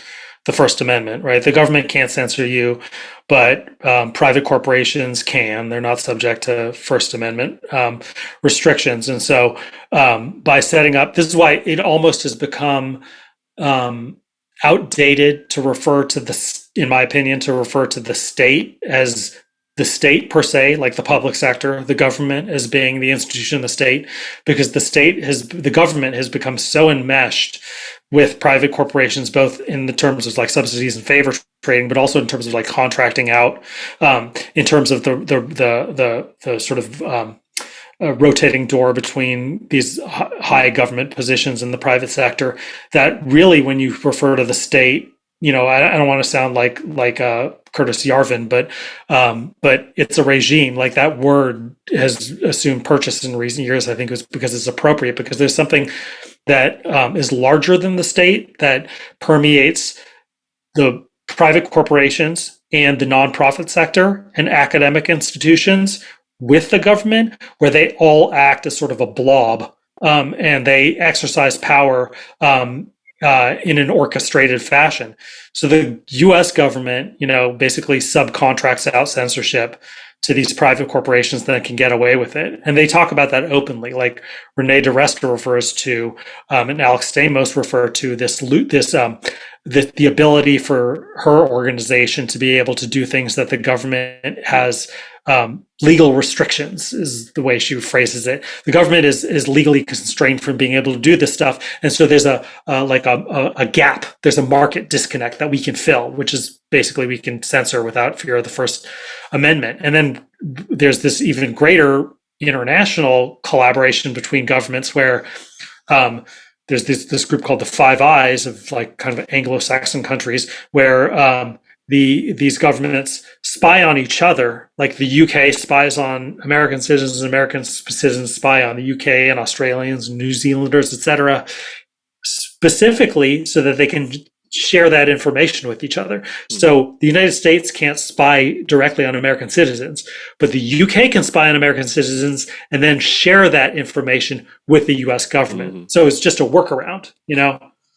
the First Amendment, right? The government can't censor you, but private corporations can. They're not subject to First Amendment restrictions. And so by setting up, this is why it almost has become outdated to refer to in my opinion, to refer to the state as the state per se, like the public sector, the government as being the institution of the state, because the government has become so enmeshed with private corporations, both in the terms of like subsidies and favor trading, but also in terms of like contracting out, in terms of the sort of rotating door between these high government positions in the private sector, that really, when you refer to the state, I don't want to sound like Curtis Yarvin, but it's a regime. Like, that word has assumed purchase in recent years. I think it was because it's appropriate, because there's something that is larger than the state that permeates the private corporations and the nonprofit sector and academic institutions with the government, where they all act as sort of a blob, and they exercise power in an orchestrated fashion. So the U.S. government, basically subcontracts out censorship to these private corporations that can get away with it, and they talk about that openly. Like Renee DeResta refers to, and Alex Stamos refer to the ability for her organization to be able to do things that the government has legal restrictions, is the way she phrases it. The government is legally constrained from being able to do this stuff, and so there's a gap. There's a market disconnect that we can fill, which is basically we can censor without fear of the First Amendment. And then there's this even greater international collaboration between governments, where there's this group called the Five Eyes of like kind of Anglo-Saxon countries, where these governments spy on each other. Like the UK spies on American citizens, and American citizens spy on the UK and Australians, and New Zealanders, etc., specifically so that they can share that information with each other. So the United States can't spy directly on American citizens, but the UK can spy on American citizens and then share that information with the US government. So it's just a workaround,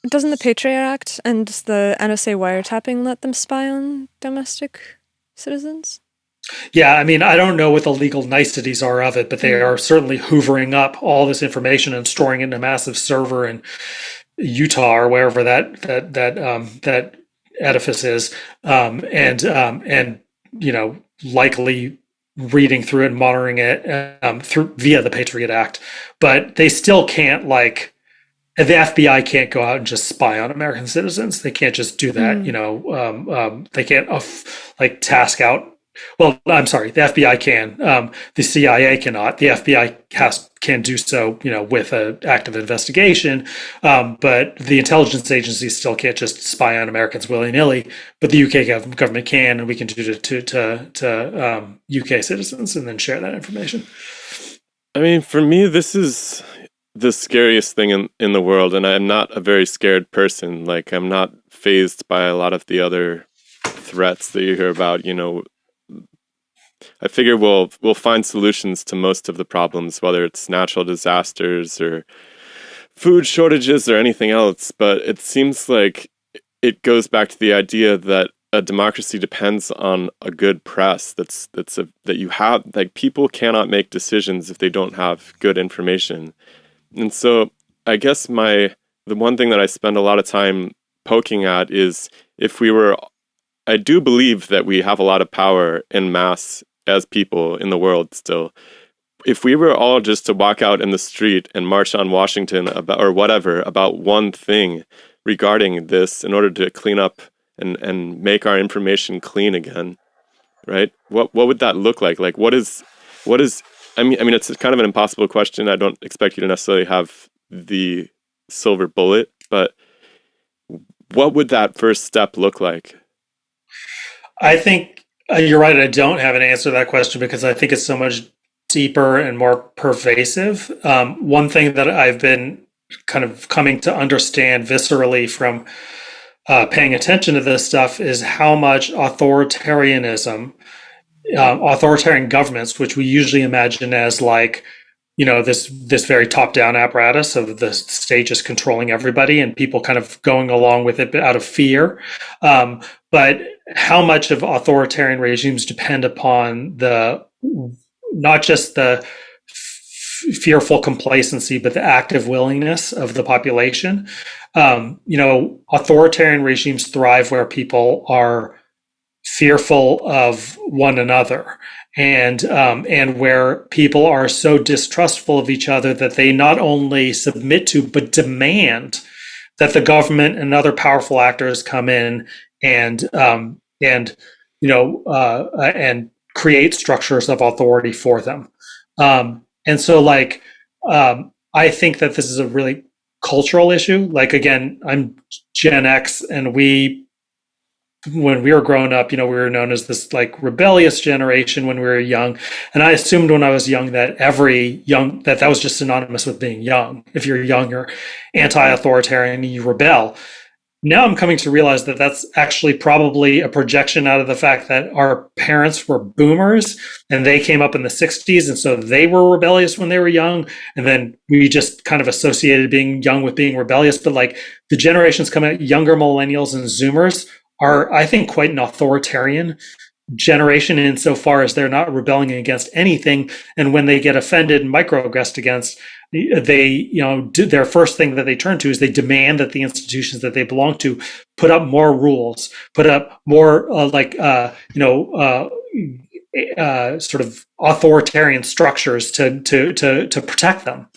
Doesn't the Patriot Act and the NSA wiretapping let them spy on domestic citizens? Yeah, I mean, I don't know what the legal niceties are of it, but they are certainly hoovering up all this information and storing it in a massive server in Utah or wherever that edifice is, and likely reading through it and monitoring it via the Patriot Act. But they still can't, like, the FBI can't go out and just spy on American citizens. They can't just do that. They can't task out. Well, I'm sorry, the FBI can. The CIA cannot. The FBI can do so, with an active investigation. But the intelligence agencies still can't just spy on Americans willy-nilly. But the UK government can, and we can do it to UK citizens and then share that information. I mean, for me, this is the scariest thing in the world, and I'm not a very scared person. Like, I'm not fazed by a lot of the other threats that you hear about. I figure we'll find solutions to most of the problems, whether it's natural disasters or food shortages or anything else. But it seems like it goes back to the idea that a democracy depends on a good press. That you have, like, people cannot make decisions if they don't have good information. And so I guess the one thing that I spend a lot of time poking at is, I do believe that we have a lot of power en masse as people in the world still. If we were all just to walk out in the street and march on Washington about one thing regarding this in order to clean up and make our information clean again, right? What would that look like? Like, what is I mean, it's kind of an impossible question. I don't expect you to necessarily have the silver bullet, but what would that first step look like? I think you're right. I don't have an answer to that question, because I think it's so much deeper and more pervasive. One thing that I've been kind of coming to understand viscerally from paying attention to this stuff is how much authoritarianism, authoritarian governments, which we usually imagine as like, this very top-down apparatus of the state just controlling everybody and people kind of going along with it out of fear. But how much of authoritarian regimes depend upon not just the fearful complacency, but the active willingness of the population. Authoritarian regimes thrive where people are fearful of one another, and where people are so distrustful of each other that they not only submit to but demand that the government and other powerful actors come in and create structures of authority for them. And so, like, I think that this is a really cultural issue. Like, again, I'm Gen X, and when we were growing up, we were known as this like rebellious generation when we were young. And I assumed when I was young that that was just synonymous with being young. If you're young, you're anti-authoritarian, you rebel. Now I'm coming to realize that that's actually probably a projection out of the fact that our parents were boomers and they came up in the 60s. And so they were rebellious when they were young. And then we just kind of associated being young with being rebellious. But like the generations coming out, younger millennials and Zoomers are, I think, quite an authoritarian generation insofar as they're not rebelling against anything. And when they get offended and microaggressed against, they, their first thing that they turn to is they demand that the institutions that they belong to put up more rules, put up more sort of authoritarian structures to protect them.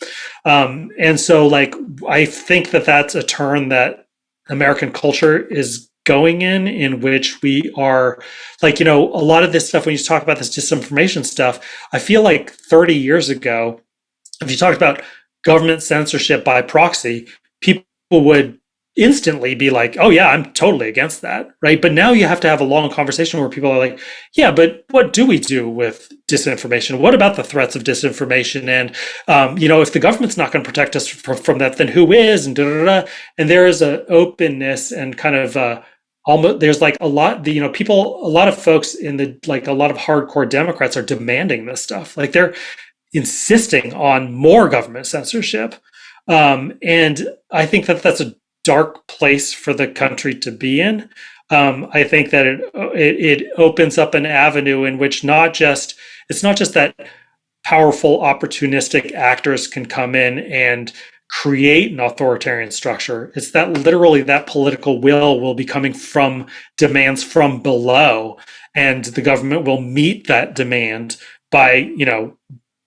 And so, like, I think that that's a turn that American culture is going in which we are like, a lot of this stuff, when you talk about this disinformation stuff, I feel like 30 years ago, if you talked about government censorship by proxy, people would instantly be like, oh yeah, I'm totally against that, right? But now you have to have a long conversation where people are like, yeah, but what do we do with disinformation? What about the threats of disinformation? And if the government's not going to protect us from that, then who is? And and there is an openness and kind of almost, there's like a lot, a lot of folks a lot of hardcore Democrats are demanding this stuff. Like they're insisting on more government censorship. And I think that that's a dark place for the country to be in. I think that it opens up an avenue in which it's not just that powerful opportunistic actors can come in and create an authoritarian structure. It's that literally that political will be coming from demands from below, and the government will meet that demand by,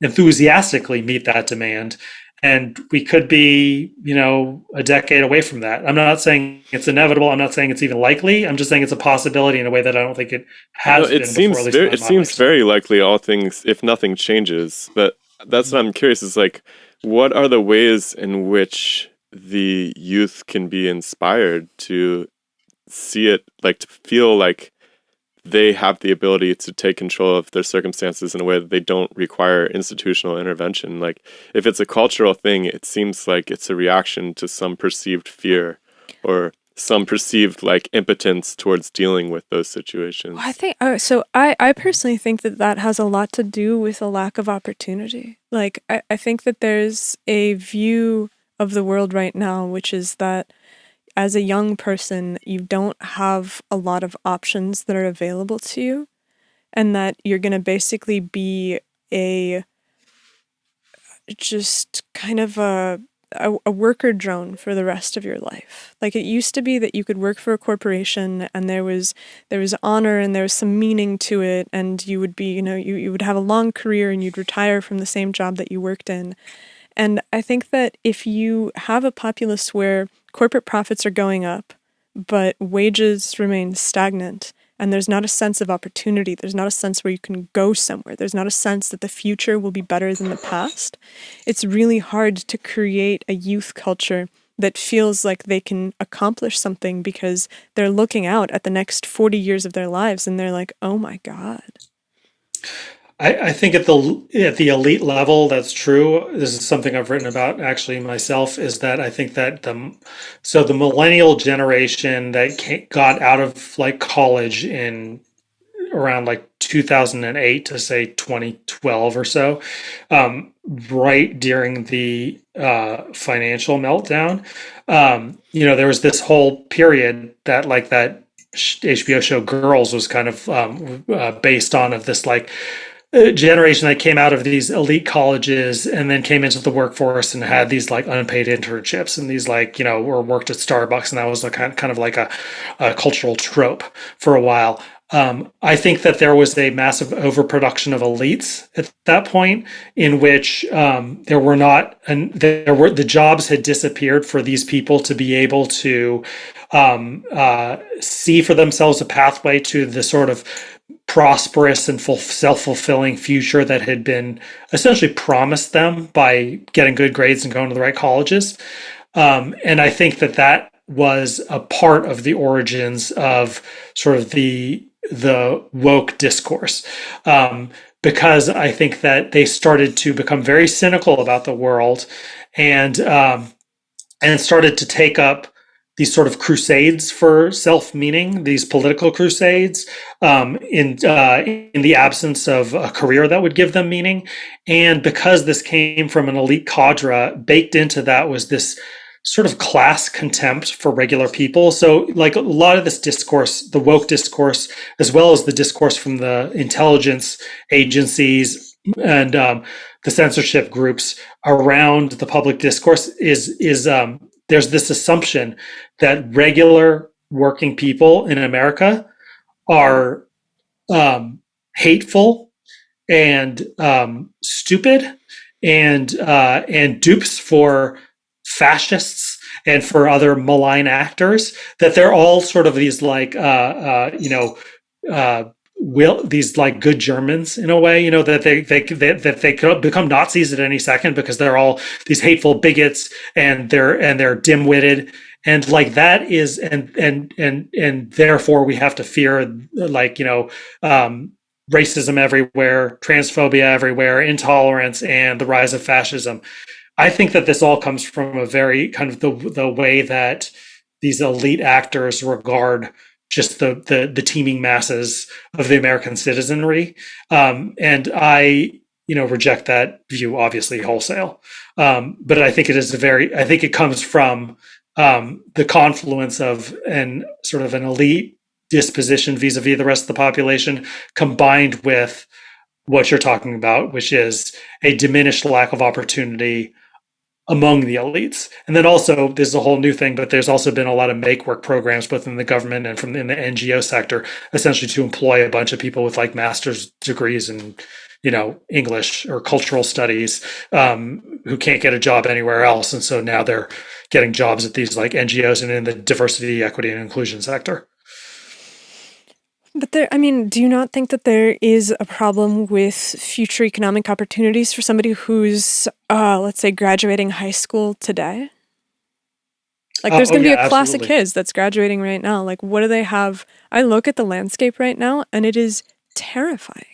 enthusiastically meet that demand. And we could be, a decade away from that. I'm not saying it's inevitable. I'm not saying it's even likely. I'm just saying it's a possibility in a way that I don't think it has been. It seems very likely, all things, if nothing changes. But that's what I'm curious is like, what are the ways in which the youth can be inspired to see it, like to feel like they have the ability to take control of their circumstances in a way that they don't require institutional intervention? Like, if it's a cultural thing, it seems like it's a reaction to some perceived fear or some perceived like impotence towards dealing with those situations. Well, I personally think that has a lot to do with a lack of opportunity. Like, I think that there's a view of the world right now, which is that as a young person, you don't have a lot of options that are available to you, and that you're going to basically be just kind of a worker drone for the rest of your life. Like, it used to be that you could work for a corporation and there was honor and there was some meaning to it, and you would be, you would have a long career and you'd retire from the same job that you worked in. And I think that if you have a populace where corporate profits are going up, but wages remain stagnant, and there's not a sense of opportunity, there's not a sense where you can go somewhere, there's not a sense that the future will be better than the past, it's really hard to create a youth culture that feels like they can accomplish something, because they're looking out at the next 40 years of their lives and they're like, oh my God. I think at the elite level, that's true. This is something I've written about actually myself. Is that I think that the millennial generation that got out of like college in around like 2008 to say 2012 or so, right during the financial meltdown. There was this whole period that like that HBO show Girls was kind of based on of this like generation that came out of these elite colleges and then came into the workforce and had these like unpaid internships and these like or worked at Starbucks, and that was a kind of like a cultural trope for a while. I think that there was a massive overproduction of elites at that point, in which the jobs had disappeared for these people to be able to see for themselves a pathway to the sort of prosperous and self-fulfilling future that had been essentially promised them by getting good grades and going to the right colleges. And I think that was a part of the origins of sort of the woke discourse, because I think that they started to become very cynical about the world, and started to take up these sort of crusades for self-meaning, these political crusades, in the absence of a career that would give them meaning. And because this came from an elite cadre, baked into that was this sort of class contempt for regular people. So like a lot of this discourse, the woke discourse, as well as the discourse from the intelligence agencies and the censorship groups around the public discourse is there's this assumption that regular working people in America are hateful and stupid and dupes for fascists and for other malign actors, that they're all sort of these like these like good Germans in a way, that they could become Nazis at any second because they're all these hateful bigots and they're dim-witted, and like that is and therefore we have to fear like racism everywhere, transphobia everywhere, intolerance, and the rise of fascism. I think that this all comes from a very kind of the way that these elite actors regard just the teeming masses of the American citizenry, and I reject that view obviously wholesale. But I think I think it comes from the confluence of an elite disposition vis-a-vis the rest of the population, combined with what you're talking about, which is a diminished lack of opportunity among the elites. And then also, this is a whole new thing, but there's also been a lot of make work programs, both in the government and in the NGO sector, essentially to employ a bunch of people with like master's degrees in, English or cultural studies, who can't get a job anywhere else. And so now they're getting jobs at these like NGOs and in the diversity, equity, and inclusion sector. But do you not think that there is a problem with future economic opportunities for somebody who's, let's say, graduating high school today? Like, there's going to be a class of kids that's graduating right now. Like, what do they have? I look at the landscape right now, and it is terrifying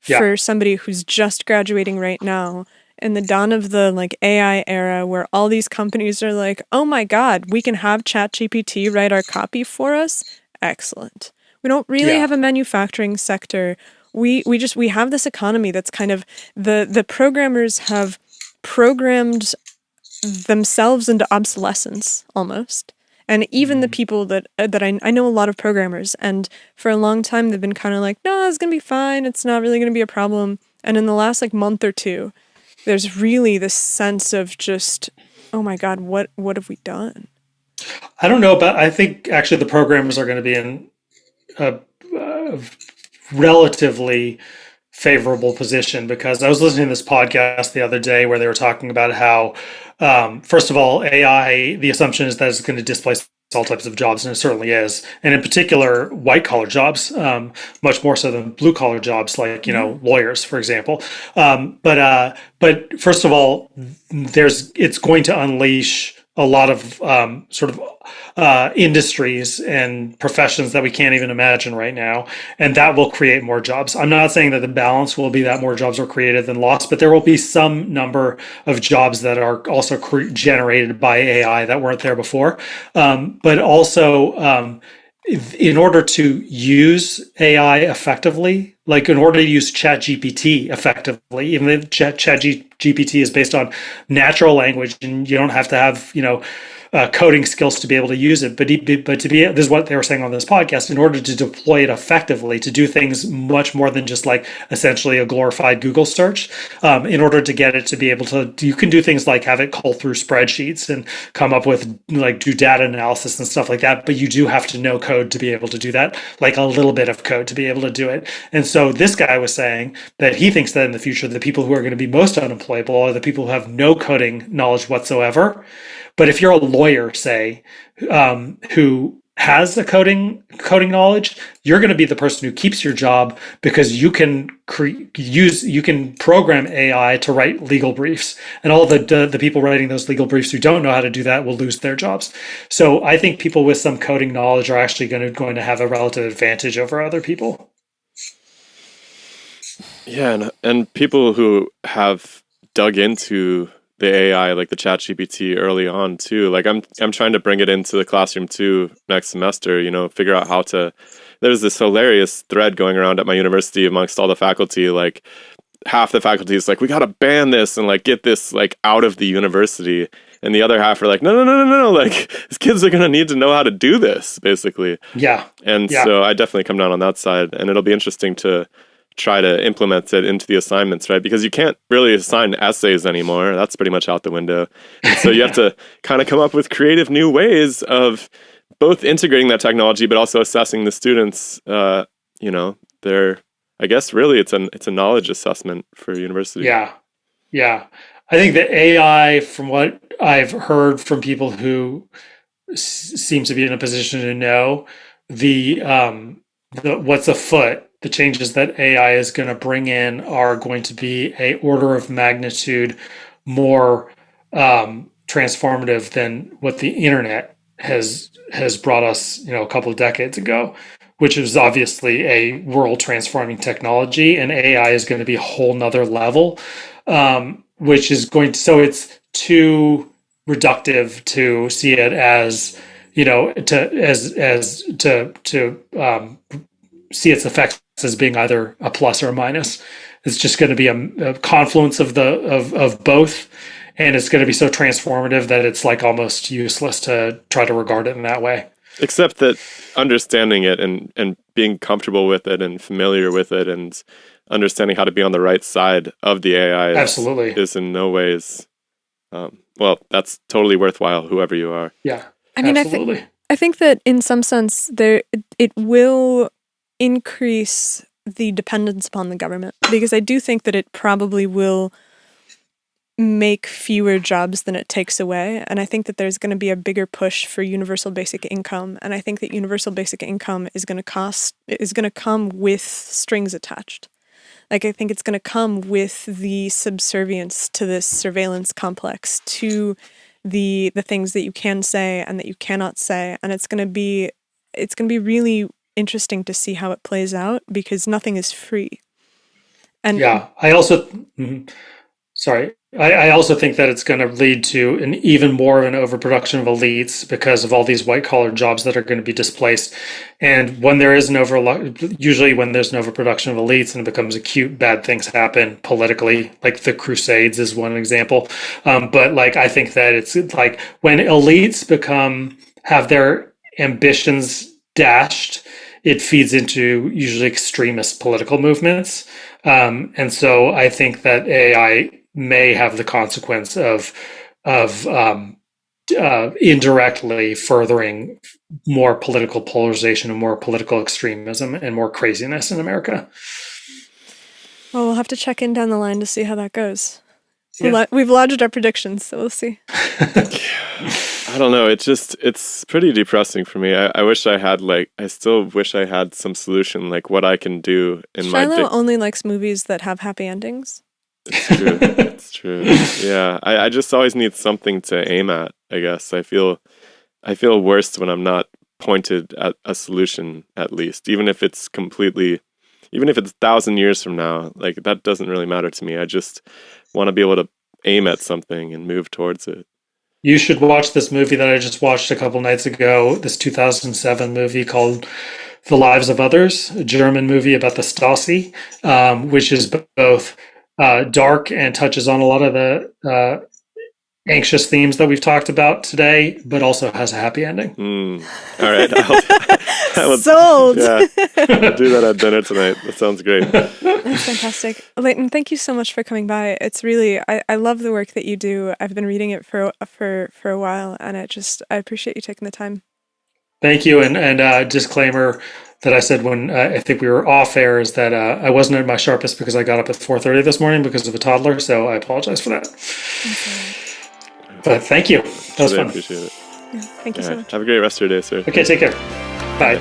for somebody who's just graduating right now. In the dawn of the like AI era, where all these companies are like, oh my God, we can have ChatGPT write our copy for us. Excellent. We don't really have a manufacturing sector. We have this economy that's kind of the programmers have programmed themselves into obsolescence almost. And even the people that I know a lot of programmers, and for a long time they've been kind of like, no, it's gonna be fine. It's not really gonna be a problem. And in the last like month or two, there's really this sense of just, oh my God, what have we done? I don't know, but I think actually the programmers are going to be in a relatively favorable position, because I was listening to this podcast the other day where they were talking about how, first of all, AI, the assumption is that it's going to displace all types of jobs, and it certainly is, and in particular white collar jobs, much more so than blue collar jobs like lawyers, for example. But first of all, it's going to unleash a lot of sort of industries and professions that we can't even imagine right now, and that will create more jobs. I'm not saying that the balance will be that more jobs are created than lost, but there will be some number of jobs that are also generated by AI that weren't there before. But also, in order to use AI effectively, like in order to use ChatGPT effectively, even if ChatGPT is based on natural language and you don't have to have, coding skills to be able to use it. But to be, this is what they were saying on this podcast, in order to deploy it effectively, to do things much more than just like essentially a glorified Google search, in order to get it to be able to, you can do things like have it cull through spreadsheets and come up with like do data analysis and stuff like that. But you do have to know code to be able to do that, like a little bit of code to be able to do it. And so this guy was saying that he thinks that in the future, the people who are going to be most unemployable are the people who have no coding knowledge whatsoever. But if you're a lawyer, say, who has the coding knowledge, you're going to be the person who keeps your job because you can you can program AI to write legal briefs, and all the people writing those legal briefs who don't know how to do that will lose their jobs. So I think people with some coding knowledge are actually going to have a relative advantage over other people. Yeah, and people who have dug into the AI, like the ChatGPT early on too. Like I'm trying to bring it into the classroom too next semester, figure out how to, there's this hilarious thread going around at my university amongst all the faculty, like half the faculty is like, we got to ban this and like get this like out of the university. And the other half are like, no. Like these kids are going to need to know how to do this basically. Yeah. And so I definitely come down on that side, and it'll be interesting to try to implement it into the assignments, right? Because you can't really assign essays anymore. That's pretty much out the window. And so you have to kind of come up with creative new ways of both integrating that technology, but also assessing the students, their, I guess really it's a knowledge assessment for university. Yeah. I think that AI, from what I've heard from people who seem to be in a position to know, the what's afoot, the changes that AI is going to bring in are going to be a order of magnitude more transformative than what the internet has brought us, a couple of decades ago, which is obviously a world transforming technology, and AI is going to be a whole nother level, which is going to, so it's too reductive to see it as, see its effects as being either a plus or a minus. It's just going to be a confluence of both, and it's going to be so transformative that it's like almost useless to try to regard it in that way. Except that understanding it and being comfortable with it and familiar with it and understanding how to be on the right side of the AI is in no ways, that's totally worthwhile, whoever you are. Yeah, I mean, absolutely. I think that in some sense it will increase the dependence upon the government, because I do think that it probably will make fewer jobs than it takes away. And I think that there's going to be a bigger push for universal basic income. And I think that universal basic income is going to come with strings attached. Like, I think it's going to come with the subservience to this surveillance complex, to the things that you can say and that you cannot say. And it's going to be really interesting to see how it plays out, because nothing is free. And yeah, I also I also think that it's going to lead to an even more of an overproduction of elites because of all these white collar jobs that are going to be displaced. And when there is usually when there's an overproduction of elites and it becomes acute, bad things happen politically, like the Crusades is one example. But like, I think that it's like when elites have their ambitions dashed, it feeds into usually extremist political movements. And so I think that AI may have the consequence of indirectly furthering more political polarization and more political extremism and more craziness in America. Well, we'll have to check in down the line to see how that goes. Yeah. We've lodged our predictions, so we'll see. I don't know. It's pretty depressing for me. I still wish I had some solution, like what I can do in Shilo only likes movies that have happy endings. It's true. It's true. Yeah. I just always need something to aim at, I guess. I feel I feel worse when I'm not pointed at a solution, at least, even if it's 1,000 years from now. Like, that doesn't really matter to me. I just want to be able to aim at something and move towards it. You should watch this movie that I just watched a couple nights ago, this 2007 movie called The Lives of Others, a German movie about the Stasi, which is both dark and touches on a lot of the anxious themes that we've talked about today, but also has a happy ending. All right. Sold. Yeah, I'll do that at dinner tonight. That sounds great. That's fantastic. Leighton, thank you so much for coming by. It's really, I love the work that you do. I've been reading it for a while, and I appreciate you taking the time. Thank you. And disclaimer that I said when I think we were off air is that I wasn't at my sharpest because I got up at 4:30 this morning because of a toddler. So I apologize for that. But thank you. That was fun. I appreciate it. Yeah, thank you so much. Have a great rest of your day, sir. Okay, take care. Bye.